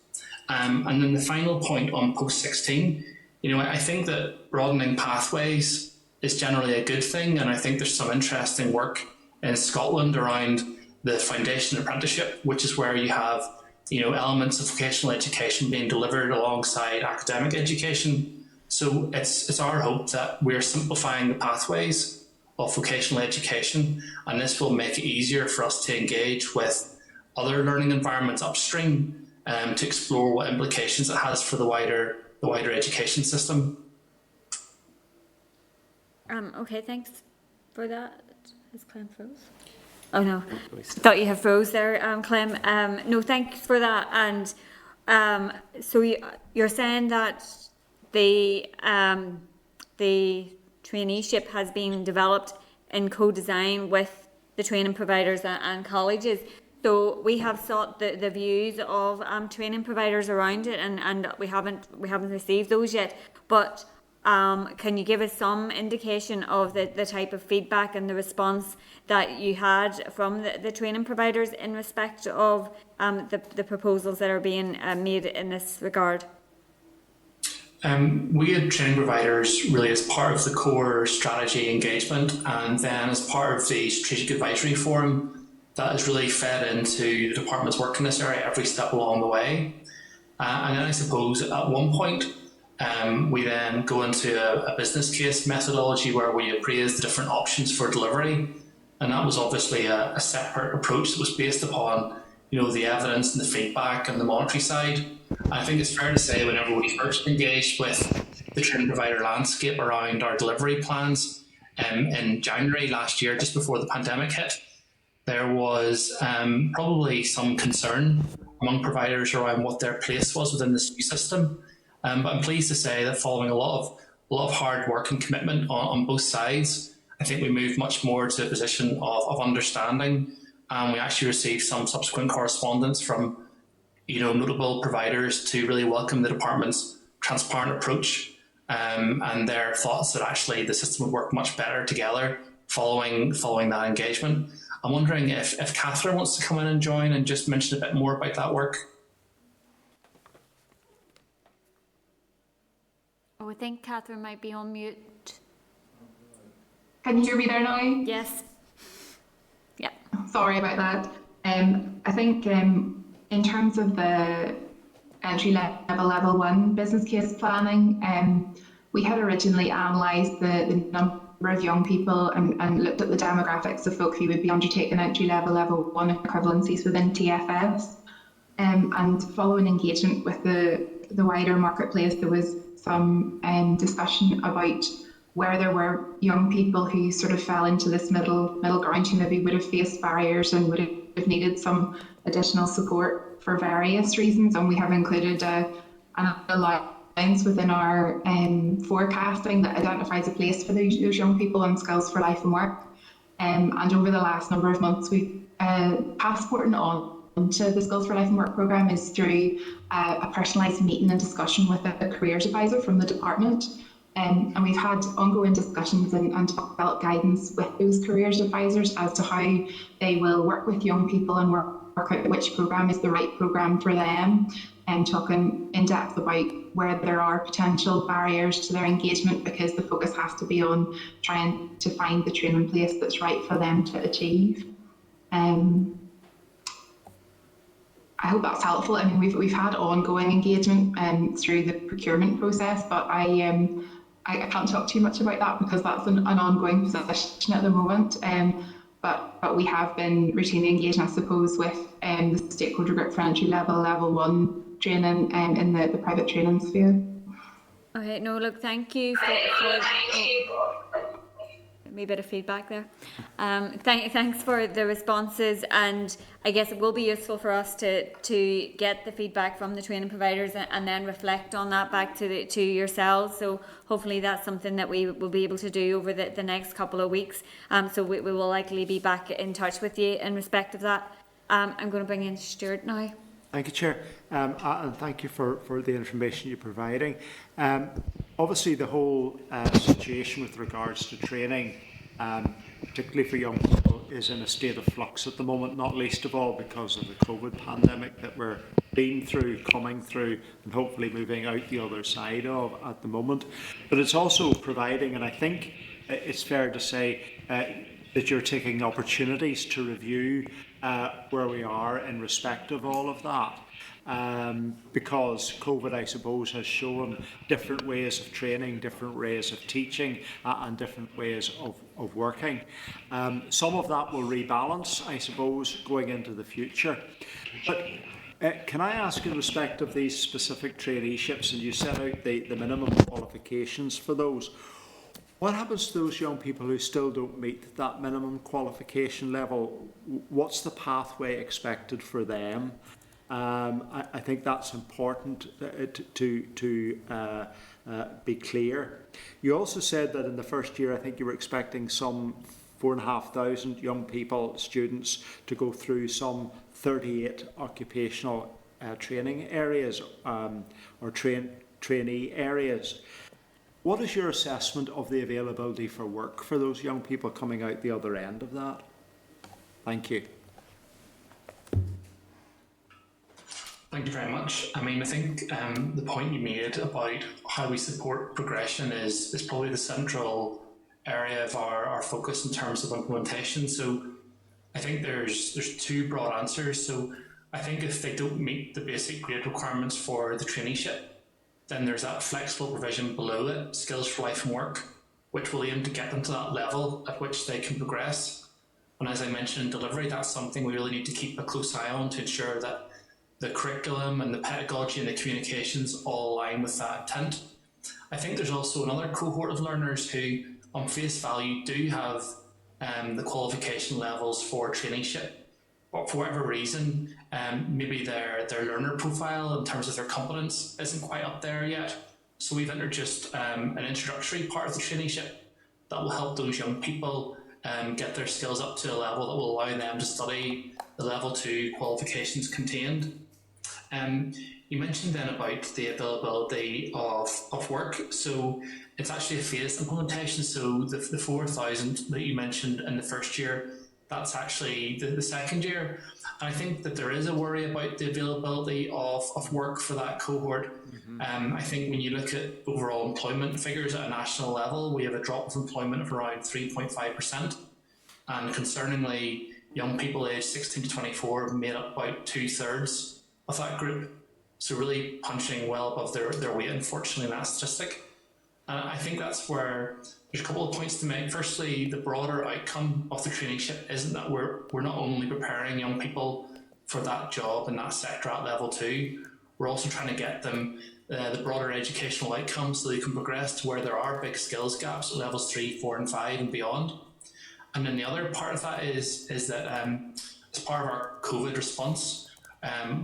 And then the final point on post 16, I think that broadening pathways is generally a good thing, and I think there's some interesting work in Scotland around the foundation apprenticeship, which is where you have elements of vocational education being delivered alongside academic education. So it's our hope that we're simplifying the pathways of vocational education, and this will make it easier for us to engage with other learning environments upstream to explore what implications it has for the wider education system. Okay, thanks for that. Has Clem froze? Oh no, thought you had froze there, Clem. No, thanks for that. And so you're saying that the traineeship has been developed in co-design with the training providers and colleges. So we have sought the views of training providers around it, and we haven't received those yet. But can you give us some indication of the type of feedback and the response that you had from the training providers in respect of the proposals that are being made in this regard? We had training providers really as part of the core strategy engagement, and then as part of the strategic advisory forum that has really fed into the department's work in this area every step along the way. And then I suppose at one point, we then go into a business case methodology where we appraise the different options for delivery. And that was obviously a separate approach that was based upon, the evidence and the feedback and the monetary side. And I think it's fair to say whenever we first engaged with the training provider landscape around our delivery plans in January last year, just before the pandemic hit, there was probably some concern among providers around what their place was within this new system. But I'm pleased to say that following a lot of hard work and commitment on both sides, I think we moved much more to a position of understanding, and we actually received some subsequent correspondence from notable providers to really welcome the department's transparent approach and their thoughts that actually the system would work much better together following that engagement. I'm wondering if Catherine wants to come in and join and just mention a bit more about that work. Oh, I think Catherine might be on mute. Can you hear me there now? Yes. Yeah. Sorry about that. I think in terms of the entry level 1 business case planning, we had originally analysed the number of young people and looked at the demographics of folk who would be undertaking entry level 1 equivalencies within TFS. And following engagement with the wider marketplace, there was some discussion about where there were young people who sort of fell into this middle ground, who maybe would have faced barriers and would have needed some additional support for various reasons. And we have included an allowance within our forecasting that identifies a place for those young people and skills for life and work. And over the last number of months, we've passporting on to the Skills for Life and Work programme is through a personalised meeting and discussion with a careers advisor from the department. And we've had ongoing discussions and developed guidance with those careers advisors as to how they will work with young people and work out which programme is the right programme for them, and talking in depth about where there are potential barriers to their engagement, because the focus has to be on trying to find the training place that's right for them to achieve. I hope that's helpful. I mean, we've had ongoing engagement through the procurement process, but I can't talk too much about that because that's an ongoing position at the moment. But we have been routinely engaged, I suppose, with the stakeholder group for entry level 1 training in the private training sphere. Okay, no, look, thank you for wee bit of feedback there. Thanks for the responses, and I guess it will be useful for us to get the feedback from the training providers and then reflect on that back to yourselves. So hopefully that's something that we will be able to do over the next couple of weeks. So we will likely be back in touch with you in respect of that. I'm going to bring in Stuart now. Thank you, Chair, and thank you for the information you're providing. Obviously, the whole situation with regards to training, particularly for young people, is in a state of flux at the moment, not least of all because of the COVID pandemic that we're been through, coming through, and hopefully moving out the other side of at the moment. But it's also providing, and I think it's fair to say, that you're taking opportunities to review where we are in respect of all of that. Because COVID, I suppose, has shown different ways of training, different ways of teaching, and different ways of working. Some of that will rebalance, I suppose, going into the future. But can I ask, in respect of these specific traineeships, and you set out the minimum qualifications for those, what happens to those young people who still don't meet that minimum qualification level? What's the pathway expected for them? I think that's important to be clear. You also said that in the first year, I think you were expecting some 4,500 young people, students, to go through some 38 occupational training areas or trainee areas. What is your assessment of the availability for work for those young people coming out the other end of that? Thank you. Thank you very much. I mean, I think the point you made about how we support progression is probably the central area of our focus in terms of implementation. So I think there's two broad answers. So I think if they don't meet the basic grade requirements for the traineeship, then there's that flexible provision below it, skills for life and work, which will aim to get them to that level at which they can progress. And as I mentioned in delivery, that's something we really need to keep a close eye on to ensure that the curriculum and the pedagogy and the communications all align with that intent. I think there's also another cohort of learners who, on face value, do have the qualification levels for traineeship, but for whatever reason, maybe their learner profile in terms of their competence isn't quite up there yet. So we've introduced an introductory part of the traineeship that will help those young people get their skills up to a level that will allow them to study the level 2 qualifications contained. You mentioned then about the availability of work. So it's actually a phased implementation. So the 4,000 that you mentioned in the first year, that's actually the second year. And I think that there is a worry about the availability of work for that cohort. I think when you look at overall employment figures at a national level, we have a drop of employment of around 3.5%. And concerningly, young people aged 16 to 24 made up about 2/3 of that group. So really punching well above their weight, unfortunately, in that statistic. I think that's where there's a couple of points to make. Firstly, the broader outcome of the traineeship isn't that we're not only preparing young people for that job and that sector at level 2, we're also trying to get them the broader educational outcomes so they can progress to where there are big skills gaps at levels 3, 4 and 5 and beyond. And then the other part of that is that as part of our COVID response,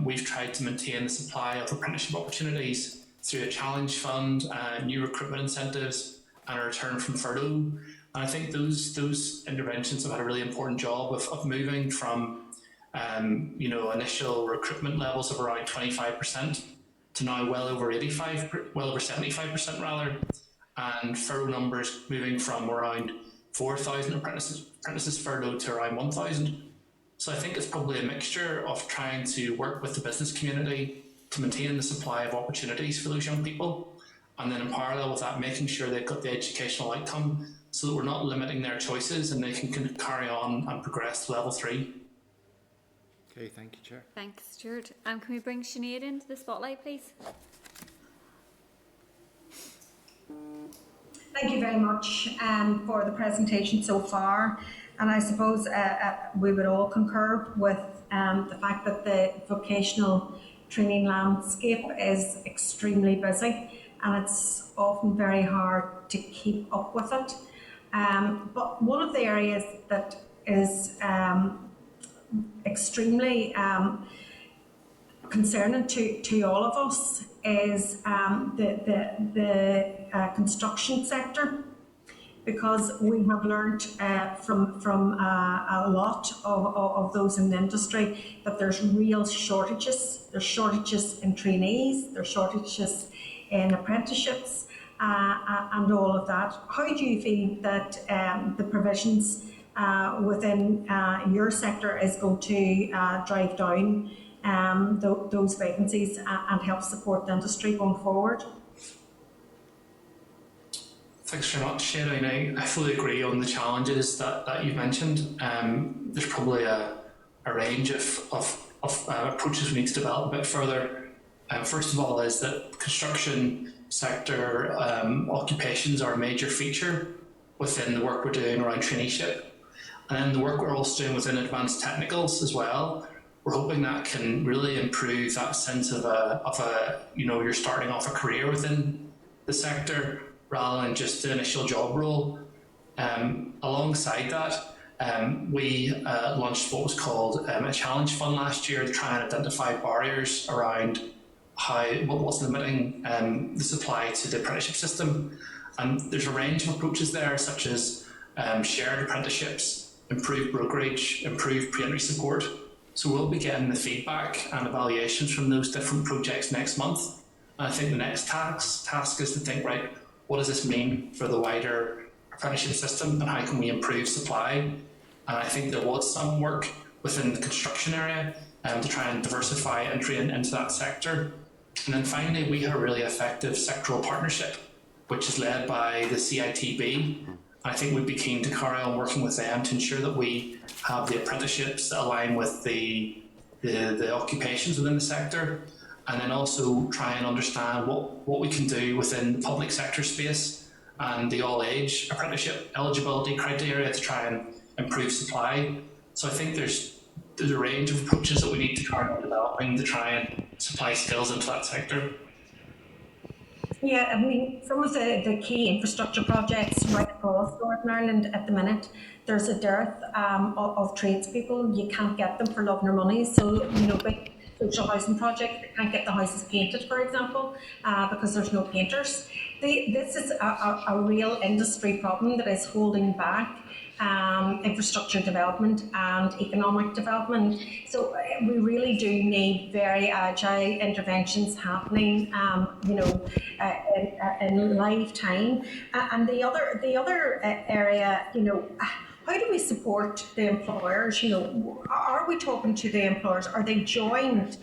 we've tried to maintain the supply of apprenticeship opportunities through a challenge fund, new recruitment incentives, and a return from furlough. And I think those interventions have had a really important job of moving from initial recruitment levels of around 25% to now well over 75% rather, and furlough numbers moving from around 4,000 apprentices furloughed to around 1,000. So I think it's probably a mixture of trying to work with the business community to maintain the supply of opportunities for those young people, and then in parallel with that, making sure they've got the educational outcome so that we're not limiting their choices and they can carry on and progress to level 3. Okay, thank you, Chair. Thanks, Stuart. Can we bring Sinead into the spotlight, please? Thank you very much for the presentation so far. And I suppose we would all concur with the fact that the vocational training landscape is extremely busy and it's often very hard to keep up with it. But one of the areas that is extremely concerning to all of us is the construction sector, because we have learned from a lot of those in the industry that there's real shortages. There's shortages in trainees, there's shortages in apprenticeships, and all of that. How do you feel that the provisions within your sector is going to drive down those vacancies and help support the industry going forward? Thanks very much, Sherry. I fully agree on the challenges that you've mentioned. There's probably a range of approaches we need to develop a bit further. First of all is that construction sector occupations are a major feature within the work we're doing around traineeship. And then the work we're also doing within advanced technicals as well. We're hoping that can really improve that sense of you're starting off a career within the sector rather than just the initial job role. Alongside that, we launched what was called a challenge fund last year to try and identify barriers around what's limiting the supply to the apprenticeship system. And there's a range of approaches there, such as shared apprenticeships, improved brokerage, improved pre-entry support. So we'll be getting the feedback and evaluations from those different projects next month. And I think the next task is to think, right, what does this mean for the wider apprenticeship system and how can we improve supply? And I think there was some work within the construction area to try and diversify entry into that sector. And then finally, we have a really effective sectoral partnership, which is led by the CITB. I think we'd be keen to carry on working with them to ensure that we have the apprenticeships that align with the occupations within the sector, and then also try and understand what we can do within the public sector space and the all-age apprenticeship eligibility criteria to try and improve supply. So I think there's a range of approaches that we need to carry on developing to try and supply skills into that sector. Yeah, I mean, some of the key infrastructure projects right across Northern Ireland at the minute, there's a dearth of tradespeople. You can't get them for love nor money. So, big social housing projects, they can't get the houses painted, for example, because there's no painters. This is a real industry problem that is holding back infrastructure development and economic development. So we really do need very agile interventions happening, in live time. And the other area, how do we support the employers? Are we talking to the employers? Are they joined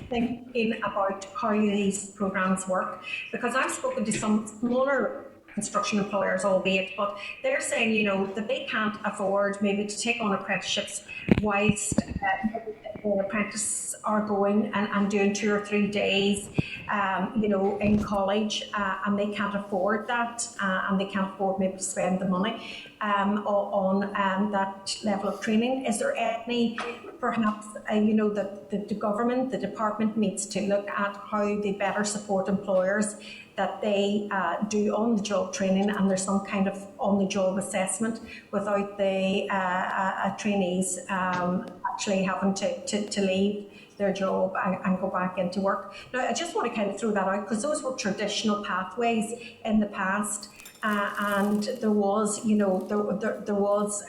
thinking about how these programs work? Because I've spoken to some smaller construction employers, albeit, but they're saying, that they can't afford maybe to take on apprenticeships whilst the apprentices are going and doing 2 or 3 days, in college, and they can't afford that, and they can't afford maybe to spend the money on that level of training. Is there any, perhaps, that the government, the department needs to look at how they better support employers, that they do on-the-job training and there's some kind of on-the-job assessment without the trainees actually having to leave their job and go back into work. Now, I just want to kind of throw that out because those were traditional pathways in the past, and there was, there was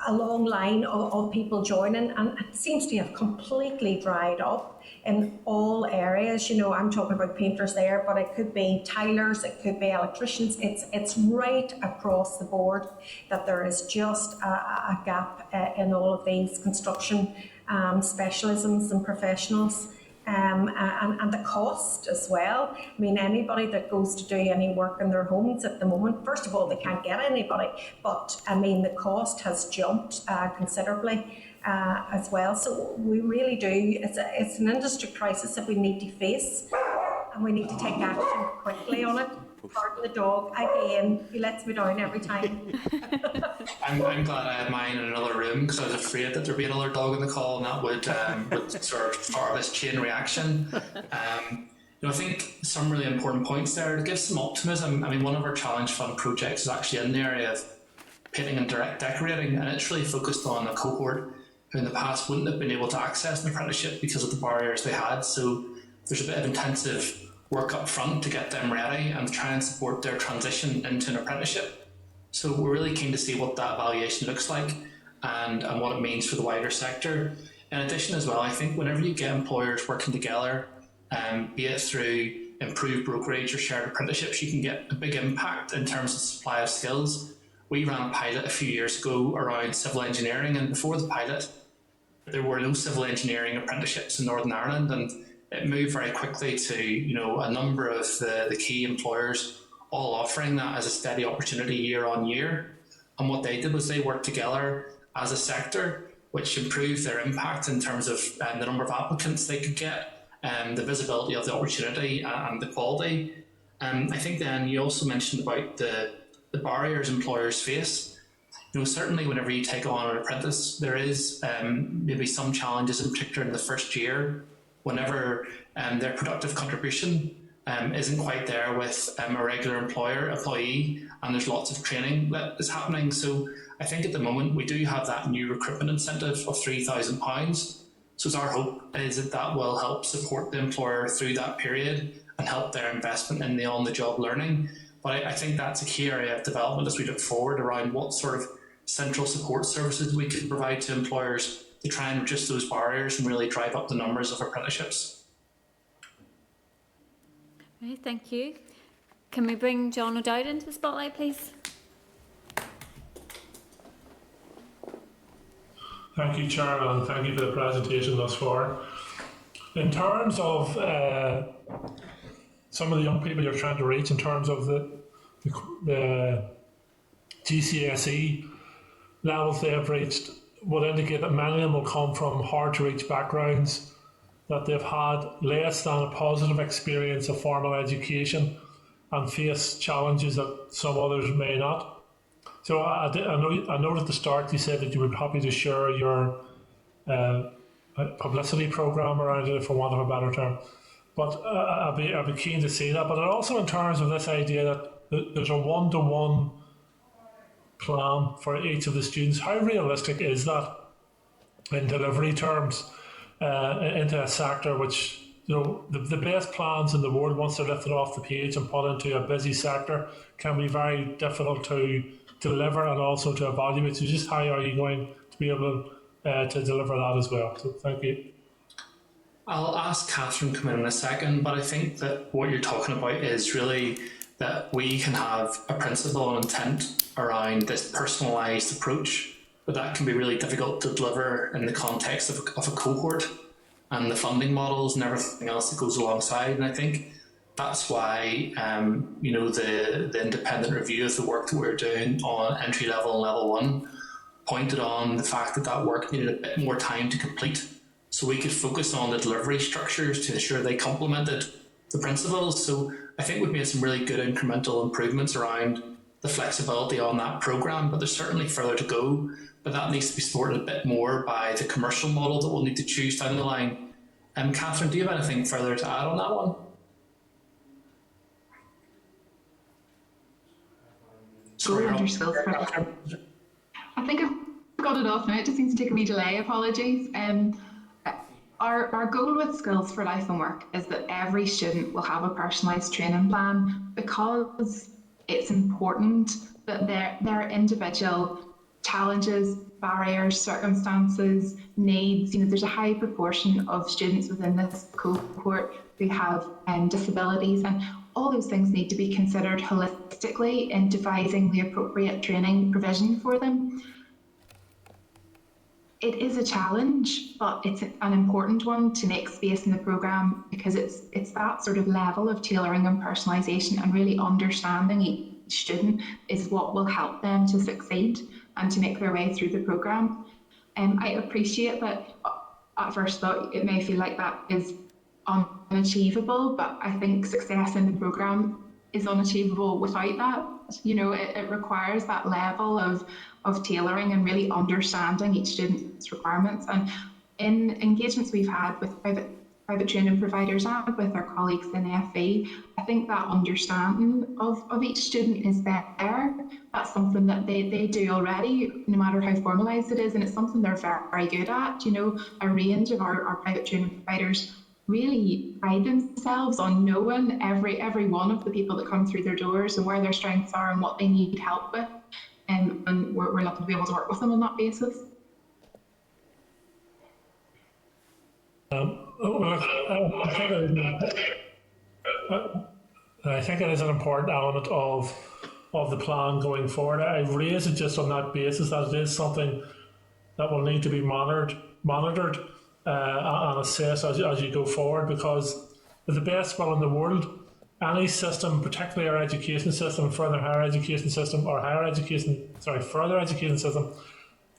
a long line of people joining, and it seems to have completely dried up in all areas. I'm talking about painters there, but it could be tilers, it could be electricians. It's right across the board that there is just a gap in all of these construction specialisms and professionals. And the cost as well. I mean, anybody that goes to do any work in their homes at the moment, first of all, they can't get anybody, but I mean, the cost has jumped considerably as well. So we really do, it's an industry crisis that we need to face, and we need to take action quickly on it. Pardon the dog, again, he lets me down every time. I'm glad I had mine in another room because I was afraid that there'd be another dog in the call and that would sort of start this chain reaction. I think some really important points there to give some optimism. I mean, one of our Challenge Fund projects is actually in the area of painting and direct decorating, and it's really focused on a cohort who in the past wouldn't have been able to access an apprenticeship because of the barriers they had. So there's a bit of intensive work up front to get them ready and try and support their transition into an apprenticeship. So we're really keen to see what that evaluation looks like and what it means for the wider sector. In addition as well, I think whenever you get employers working together, be it through improved brokerage or shared apprenticeships, you can get a big impact in terms of supply of skills. We ran a pilot a few years ago around civil engineering, and before the pilot, there were no civil engineering apprenticeships in Northern Ireland, and it moved very quickly to a number of the key employers all offering that as a steady opportunity year on year. And what they did was they worked together as a sector, which improved their impact in terms of the number of applicants they could get, the visibility of the opportunity and the quality. I think then you also mentioned about the barriers employers face. Certainly whenever you take on an apprentice, there is maybe some challenges, in particular in the first year, whenever their productive contribution isn't quite there with a regular employee, and there's lots of training that is happening. So I think at the moment we do have that new recruitment incentive of £3,000. So it's our hope is that that will help support the employer through that period and help their investment in the on-the-job learning. But I think that's a key area of development as we look forward around what sort of central support services we can provide to employers to try and reduce those barriers and really drive up the numbers of apprenticeships. Okay, thank you. Can we bring John O'Dowd into the spotlight, please? Thank you, Chair, and thank you for the presentation thus far. In terms of some of the young people you're trying to reach, in terms of the GCSE levels they have reached, would indicate that many of them will come from hard-to-reach backgrounds, that they've had less than a positive experience of formal education and face challenges that some others may not. So I know at the start you said that you were happy to share your publicity program around it, for want of a better term. But I'd be keen to see that. But also in terms of this idea that there's a one-to-one plan for each of the students, how realistic is that in delivery terms into a sector which, the best plans in the world, once they're lifted off the page and put into a busy sector, can be very difficult to deliver and also to evaluate. So just how are you going to be able to deliver that as well? So thank you. I'll ask Catherine to come in a second, but I think that what you're talking about is really that we can have a principle and intent around this personalised approach, but that can be really difficult to deliver in the context of a cohort and the funding models and everything else that goes alongside. And I think that's why the independent review of the work that we're doing on entry level and level one pointed on the fact that work needed a bit more time to complete, so we could focus on the delivery structures to ensure they complemented the principles. So I think we've made some really good incremental improvements around the flexibility on that programme, but there's certainly further to go. But that needs to be supported a bit more by the commercial model that we'll need to choose down the line. Catherine, do you have anything further to add on that one? I think I've got it off now. It just seems to take a wee delay. Apologies. Our goal with Skills for Life and Work is that every student will have a personalised training plan, because it's important that their individual challenges, barriers, circumstances, needs, there's a high proportion of students within this cohort who have disabilities, and all those things need to be considered holistically in devising the appropriate training provision for them. It is a challenge, but it's an important one to make space in the programme, because it's that sort of level of tailoring and personalisation and really understanding each student is what will help them to succeed and to make their way through the programme. I appreciate that at first thought it may feel like that is unachievable, but I think success in the programme is unachievable without that. It requires that level of tailoring and really understanding each student's requirements. And in engagements we've had with private private training providers and with our colleagues in FE, I think that understanding of each student is there. That's something that they do already, no matter how formalised it is, and it's something they're very, very good at. You know, a range of our private training providers really pride themselves on knowing every one of the people that come through their doors and where their strengths are and what they need help with. And we're lucky to be able to work with them on that basis. I think it is an important element of the plan going forward. I've raised it just on that basis that it is something that will need to be monitored and assessed as you go forward, because with the best will in the world, any system, particularly our education system, further higher education system, or further education system,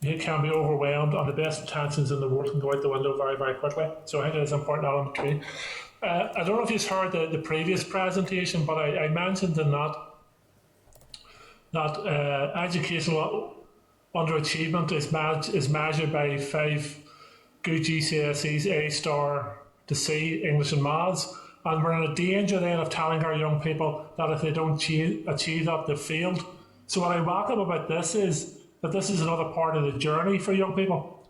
it can be overwhelmed, and the best intentions in the world can go out the window very, very quickly. So I think it is an important element too. I don't know if you've heard the previous presentation, but I mentioned in that educational underachievement is measured by 5 good GCSEs, A star to C, English and Maths, and we're in a danger then of telling our young people that if they don't achieve that, they've failed. So what I welcome about this is that this is another part of the journey for young people,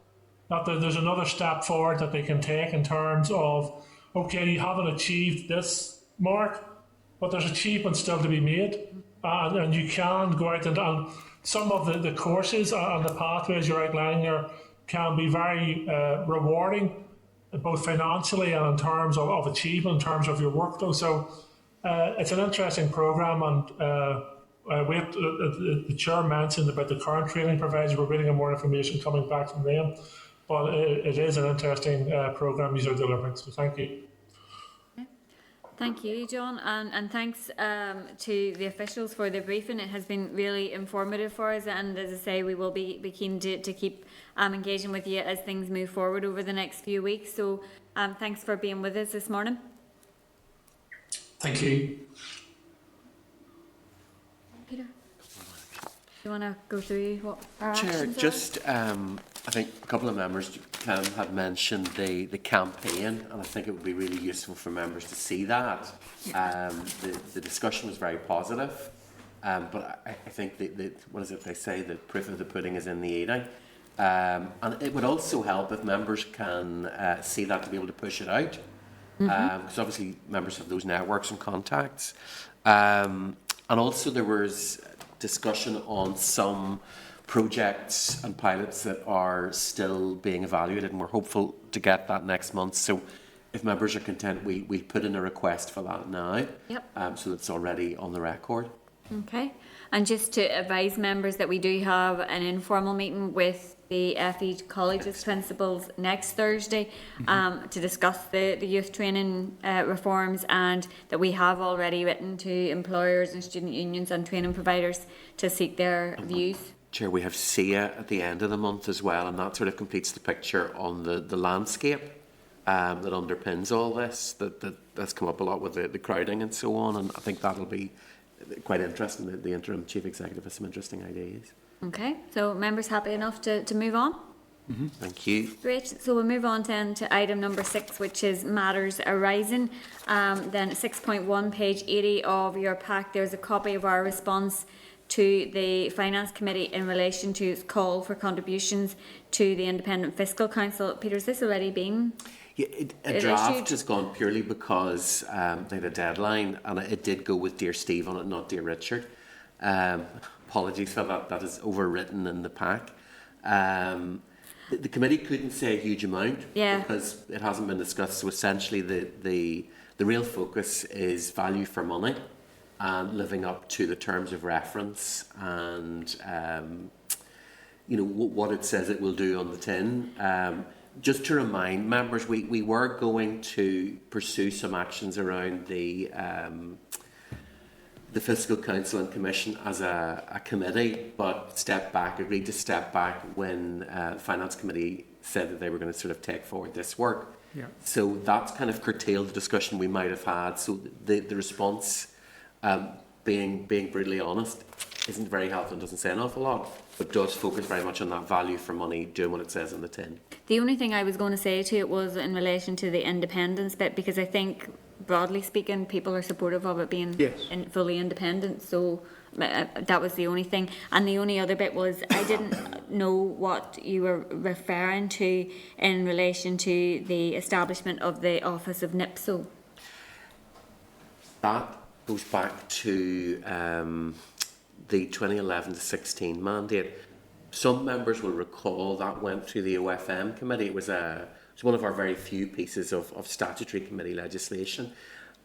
that there's another step forward that they can take in terms of, okay, you haven't achieved this mark, but there's achievement still to be made, and you can go out and some of the courses and the pathways you're outlining here can be very rewarding, both financially and in terms of achievement, in terms of your workflow. So it's an interesting programme, and the chair mentioned about the current training providers. We're waiting on more information coming back from them, but it is an interesting programme these are delivering. So thank you. Thank you, John, and thanks to the officials for the briefing. It has been really informative for us, and as I say, we will be keen to keep engaging with you as things move forward over the next few weeks. So thanks for being with us this morning. Thank you. Peter, do you want to go through what our Chair, actions are? just I think a couple of members had mentioned the campaign, and I think it would be really useful for members to see that. Yeah. The discussion was very positive, but I think what is it they say, the proof of the pudding is in the eating. And it would also help if members can see that to be able to push it out, because obviously members have those networks and contacts. And also there was discussion on some projects and pilots that are still being evaluated, and we're hopeful to get that next month. So if members are content, we put in a request for that now. Yep. So it's already on the record. Okay. And just to advise members that we do have an informal meeting with the FE College's principals next Thursday to discuss the youth training reforms, and that we have already written to employers and student unions and training providers to seek their views. Chair, we have SIA at the end of the month as well, and that sort of completes the picture on the landscape that underpins all this. That's come up a lot with the crowding and so on, and I think that'll be quite interesting. The interim chief executive has some interesting ideas. Okay, so members happy enough to move on? Thank you. Great, so we'll move on then to item number 6, which is matters arising. Then 6.1, page 80 of your pack, there's a copy of our response to the Finance Committee in relation to its call for contributions to the Independent Fiscal Council. Peter, has this already been? Yeah, a draft has gone purely because they had a deadline, and it did go with Dear Steve on it, not Dear Richard. Apologies for that. That is overwritten in the pack. The committee couldn't say a huge amount because it hasn't been discussed. So essentially, the real focus is value for money and living up to the terms of reference and what it says it will do on the tin. Just to remind members, we were going to pursue some actions around the Fiscal Council and Commission as a committee, but agreed to step back when the Finance Committee said that they were going to sort of take forward this work. Yeah. So that's kind of curtailed the discussion we might have had. So the response being brutally honest, isn't very helpful and doesn't say an awful lot, but does focus very much on that value for money, doing what it says in the tin. The only thing I was going to say to it was in relation to the independence bit, because I think, broadly speaking, people are supportive of it being fully independent. So that was the only thing. And the only other bit was I didn't know what you were referring to in relation to the establishment of the Office of NIPSO. That goes back to the 2011 to 16 mandate. Some members will recall that went through the OFM committee. It was one of our very few pieces of statutory committee legislation.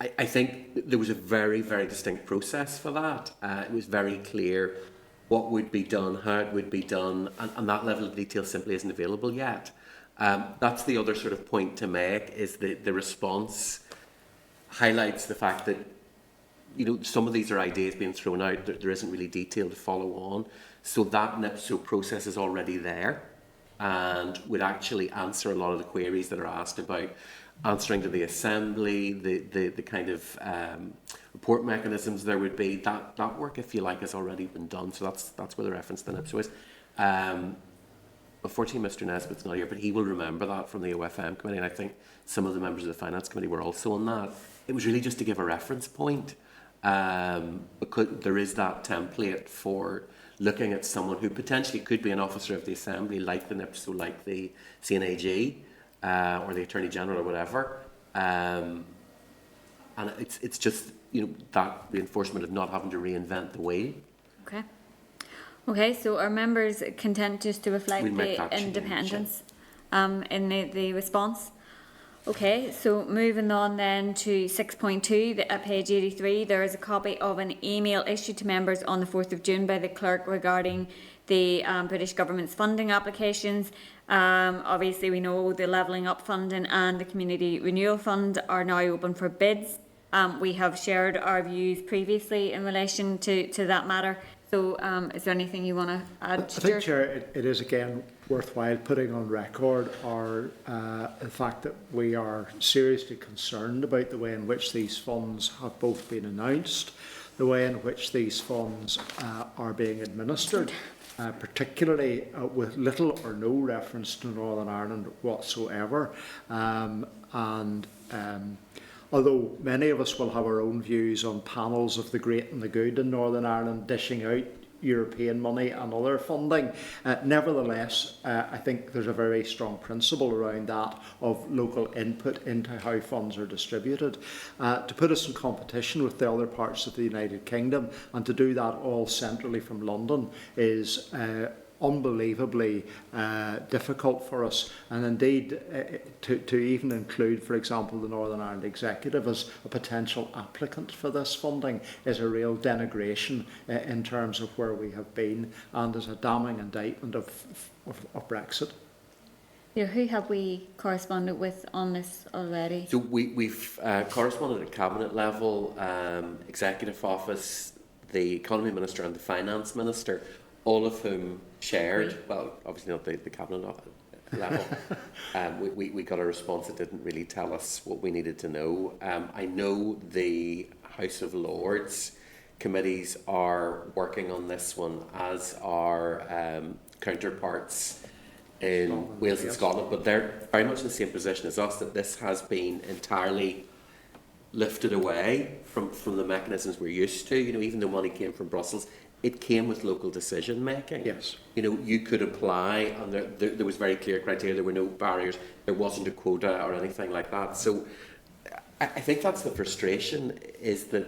I think there was a very, very distinct process for that. It was very clear what would be done, how it would be done, and that level of detail simply isn't available yet. That's the other sort of point to make, is the response highlights the fact that, you know, some of these are ideas being thrown out, there isn't really detail to follow on. So that NIPSO process is already there and would actually answer a lot of the queries that are asked about answering to the Assembly, the kind of report mechanisms there would be. That work, if you like, has already been done. So that's where the reference to NIPSO is. Unfortunately, Mr. Nesbitt's not here, but he will remember that from the OFM committee, and I think some of the members of the Finance Committee were also on that. It was really just to give a reference point, because there is that template for looking at someone who potentially could be an officer of the Assembly, like the NIPSO, like the CNAG, or the Attorney General or whatever. And it's just, you know, that reinforcement of not having to reinvent the wheel. Okay. Okay, so are members content just to reflect the independence in the response? Okay, so moving on then to 6.2, at page 83, there is a copy of an email issued to members on the 4th of June by the clerk regarding the British Government's funding applications. Obviously, we know the Levelling Up Funding and the Community Renewal Fund are now open for bids. We have shared our views previously in relation to that matter. So is there anything you want to add? I think, Chair, it is again worthwhile putting on record the fact that we are seriously concerned about the way in which these funds have both been announced, the way in which these funds are being administered, particularly with little or no reference to Northern Ireland whatsoever. Although many of us will have our own views on panels of the great and the good in Northern Ireland dishing out European money and other funding, nevertheless, I think there's a very strong principle around that of local input into how funds are distributed. To put us in competition with the other parts of the United Kingdom and to do that all centrally from London is unbelievably difficult for us, and indeed to even include, for example, the Northern Ireland Executive as a potential applicant for this funding is a real denigration in terms of where we have been, and is a damning indictment of Brexit. Yeah, who have we corresponded with on this already? So we've corresponded at Cabinet level, Executive Office, the Economy Minister and the Finance Minister, all of whom shared, well, obviously not the Cabinet level, we got a response that didn't really tell us what we needed to know. I know the House of Lords committees are working on this one, as are counterparts in Wales and Scotland, but they're very much in the same position as us, that this has been entirely lifted away from the mechanisms we're used to. You know, even though money came from Brussels, it came with local decision making. Yes. You know, you could apply, and there was very clear criteria. There were no barriers. There wasn't a quota or anything like that. So, I think that's the frustration: is that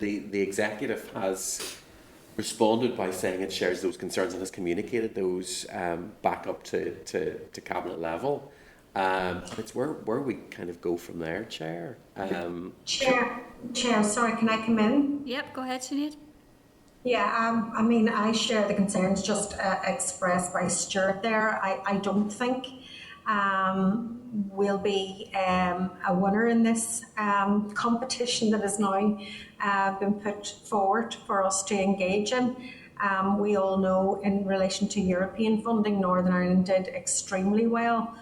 the executive has responded by saying it shares those concerns and has communicated those back up to Cabinet level. It's where we kind of go from there, Chair. Chair, sorry, can I come in? Yep, go ahead, Sinead. Yeah, I mean, I share the concerns just expressed by Stuart there. I don't think we'll be a winner in this competition that has now been put forward for us to engage in. We all know in relation to European funding, Northern Ireland did extremely well.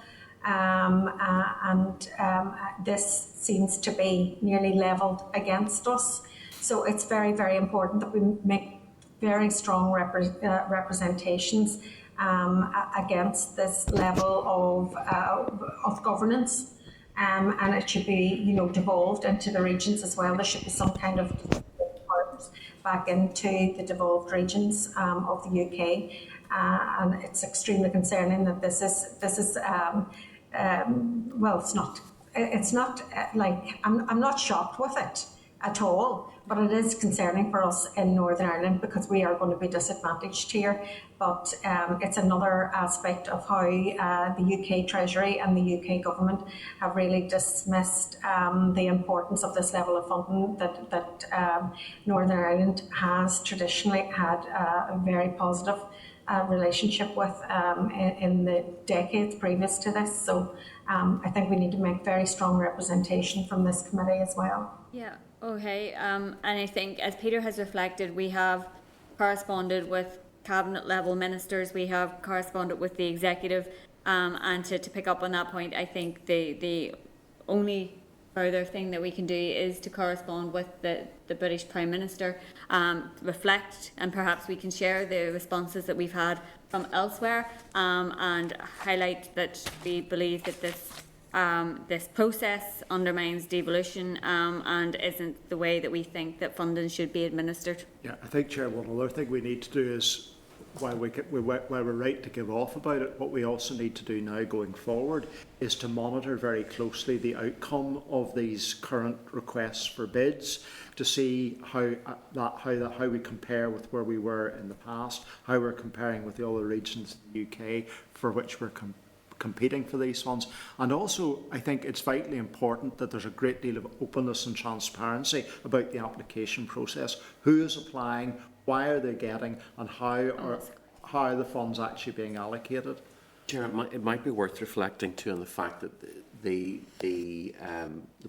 This seems to be nearly levelled against us. So it's very, very important that we make very strong representations against this level of governance. And it should be, devolved into the regions as well. There should be some kind of back into the devolved regions of the UK, and it's extremely concerning that this is well, it's not like I'm not shocked with it at all, but it is concerning for us in Northern Ireland because we are going to be disadvantaged here. But it's another aspect of how the UK Treasury and the UK Government have really dismissed the importance of this level of funding that Northern Ireland has traditionally had a very positive relationship with in the decades previous to this. So I think we need to make very strong representation from this committee as well. Yeah, okay. And I think, as Peter has reflected, we have corresponded with cabinet level ministers, we have corresponded with the executive, and to pick up on that point, I think the only further thing that we can do is to correspond with the British Prime Minister, reflect, and perhaps we can share the responses that we've had from elsewhere, and highlight that we believe that this process undermines devolution and isn't the way that we think that funding should be administered. Yeah, I think, Chair, one other thing we need to do is, while we're right to give off about it, what we also need to do now going forward is to monitor very closely the outcome of these current requests for bids, to see how we compare with where we were in the past, how we're comparing with the other regions in the UK for which we're competing for these funds. And also, I think it's vitally important that there's a great deal of openness and transparency about the application process. Who is applying, why are they getting, and how are the funds actually being allocated? Chair, it might be worth reflecting too on the fact that the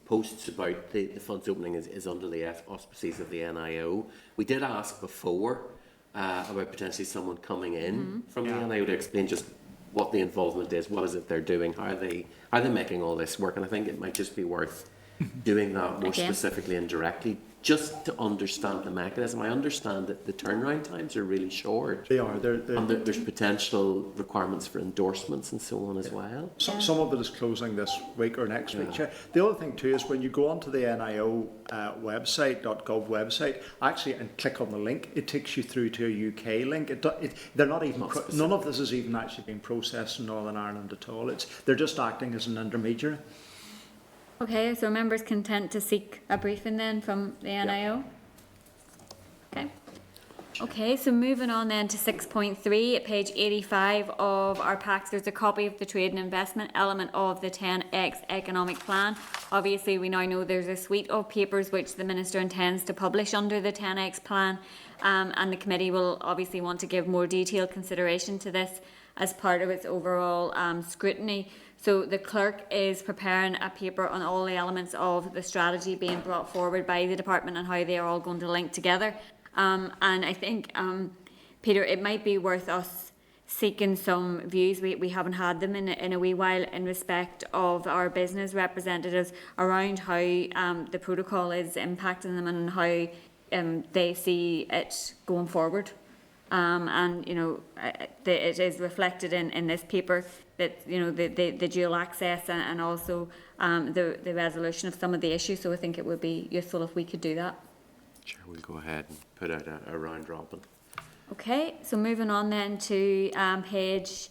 posts about the funds opening is under the auspices of the NIO. We did ask before about potentially someone coming in from the NIO to explain just what the involvement is, what is it they're doing, how are they making all this work, and I think it might just be worth doing that more specifically and directly, just to understand the mechanism. I understand that the turnaround times are really short. They are. And there's potential requirements for endorsements and so on as well. Some of it is closing this week or next week, Chair. The other thing too is when you go onto the NIO website, .gov website, actually, and click on the link, it takes you through to a UK link. They're not even. None of this is even actually being processed in Northern Ireland at all. They're just acting as an intermediary. Okay, so members content to seek a briefing then from the NIO? Okay. Okay, so moving on then to 6.3 at page 85 of our packs, there's a copy of the trade and investment element of the 10X economic plan. Obviously, we now know there's a suite of papers which the Minister intends to publish under the 10X plan, and the committee will obviously want to give more detailed consideration to this as part of its overall scrutiny. So the clerk is preparing a paper on all the elements of the strategy being brought forward by the department and how they are all going to link together. And I think, Peter, it might be worth us seeking some views. We haven't had them in a wee while in respect of our business representatives around how the protocol is impacting them and how they see it going forward. And it is reflected in this paper that the dual access and also the resolution of some of the issues. So I think it would be useful if we could do that. Sure, we'll go ahead and put out a round robin. Okay, so moving on then to page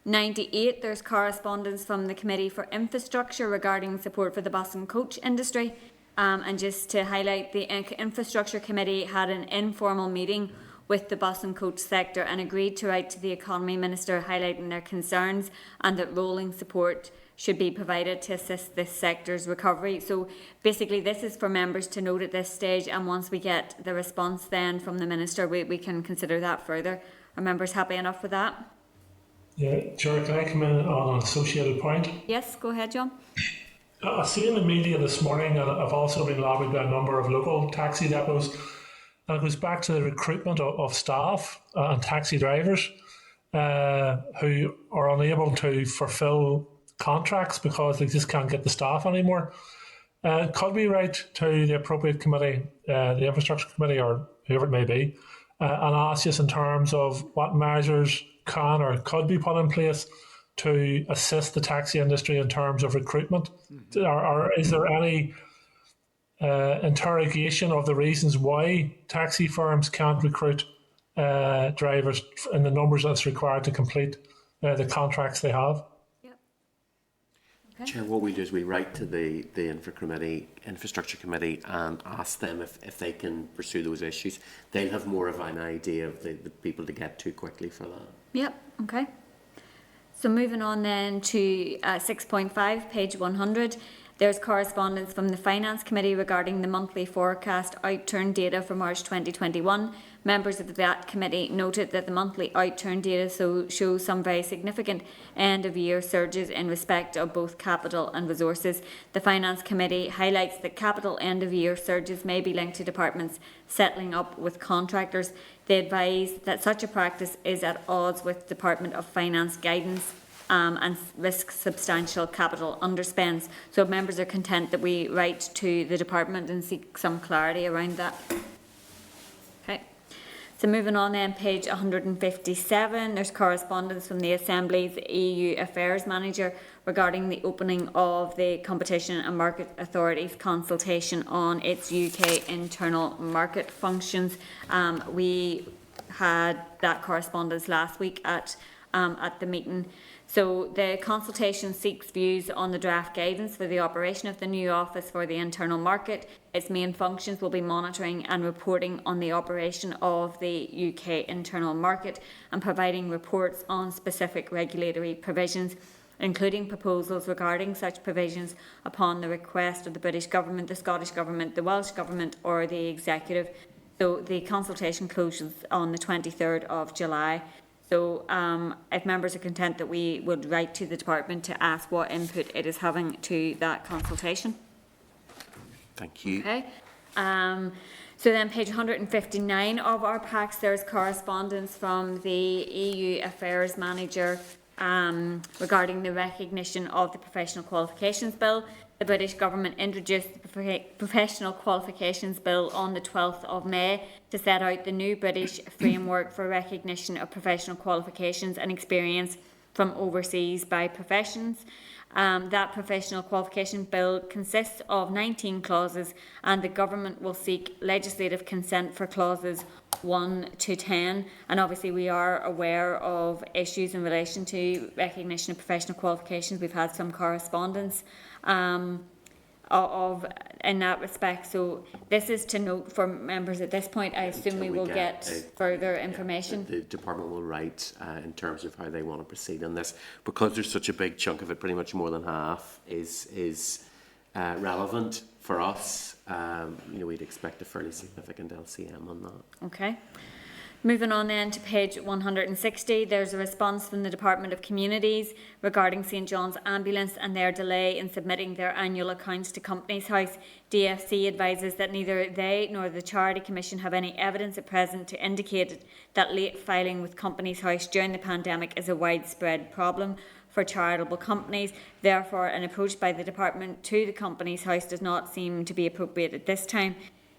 98, there's correspondence from the Committee for Infrastructure regarding support for the bus and coach industry. And just to highlight, the Infrastructure Committee had an informal meeting with the bus and coach sector and agreed to write to the Economy Minister highlighting their concerns and that rolling support should be provided to assist this sector's recovery. So basically this is for members to note at this stage, and once we get the response then from the Minister, we can consider that further. Are members happy enough with that? Yeah, Chair, can I come in on an associated point? Yes, go ahead, John. I've seen in the media this morning, and I've also been lobbied by a number of local taxi depots, and it goes back to the recruitment of staff and taxi drivers who are unable to fulfil contracts because they just can't get the staff anymore. Could we write to the appropriate committee, the infrastructure committee or whoever it may be, and ask us in terms of what measures can or could be put in place to assist the taxi industry in terms of recruitment? Or is there any interrogation of the reasons why taxi firms can't recruit drivers in the numbers that's required to complete the contracts they have? Chair, what we do is we write to the infrastructure committee and ask them if they can pursue those issues. They'll have more of an idea of the people to get to quickly for that. Yep, okay. So moving on then to 6.5, page 100. There's correspondence from the Finance Committee regarding the monthly forecast outturn data for March 2021. Members of that committee noted that the monthly outturn data shows some very significant end-of-year surges in respect of both capital and resources. The Finance Committee highlights that capital end-of-year surges may be linked to departments settling up with contractors. They advise that such a practice is at odds with Department of Finance guidance and risks substantial capital underspends. So members are content that we write to the department and seek some clarity around that. Okay. So moving on then, page 157, there's correspondence from the Assembly's EU Affairs Manager regarding the opening of the Competition and Market Authority's consultation on its UK internal market functions. We had that correspondence last week at the meeting. So the consultation seeks views on the draft guidance for the operation of the new office for the internal market. Its main functions will be monitoring and reporting on the operation of the UK internal market and providing reports on specific regulatory provisions, including proposals regarding such provisions upon the request of the British Government, the Scottish Government, the Welsh Government or the Executive. So the consultation closes on the 23rd of July. So if members are content that we would write to the department to ask what input it is having to that consultation. Thank you. Okay. So then page 159 of our packs, there's correspondence from the EU Affairs Manager regarding the recognition of the Professional Qualifications Bill. The British Government introduced the Professional Qualifications Bill on the 12th of May to set out the new British framework for recognition of professional qualifications and experience from overseas by professions. That Professional Qualification Bill consists of 19 clauses, and the Government will seek legislative consent for clauses 1 to 10. And obviously we are aware of issues in relation to recognition of professional qualifications. We've had some correspondence in that respect. So this is to note for members at this point. I assume we will get further information. The department will write in terms of how they want to proceed on this, because there's such a big chunk of it, pretty much more than half is relevant for us. We'd expect a fairly significant LCM on that. Okay. Moving on then to page 160, there's a response from the Department of Communities regarding St John's Ambulance and their delay in submitting their annual accounts to Companies House. DFC advises that neither they nor the Charity Commission have any evidence at present to indicate that late filing with Companies House during the pandemic is a widespread problem for charitable companies. Therefore, an approach by the department to the Companies House does not seem to be appropriate at this time.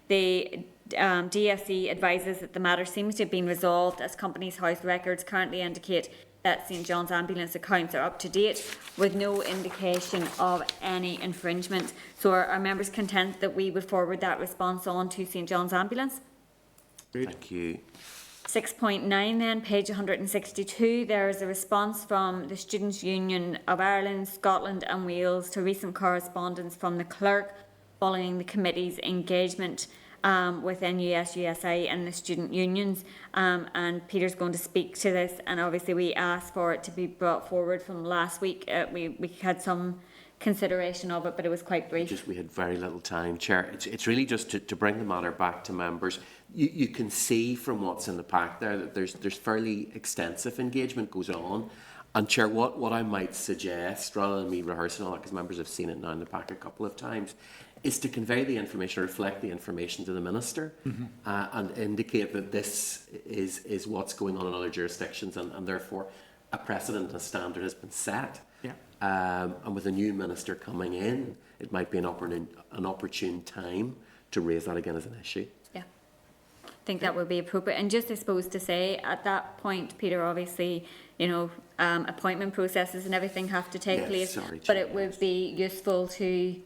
The DFC advises that the matter seems to have been resolved, as Companies House records currently indicate that St John's Ambulance accounts are up to date with no indication of any infringement. So are members content that we would forward that response on to St John's Ambulance? Thank you. 6.9 then, page 162, there is a response from the Students' Union of Ireland, Scotland and Wales to recent correspondence from the clerk following the committee's engagement with NUS, USA and the student unions, and Peter's going to speak to this, and obviously we asked for it to be brought forward from last week. We had some consideration of it, but it was quite brief. We had very little time, Chair. It's really just to bring the matter back to members. You can see from what's in the pack there that there's fairly extensive engagement goes on. And Chair, what I might suggest, rather than me rehearsing all that, because members have seen it now in the pack a couple of times, is to convey the information, reflect the information to the Minister, and indicate that this is what's going on in other jurisdictions, and therefore a precedent, a standard has been set. And with a new Minister coming in, it might be an opportune time to raise that again as an issue. Yeah, I think that would be appropriate. And just, I suppose, to say at that point, Peter, obviously, you know, appointment processes and everything have to take place, but it would be useful to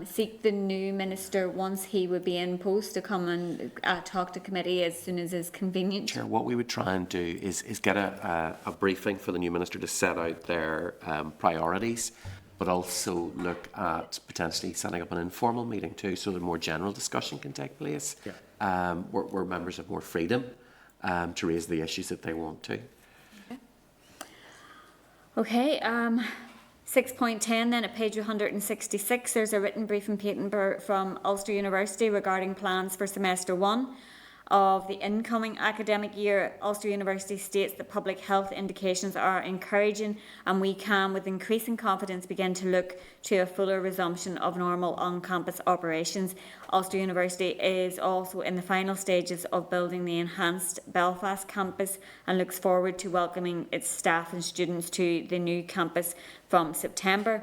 seek the new minister once he would be in post to come and talk to committee as soon as is convenient. Chair, what we would try and do is get a briefing for the new minister to set out their priorities, but also look at potentially setting up an informal meeting too, so that more general discussion can take place, where members have more freedom to raise the issues that they want to. Okay, 6.10 then at page 166, there's a written briefing paper from Ulster University regarding plans for semester 1 of the incoming academic year. Ulster University states that public health indications are encouraging and we can with increasing confidence begin to look to a fuller resumption of normal on-campus operations. Ulster University is also in the final stages of building the enhanced Belfast campus and looks forward to welcoming its staff and students to the new campus from September.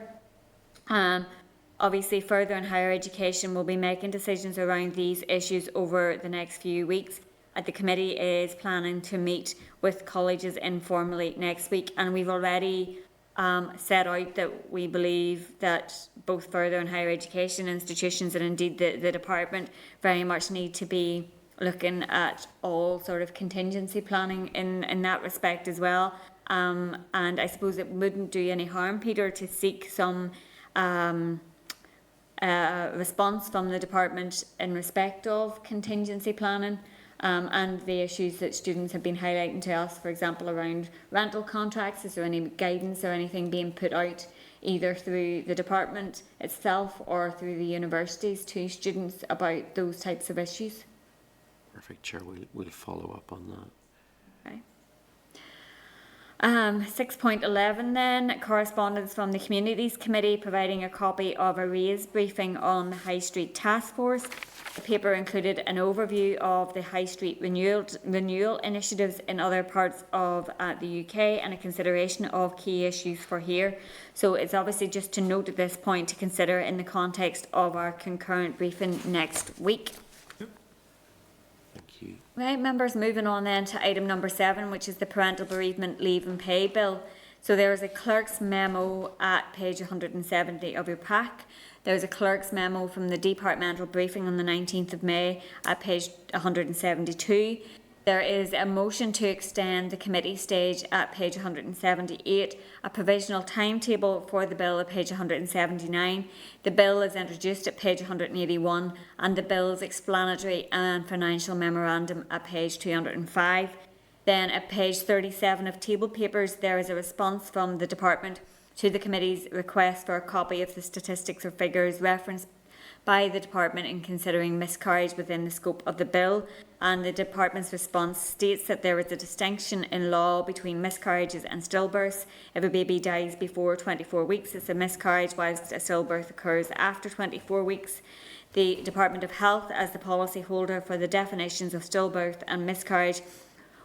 Obviously, further and higher education will be making decisions around these issues over the next few weeks. The committee is planning to meet with colleges informally next week, and we've already set out that we believe that both further and higher education institutions and indeed the department very much need to be looking at all sort of contingency planning in that respect as well. And I suppose it wouldn't do any harm, Peter, to seek some response from the department in respect of contingency planning and the issues that students have been highlighting to us, for example, around rental contracts. Is there any guidance or anything being put out either through the department itself or through the universities to students about those types of issues? Perfect, Chair. We'll follow up on that. 6.11 then, correspondence from the Communities Committee providing a copy of a raised briefing on the High Street Task Force. The paper included an overview of the High Street renewal initiatives in other parts of the UK and a consideration of key issues for here. So it's obviously just to note at this point to consider in the context of our concurrent briefing next week. Right, members, moving on then to item number 7, which is the Parental Bereavement Leave and Pay Bill. So there is a clerk's memo at page 170 of your pack. There's a clerk's memo from the Departmental briefing on the 19th of May at page 172. There is a motion to extend the committee stage at page 178, a provisional timetable for the bill at page 179. The bill is introduced at page 181 and the bill's explanatory and financial memorandum at page 205. Then at page 37 of table papers, there is a response from the department to the committee's request for a copy of the statistics or figures referenced by the department in considering miscarriage within the scope of the bill, and the department's response states that there is a distinction in law between miscarriages and stillbirths. If a baby dies before 24 weeks, it's a miscarriage, whilst a stillbirth occurs after 24 weeks. The Department of Health, as the policy holder for the definitions of stillbirth and miscarriage,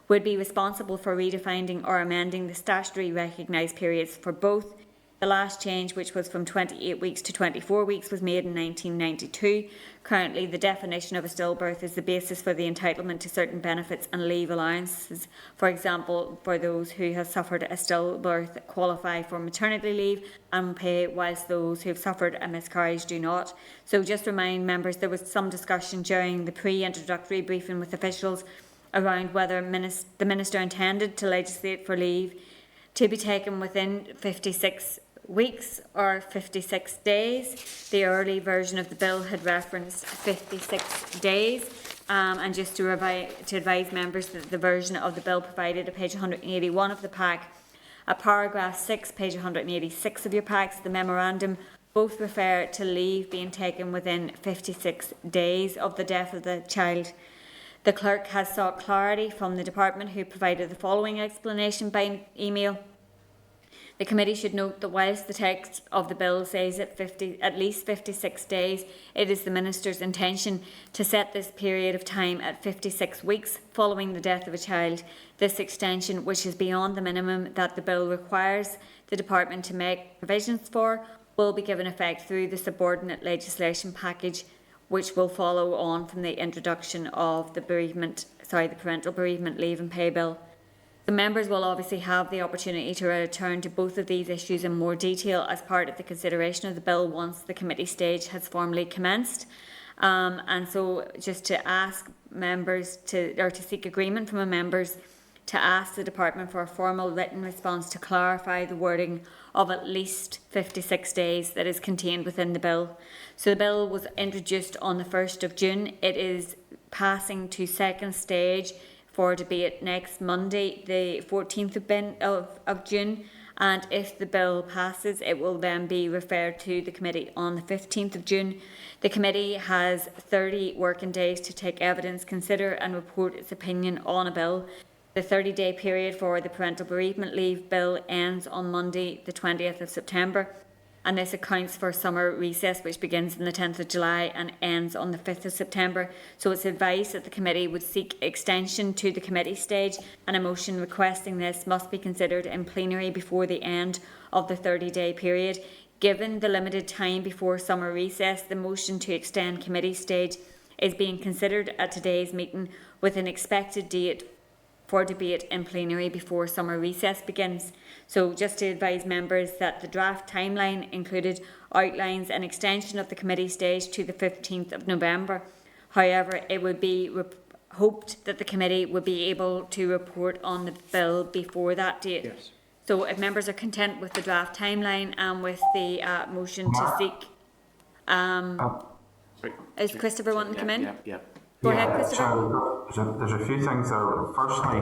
would be responsible for redefining or amending the statutory recognised periods for both. The last change, which was from 28 weeks to 24 weeks, was made in 1992. Currently, the definition of a stillbirth is the basis for the entitlement to certain benefits and leave allowances. For example, for those who have suffered a stillbirth qualify for maternity leave and pay, whilst those who have suffered a miscarriage do not. So just remind members, there was some discussion during the pre-introductory briefing with officials around whether the Minister intended to legislate for leave to be taken within 56 weeks or 56 days. The early version of the bill had referenced 56 days. And just to advise members that the version of the bill provided at page 181 of the pack, at paragraph 6, page 186 of your packs, the memorandum, both refer to leave being taken within 56 days of the death of the child. The clerk has sought clarity from the department, who provided the following explanation by email. The committee should note that whilst the text of the bill says at least 56 days, it is the Minister's intention to set this period of time at 56 weeks following the death of a child. This extension, which is beyond the minimum that the bill requires the department to make provisions for, will be given effect through the subordinate legislation package, which will follow on from the introduction of the Parental Bereavement Leave and Pay Bill. The members will obviously have the opportunity to return to both of these issues in more detail as part of the consideration of the bill once the committee stage has formally commenced. And so just to ask members to seek agreement from the members to ask the department for a formal written response to clarify the wording of at least 56 days that is contained within the bill. So the bill was introduced on the 1st of June. It is passing to second stage for debate next Monday, the 14th of June. And if the bill passes, it will then be referred to the committee on the 15th of June. The committee has 30 working days to take evidence, consider and report its opinion on a bill. The 30-day period for the Parental Bereavement Leave Bill ends on Monday, the 20th of September, and this accounts for summer recess, which begins on the 10th of July and ends on the 5th of September. So it's advised that the committee would seek extension to the committee stage, and a motion requesting this must be considered in plenary before the end of the 30-day period. Given the limited time before summer recess, the motion to extend committee stage is being considered at today's meeting, with an expected date for debate in plenary before summer recess begins. So just to advise members that the draft timeline included outlines an extension of the committee stage to the 15th of November. However, it would be hoped that the committee would be able to report on the bill before that date. Yes. So if members are content with the draft timeline and with the motion to seek... is Christopher wanting to come in? Yeah. Go ahead, Christopher. So there's a few things there. Firstly,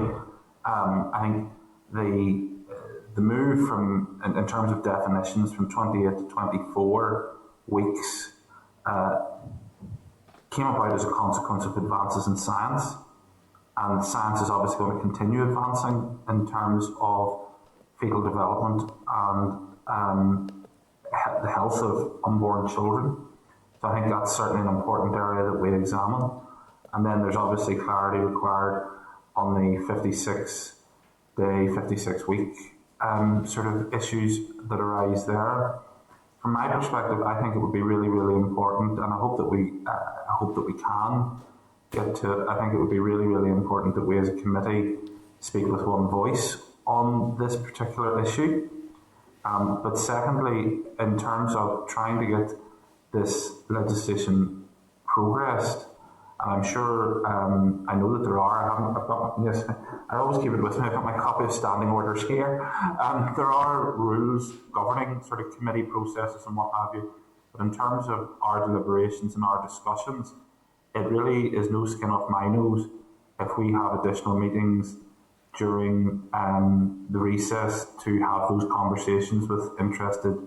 I think the move from, in terms of definitions, from 28 to 24 weeks came about as a consequence of advances in science, and science is obviously going to continue advancing in terms of fetal development and the health of unborn children. So I think that's certainly an important area that we examine. And then there's obviously clarity required on the 56-day, 56-week sort of issues that arise there. From my perspective, I think it would be really, really important, and I hope that we can get to it. I think it would be really, really important that we as a committee speak with one voice on this particular issue. But secondly, in terms of trying to get this legislation progressed, and I'm sure, I know that there are, I always keep it with me, I've got my copy of standing orders here. There are rules governing sort of committee processes and what have you, but in terms of our deliberations and our discussions, it really is no skin off my nose if we have additional meetings during the recess to have those conversations with interested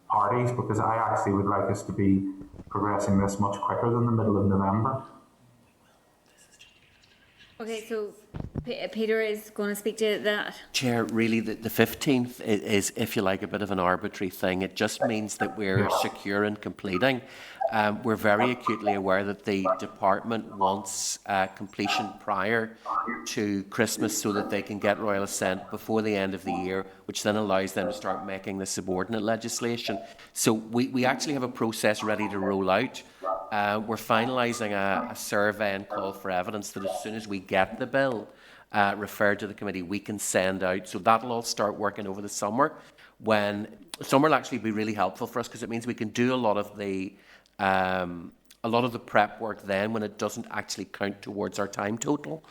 parties, because I actually would like us to be progressing this much quicker than the middle of November. Okay, so Peter is going to speak to that. Chair, really the 15th is, if you like, a bit of an arbitrary thing. It just means that we're secure in completing. We're very acutely aware that the department wants completion prior to Christmas so that they can get royal assent before the end of the year, which then allows them to start making the subordinate legislation. So we actually have a process ready to roll out. We're finalising a survey and call for evidence that as soon as we get the bill referred to the committee, we can send out. So that'll all start working over the summer. When summer will actually be really helpful for us, because it means we can do a lot of the prep work then when it doesn't actually count towards our time total.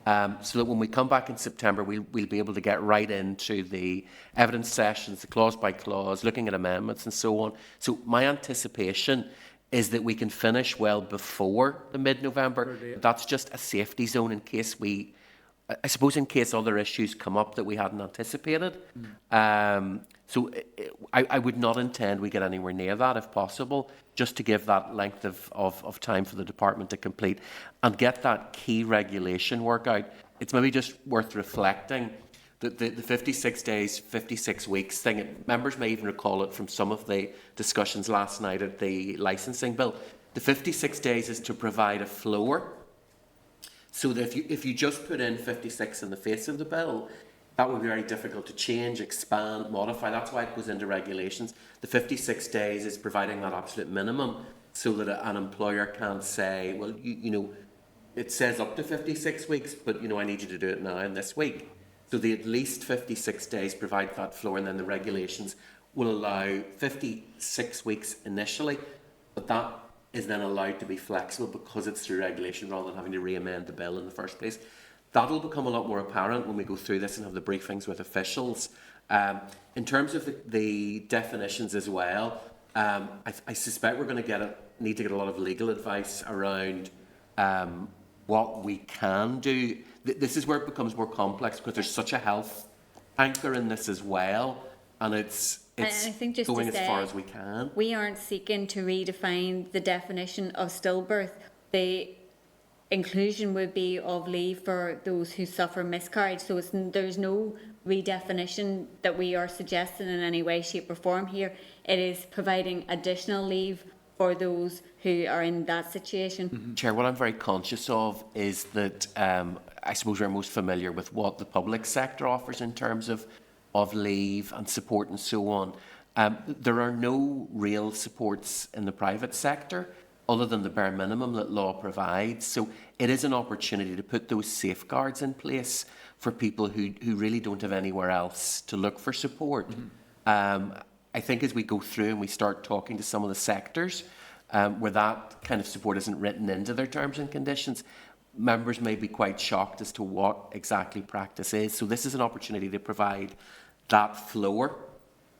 So that when we come back in September, we'll be able to get right into the evidence sessions, the clause by clause, looking at amendments and so on. So my anticipation is that we can finish well before the mid-November. That's just a safety zone in case I suppose in case other issues come up that we hadn't anticipated. So I would not intend we get anywhere near that if possible, just to give that length of time for the department to complete and get that key regulation work out. It's maybe just worth reflecting that the 56 days, 56 weeks thing, members may even recall it from some of the discussions last night at the licensing bill. The 56 days is to provide a floor, so that if you just put in 56 in the face of the bill, that would be very difficult to change, expand, modify. That's why it goes into regulations. The 56 days is providing that absolute minimum so that an employer can't say, well, you know, it says up to 56 weeks, but, you know, I need you to do it now and this week. So the at least 56 days provide that floor, and then the regulations will allow 56 weeks initially, but that is then allowed to be flexible because it's through regulation rather than having to re-amend the bill in the first place. That'll become a lot more apparent when we go through this and have the briefings with officials. In terms of the definitions as well, I suspect we're going to need to get a lot of legal advice around what we can do. This is where it becomes more complex because there's such a health anchor in this as well, and it's And I think just going to as say, far as we can. we aren't seeking to redefine the definition of stillbirth. The inclusion would be of leave for those who suffer miscarriage. So there's no redefinition that we are suggesting in any way, shape or form here. It is providing additional leave for those who are in that situation. Chair, what I'm very conscious of is that I suppose we're most familiar with what the public sector offers in terms of leave and support and so on. There are no real supports in the private sector other than the bare minimum that law provides. So it is an opportunity to put those safeguards in place for people who really don't have anywhere else to look for support. I think as we go through and we start talking to some of the sectors where that kind of support isn't written into their terms and conditions, members may be quite shocked as to what exactly practice is. So this is an opportunity to provide that floor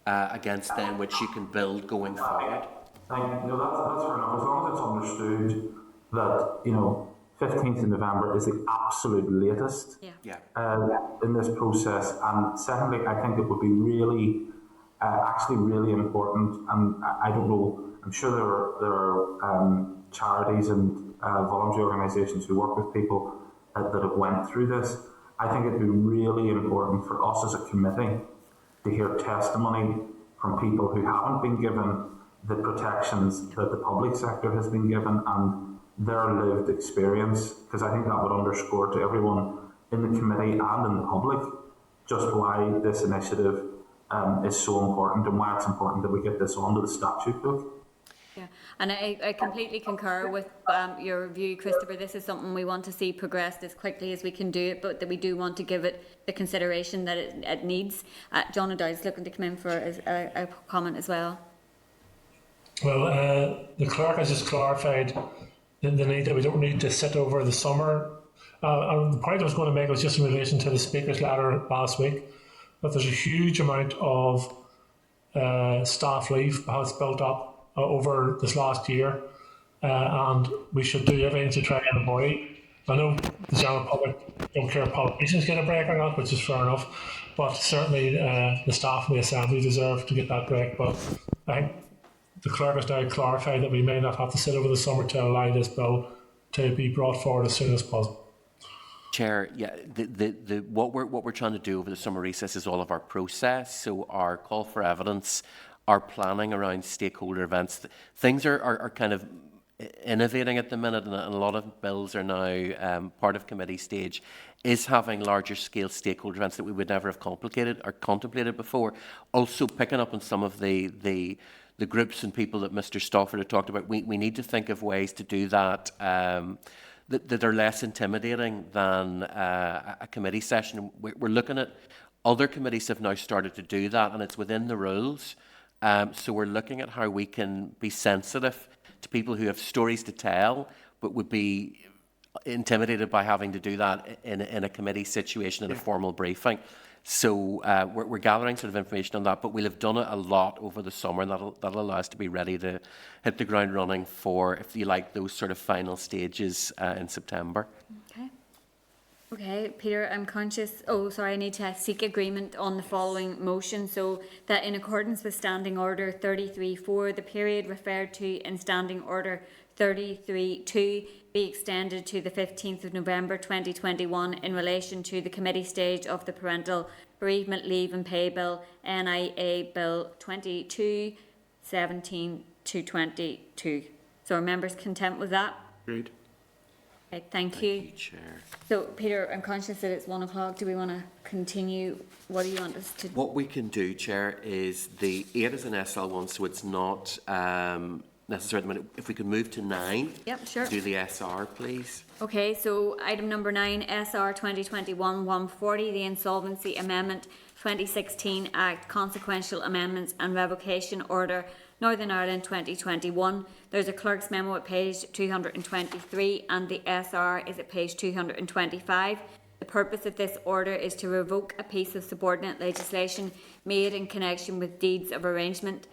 against then which you can build going forward. Thank you. No, that's fair enough. As long as it's understood that, you know, 15th of November is the absolute latest in this process. And secondly, I think it would be really, actually really important, and I don't know, I'm sure there are charities and voluntary organisations who work with people that have went through this. I think it'd be really important for us as a committee to hear testimony from people who haven't been given the protections that the public sector has been given and their lived experience, because I think that would underscore to everyone in the committee and in the public just why this initiative is so important and why it's important that we get this onto the statute book. Yeah, and I completely concur with your view, Christopher. This is something we want to see progressed as quickly as we can do it, but that we do want to give it the consideration that it needs. John O'Dowd's looking to come in for a comment as well. Well, the clerk has just clarified the need that we don't need to sit over the summer. And the point I was going to make was just in relation to the Speaker's letter last week, that there's a huge amount of staff leave has built up over this last year, and we should do everything to try and avoid. I know the general public don't care if politicians get a break or not, which is fair enough, but certainly the staff in the Assembly deserve to get that break. But I think the clerk has now clarified that we may not have to sit over the summer to allow this bill to be brought forward as soon as possible. Chair, yeah, what we're trying to do over the summer recess is all of our process. So our call for evidence, our planning around stakeholder events, things are kind of innovating at the minute, and a lot of bills are now part of committee stage, is having larger scale stakeholder events that we would never have contemplated before. Also picking up on some of the groups and people that Mr. Stafford had talked about. We need to think of ways to do that that are less intimidating than a committee session. We're looking at other committees have now started to do that, and it's within the rules. So we're looking at how we can be sensitive to people who have stories to tell, but would be intimidated by having to do that in a committee situation in a formal briefing. So we're gathering sort of information on that, but we'll have done it a lot over the summer, and that'll allow us to be ready to hit the ground running for, if you like, those sort of final stages in September. Okay, Peter, I'm conscious. I need to seek agreement on the following motion. So that in accordance with Standing Order 33.4, the period referred to in Standing Order 33.2 be extended to the 15th of November 2021 in relation to the committee stage of the Parental Bereavement Leave and Pay Bill, NIA Bill 2217 to 22. So are members content with that? Agreed. Okay, thank you. Chair. So, Peter, I'm conscious that it's 1 o'clock. Do we want to continue? What do you want us to do? What we can do, Chair, is the 8 is an SL1, so it's not necessary at the minute. If we could move to 9. Yep, sure. Do the SR, please. Okay, so item number 9, SR 2021-140, the Insolvency Amendment 2016 Act, Consequential Amendments and Revocation Order, Northern Ireland 2021. There's a clerk's memo at page 223 and the SR is at page 225. The purpose of this order is to revoke a piece of subordinate legislation made in connection with deeds of arrangement.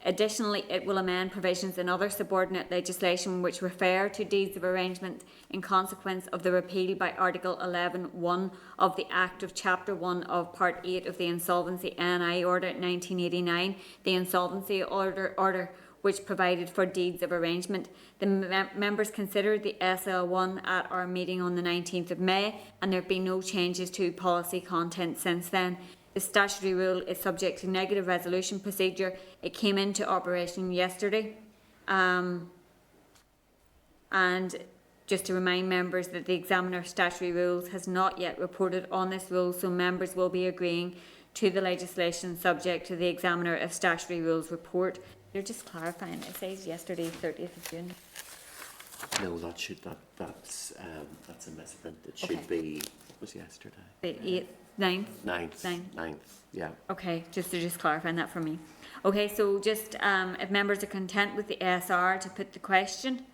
Additionally, it will amend provisions in other subordinate legislation which refer to deeds of arrangement in consequence of the repeal by Article 11(1) of the Act of Chapter 1 of Part 8 of the Insolvency NI Order 1989, the Insolvency Order which provided for deeds of arrangement. The members considered the SL1 at our meeting on the 19th of May and there have been no changes to policy content since then. The statutory rule is subject to negative resolution procedure. It came into operation yesterday. And just to remind members that the Examiner of Statutory Rules has not yet reported on this rule, so members will be agreeing to the legislation subject to the Examiner of Statutory Rules report. You're just clarifying, it says yesterday, 30th of June. No, that's a misprint. It should be, what was yesterday? The 8th, 9th? 9th, yeah. Okay, just clarifying that for me. Okay, so just if members are content with the SR, to put the question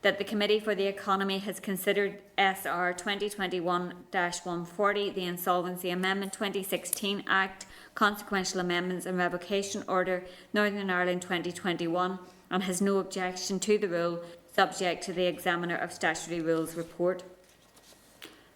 that the Committee for the Economy has considered SR 2021-140, the Insolvency Amendment 2016 Act, Consequential Amendments and Revocation Order, Northern Ireland 2021, and has no objection to the rule, subject to the Examiner of Statutory Rules report.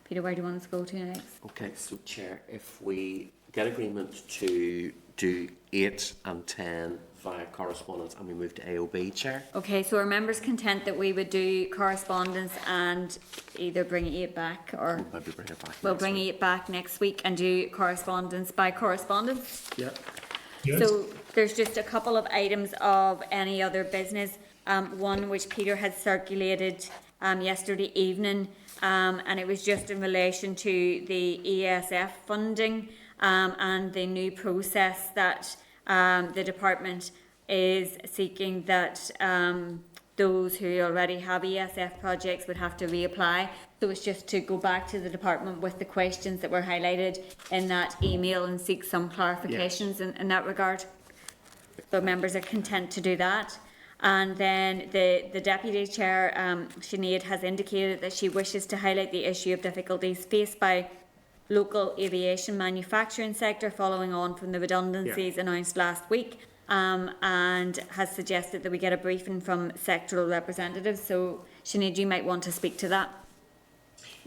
Peter, where do you want us to go to next? Okay, so Chair, if we get agreement to do 8 and 10 via correspondence and we move to AOB, Chair. Okay, so are members content that we would do correspondence and either bring 8 back or... We'll maybe bring it back. We'll bring 8 back next week and do correspondence by correspondence. Yeah. Yes. So there's just a couple of items of any other business. One which Peter had circulated yesterday evening, and it was just in relation to the ESF funding and the new process that the department is seeking that those who already have ESF projects would have to reapply. So it's just to go back to the department with the questions that were highlighted in that email and seek some clarifications in that regard. So members are content to do that. And then the Deputy Chair, Sinead, has indicated that she wishes to highlight the issue of difficulties faced by local aviation manufacturing sector following on from the redundancies announced last week, and has suggested that we get a briefing from sectoral representatives. So Sinead, you might want to speak to that.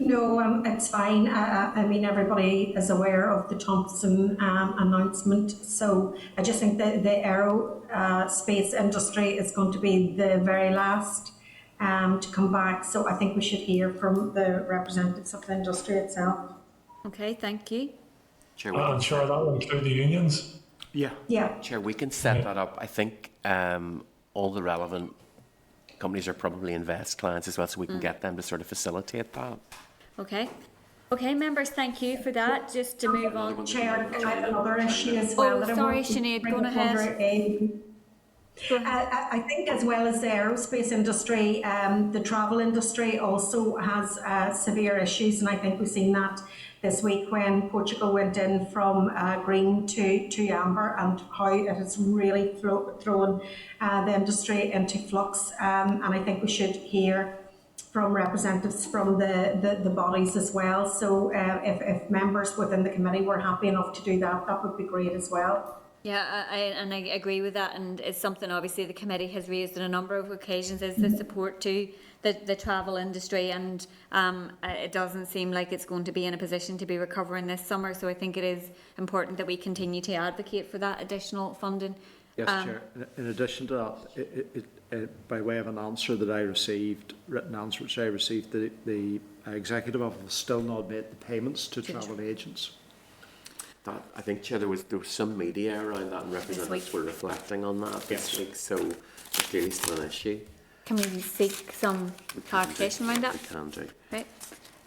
No, it's fine. I mean, everybody is aware of the Thompson announcement. So I just think that the aerospace industry is going to be the very last to come back. So I think we should hear from the representatives of the industry itself. Okay, thank you. Chair, I'm sure that will include the unions. Yeah. Chair, we can set that up. I think all the relevant companies are probably Invest clients as well, so we can get them to sort of facilitate that. Okay. Okay, members, thank you for that. Just to move on. Chair, I have another issue as well. Oh, sorry, Sinead, go ahead. I think as well as the aerospace industry, the travel industry also has severe issues, and I think we've seen that this week when Portugal went in from green to amber, and how it has really thrown the industry into flux. And I think we should hear from representatives from the bodies as well. So if members within the committee were happy enough to do that, that would be great as well. Yeah, I agree with that, and it's something obviously the committee has raised on a number of occasions, is the support to the travel industry, and it doesn't seem like it's going to be in a position to be recovering this summer, so I think it is important that we continue to advocate for that additional funding. Yes, Chair. In addition to that, by way of an answer that I received, written answer which I received, the executive office has still not made the payments to travel agents. That, I think, Chair, there was some media around that, and representatives were reflecting on that this week, so it's clearly still an issue. can we seek some clarification around that? We can do. Right.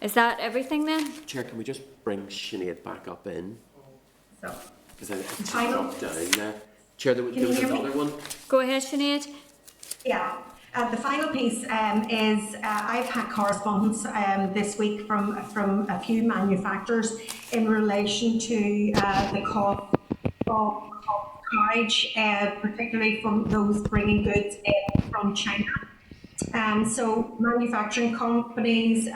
Is that everything then? Chair, can we just bring Sinead back up in? So, Because I think it's final- dropped down there. Chair, there was you hear me? another one. Go ahead, Sinead. Yeah. The final piece is I've had correspondence this week from a few manufacturers in relation to the cost of carriage, particularly from those bringing goods in from China. So manufacturing companies,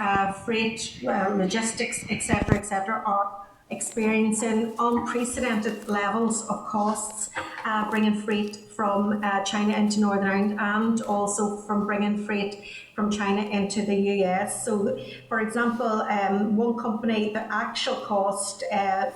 freight, logistics, etc., are experiencing unprecedented levels of costs bringing freight from China into Northern Ireland, and also from bringing freight from China into the US. So, for example, one company, the actual cost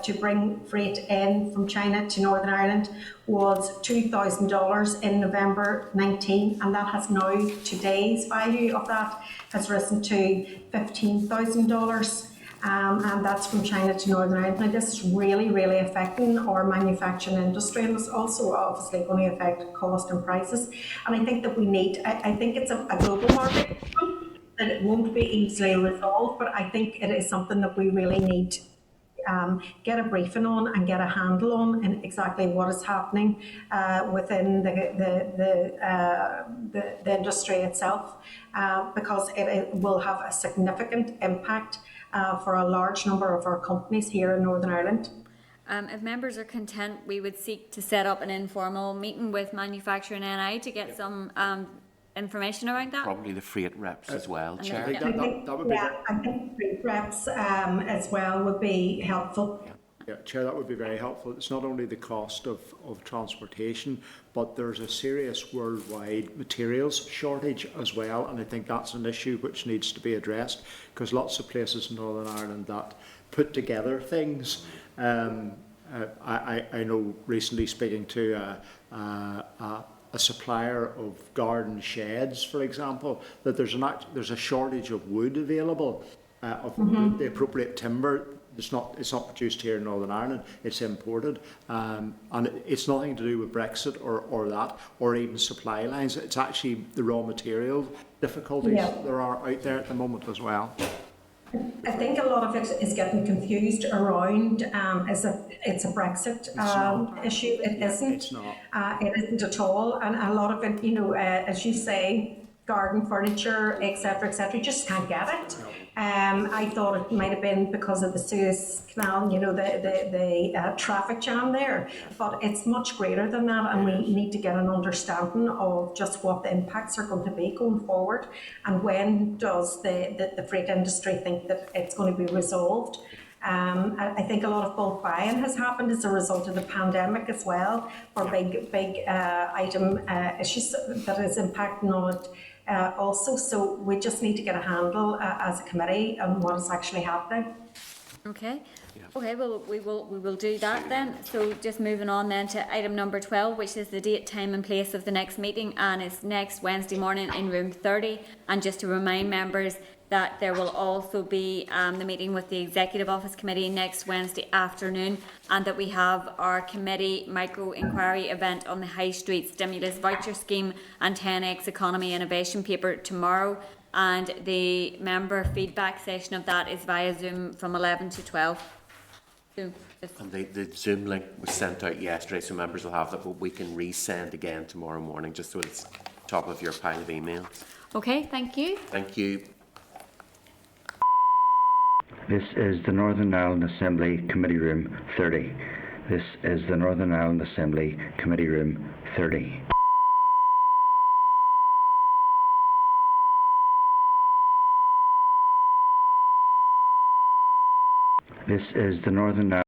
to bring freight in from China to Northern Ireland was $2,000 in November 19, and that has now, today's value of that has risen to $15,000. And that's from China to Northern Ireland. Now, this is really, really affecting our manufacturing industry, and it's also obviously going to affect cost and prices. And I think that we need, I think it's a global market, that it won't be easily resolved, but I think it is something that we really need get a briefing on and get a handle on, and exactly what is happening within the industry itself, because it will have a significant impact for a large number of our companies here in Northern Ireland. If members are content, we would seek to set up an informal meeting with Manufacturing NI to get some information around that. Probably the freight reps as well, Chair. I think that would be I think freight reps as well would be helpful. Yeah, Chair, that would be very helpful. It's not only the cost of transportation, but there's a serious worldwide materials shortage as well, and I think that's an issue which needs to be addressed, because lots of places in Northern Ireland that put together things. I know recently speaking to a supplier of garden sheds, for example, that there's a shortage of wood available, of the appropriate timber. It's not produced here in Northern Ireland, it's imported, and it's nothing to do with Brexit or that, or even supply lines. It's actually the raw material difficulties there are out there at the moment as well. I think a lot of it is getting confused around it's a Brexit issue. It isn't. It's not. It isn't at all. And a lot of it, as you say, garden furniture, etc., you just can't get it. I thought it might have been because of the Suez Canal, the traffic jam there, but it's much greater than that, and we need to get an understanding of just what the impacts are going to be going forward, and when does the freight industry think that it's going to be resolved. I think a lot of bulk buying has happened as a result of the pandemic as well, for big item issues that is impacting on it. Also, so we just need to get a handle as a committee on what is actually happening. Okay. Okay, well, we will do that then. So just moving on then to item number 12, which is the date, time and place of the next meeting, and it's next Wednesday morning in room 30. And just to remind members that there will also be the meeting with the Executive Office Committee next Wednesday afternoon, and that we have our committee micro-inquiry event on the High Street Stimulus Voucher Scheme and 10X Economy Innovation Paper tomorrow. And the member feedback session of that is via Zoom from 11 to 12. So and the Zoom link was sent out yesterday, so members will have that, but we can resend again tomorrow morning, just so it's top of your pile of emails. Okay, thank you. Thank you. This is the Northern Ireland Assembly Committee Room 30. This is the Northern Ireland Assembly Committee Room 30. This is the Northern Ireland